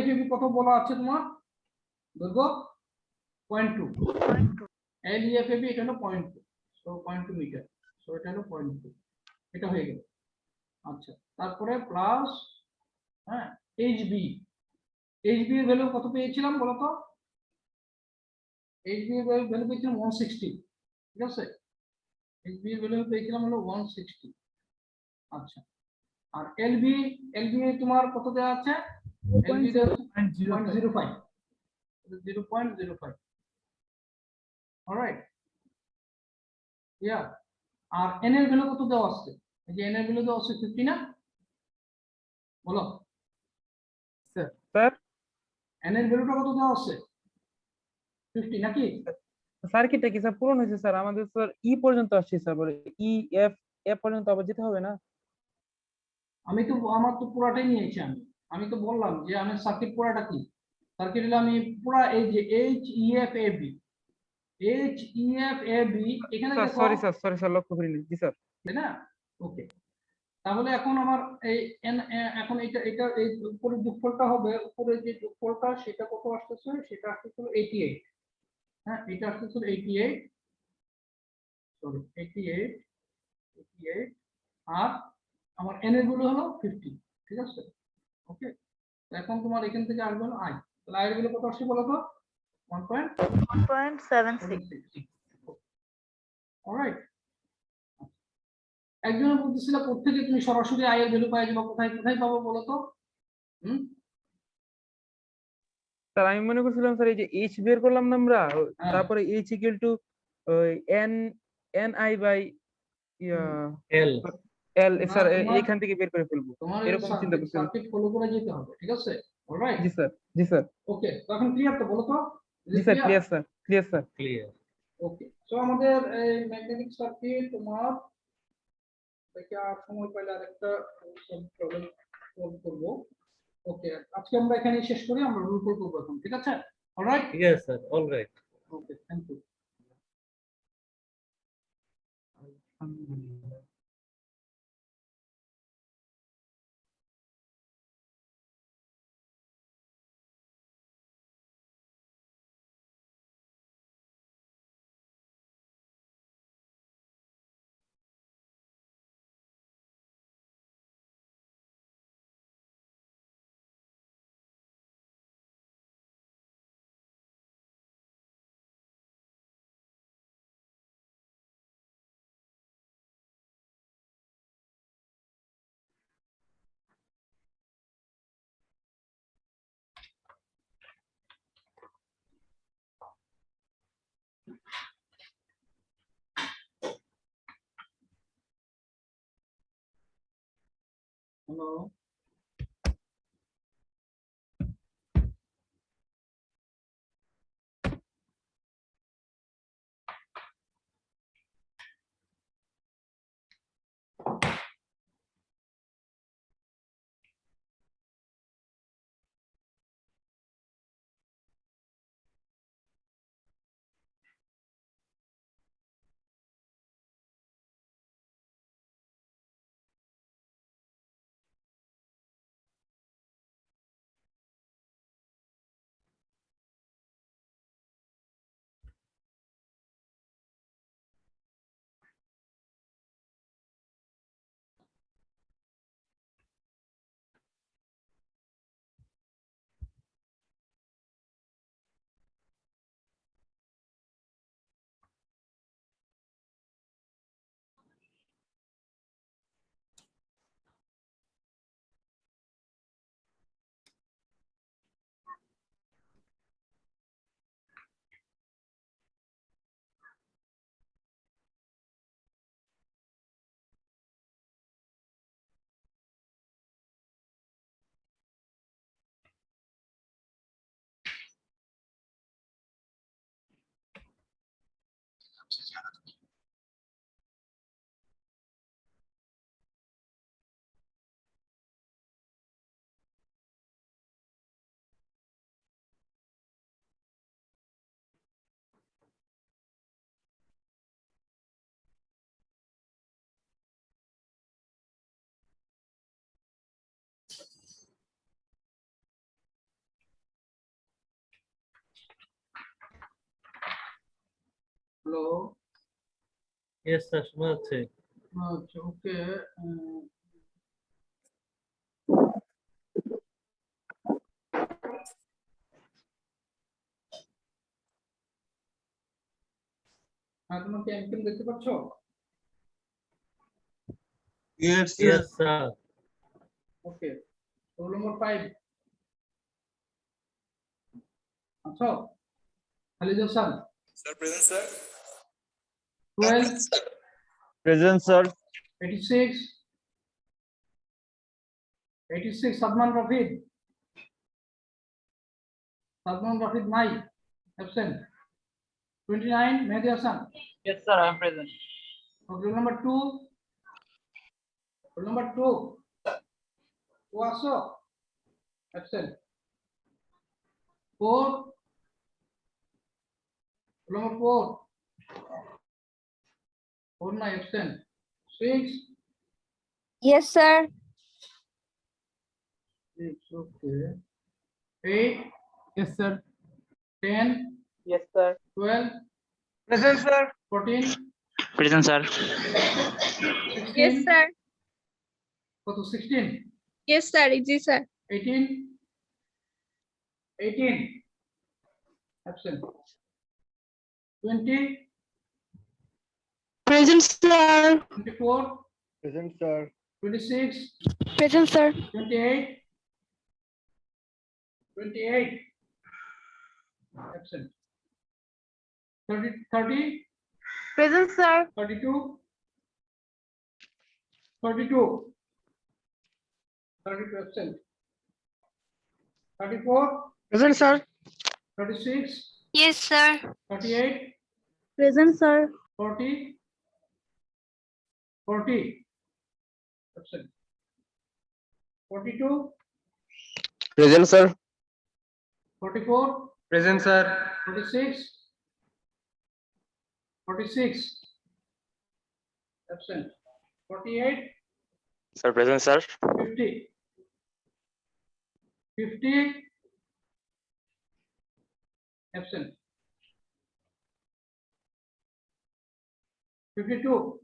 এবি কত বলা আছে তোমার, দৈর্ঘ্য 0.2, এল ইএফ এবি এটা হলো 0.2, সো 0.2 মিটার, সো এটা হলো 0.2, এটা হয়ে গেল। আচ্ছা তারপরে প্লাস, হ্যাঁ এইচবি এর ভ্যালু কত পেয়েছিলাম বলো তো, এইচবি এর ভ্যালু পেয়েছিলাম 160, ঠিক আছে? এইচবি এর ভ্যালু পেয়েছিলাম হলো 160। আচ্ছা, আর এলবি তোমার কত দেওয়া আছে, এলবি 0.05, 0.05, অলরাইট? ইয়া, আর এন এর ভ্যালু কত দেওয়া আছে, এই যে এন এর ভ্যালু দেওয়া আছে 50 না, বলো স্যার এন এর ভ্যালুটা কত দেওয়া আছে, 50 নাকি? সার্কিটটা কি স্যার পূরণ হয়েছে স্যার? আমাদের স্যার ই পর্যন্ত আসছে স্যার, বলে ই এফ এফ পর্যন্ত আবার যেতে হবে না? আমি তো আমার তো পুরাটাই নিয়েছি আমি, আমি তো বললাম যে আমি সার্কিট পুরাটা কি, সার্কিট হলো আমি পুরা এই যে HEFAB HEFAB এখানে স্যার দেখো, সরি স্যার লক্ষ্য করিনি। জি স্যার। তাই না? ওকে, তাহলে এখন আমার এই এখন এটা এই উপরের যোগফলটা হবে, উপরে যে যোগফলটা সেটা কত আসতেছে, সেটা আসতেছিল 88। হ্যাঁ, এটা আসতেছিল 88, সরি 88, আর আমার n এর ভ্যালু হলো 50। ঠিক আছে, ওকে। এখন তোমার এখান থেকে আসবে হলো i, তাহলে i এর ভ্যালু কত আসছে বলো তো? 1.76। 1.76। অলরাইট, একজনের বলতেছিল কোথেকে তুমি সরাসরি i এর ভ্যালু পাই যাবে, কোথায় কোথায় পাবো বলো তো? স্যার আমি মনে করছিলাম স্যার এই যে এইচ বের করলাম না আমরা, হ্যাঁ। তারপরে এইচ ইকুয়াল টু ওই N N I by L L, না, স্যার তোমার- এইখান থেকে বের করে ফেলবো তোমার এরকম চিন্তা করছিলাম। সার্কিট ফলো করে যেতে হবে, ঠিক আছে? অলরাইট, জি স্যার, জি স্যার, ওকে, তো এখন ক্লিয়ার তো বলো তো? জি sir, clear sir, clear sir. Clear. Okay, so আমাদের এই ম্যাগনেটিক সার্কিট তোমার দেখে আর সময় পাইলে আরেকটা প্রবলেম সলভ করব। ওকে, আজকে আমরা এখানেই শেষ করি, আমরা রুল করব এখন, ঠিক আছে? অলরাইট, ঠিক আছে sir, alright. Okay, thank you. Hello, hello, yes sir, শোনা যাচ্ছে। আচ্ছা, ওকে। হ্যাঁ, তোমরা কি এমকেম দেখতে পাচ্ছ? Yes sir. Okay, roll number 5 আচ্ছা, Khalid Hasan sir present sir. 12, present sir. 86, 86 Sadman Rafid, নাই, absent. 29 Mehedi Hasan. Yes sir, I am present. Roll number 2, roll number 2 ও আসো, Absent. 4. Roll number 4. 4 na absent. 6. Yes, sir. 6. Okay. 8. Yes, sir. 10. Yes, sir. 12. Present, sir. 14. Present, sir. 16. Yes, sir. Kota 16. Yes, sir. Yes, sir. 18. 18. Absent. 20. Present, sir. 24. Present, sir. 26. Present, sir. 28. 28. Absent. 30. 30. Present, sir. 32. 32. 32 absent. 34. Present, sir. 36. Yes, sir. 38. Present, sir. 40. 40. Absent. 42. Present, sir. 44. Present, sir. 46. 46. Absent. 48. Sir, present, sir. 50. 50. Absent. 52.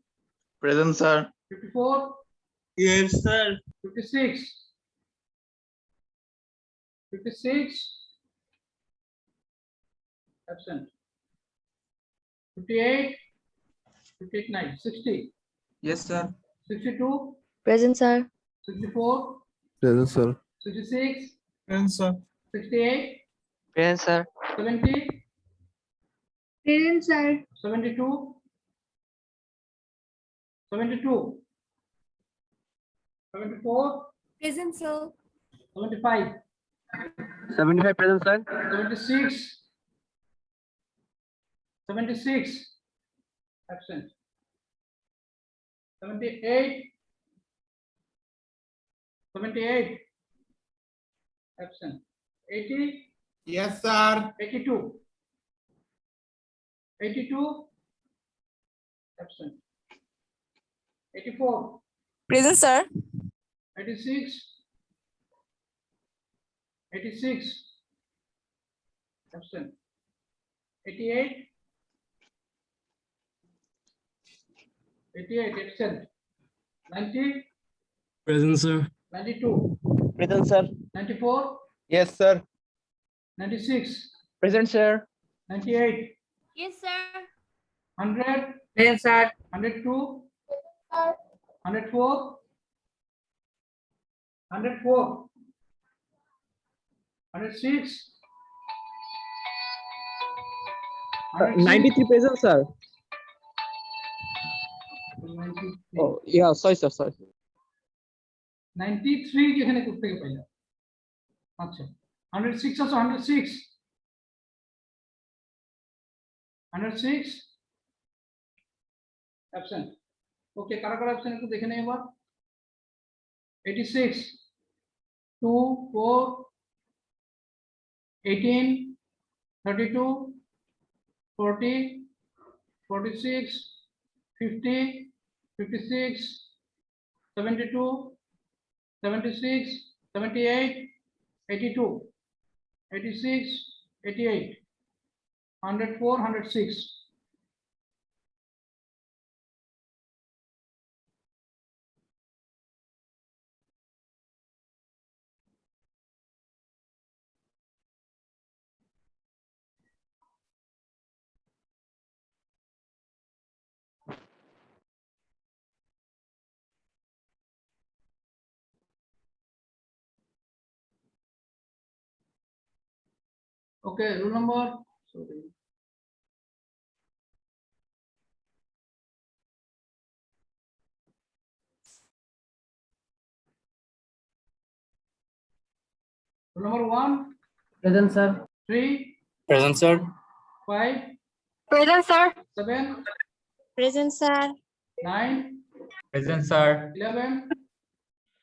Present, sir. 54. Yes, sir. 56. 56. Absent. 58. 58, 9. 60. Yes, sir. 62. Present, sir. 64. Present, sir. 66. Present, sir. 68. Present, sir. 70. Present, sir. 72. 72. 74. Present, sir. 75. 75 present, sir. 76. 76. Absent. 78. 78. Absent. 80. Yes, sir. 82. 82. Absent. 84. Present, sir. 86. 86. Absent. 88. 88. Absent. 90. Present, sir. 92. Present, sir. 94. Yes, sir. 96. Present, sir. 98. Yes, sir. 100. Present, sir. 102. 104. 104. 106. 93 present, sir. 93. Oh, yeah, sorry, sir, sorry. 93 যেখানে করতে পাইলাম আচ্ছা 106 আছে 106 106 absent ওকে কারা কারা absent একটু দেখে নেই এবার 86 2 4 18 32 40 46 50 56 72 76, 78, 82, 86, 88, 104, 106. Okay, rule number. Sorry. Rule number 1, Present, sir. 3, Present, sir. 5, Present, sir. 7, Present, sir. 9, Present, sir. 11,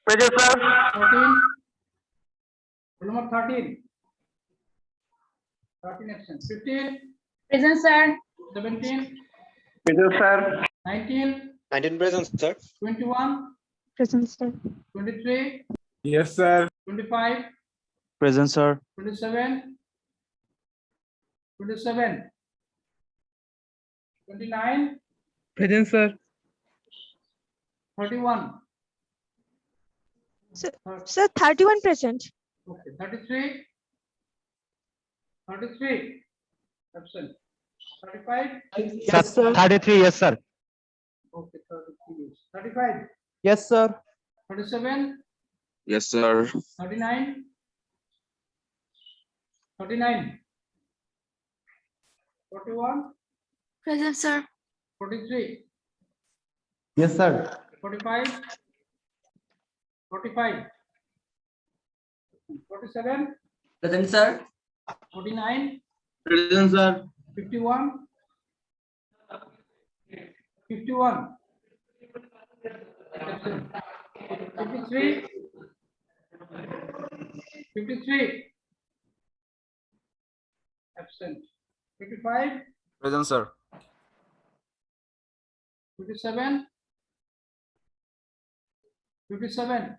Present, sir. 14, Roll number 13. 13 action. 15, Present, sir. 17, Present, sir. 19, 19 present, sir. 21, Present, sir. 23, Yes, sir. 25, Present, sir. 27, 27, 29, present sir 31, Sir, 31 present. okay, 33, 33, absent, 35, Yes, sir. 33, yes, sir. okay, 33, 35, Yes, sir. 37, Yes, sir. 39, 39, 41, Present, sir. 43, Yes, sir. 45, 45, 47, Present, sir. 49, Present, sir. 51, 51, 53, 53, absent, 55, Present, sir. 57, 57,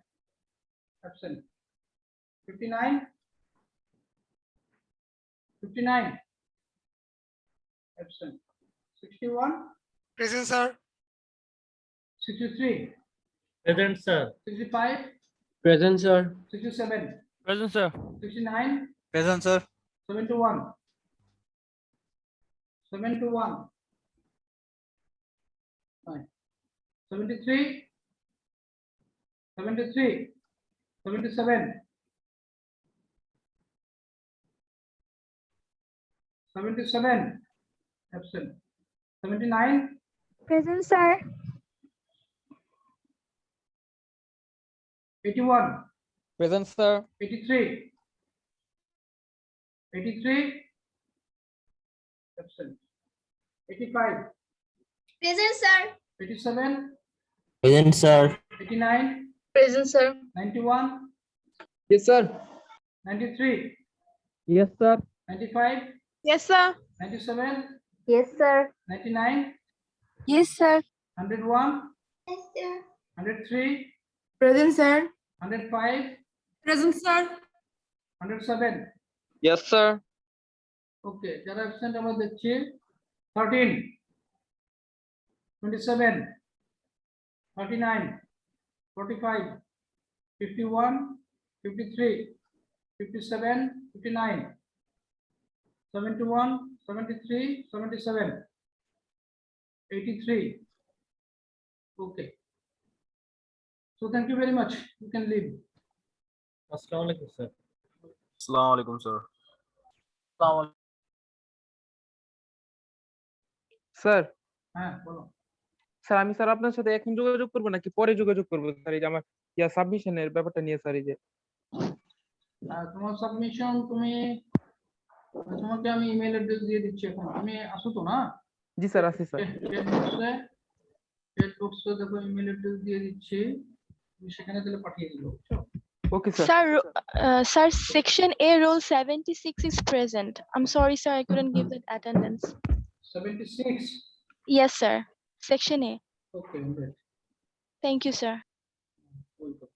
absent, 59, 59, absent, 61, Present, sir. 63, Present, sir. 65, Present, sir. 67, present sir 69, Present, sir. 71, 71, fine, 73, 73, 77, 77, absent, 79, Present, sir. 81, present sir 83, 83, absent, 85, Present, sir. 87, Present, sir. 89, Present, sir. 91, yes sir 93, yes sir 95, Yes, sir. 97, Yes, sir. 99, Yes, sir. 101, Yes, sir. 103, Present, sir. 105, Present, sir. 107. Yes sir ওকে, যারা absent আমরা দেখছি 13, 27, 39, 45, 51, 53, 57, 59, 71, 73, 77, 83. Okay. So thank you very much. You can leave. Assalamu alaikum, sir. Assalamu alaikum, sir. Sir হ্যাঁ, বলো। Sir আমি sir আপনার সাথে এখন যোগাযোগ করবো নাকি পরে যোগাযোগ করবো স্যার এই যে আমার সাবমিশনের ব্যাপারটা নিয়ে স্যার এই যে তোমার সাবমিশন তোমাকে আমি ইমেল অ্যাড্রেস দিয়ে দিচ্ছি এখন। তুমি আসো তো না? জি স্যার আছি স্যার চ্যাট বক্সে দেখো ইমেল অ্যাড্রেস দিয়ে দিচ্ছি। তুমি সেখানে তাহলে পাঠিয়ে দিও, বুঝছো? Okay sir Sir, section A, roll 76 is present. I'm sorry, sir, I couldn't give that attendance. 76. Yes, sir. Section A. Okay, great. Thank you, sir. Welcome.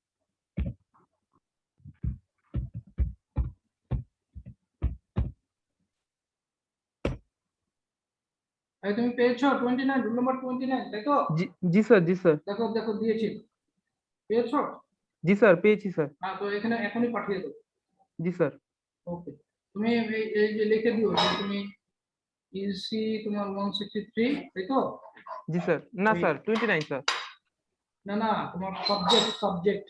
এই তুমি পেয়েছো 29, রুল নাম্বার 29, তাই তো? জি স্যার জি স্যার দেখো দেখো দিয়েছি, পেয়েছো? জি স্যার পেয়েছি স্যার হ্যাঁ, তো এখানে এখনই পাঠিয়ে দাও। জি স্যার ওকে, তুমি এই যে লিখে দিও যে তুমি ইসি তোমার 163, তাই তো? জি স্যার না স্যার 29 স্যার না না, তোমার সাবজেক্ট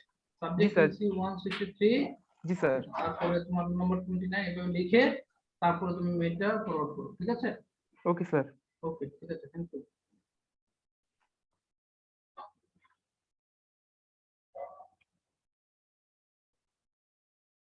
স্যার। ইসি 163, জি স্যার তারপরে তোমার নাম্বার 29 এভাবে লিখে তারপরে তুমি মেইলটা ফরওয়ার্ড করো, ঠিক আছে? ওকে স্যার ওকে, ঠিক আছে, থ্যাংক ইউ।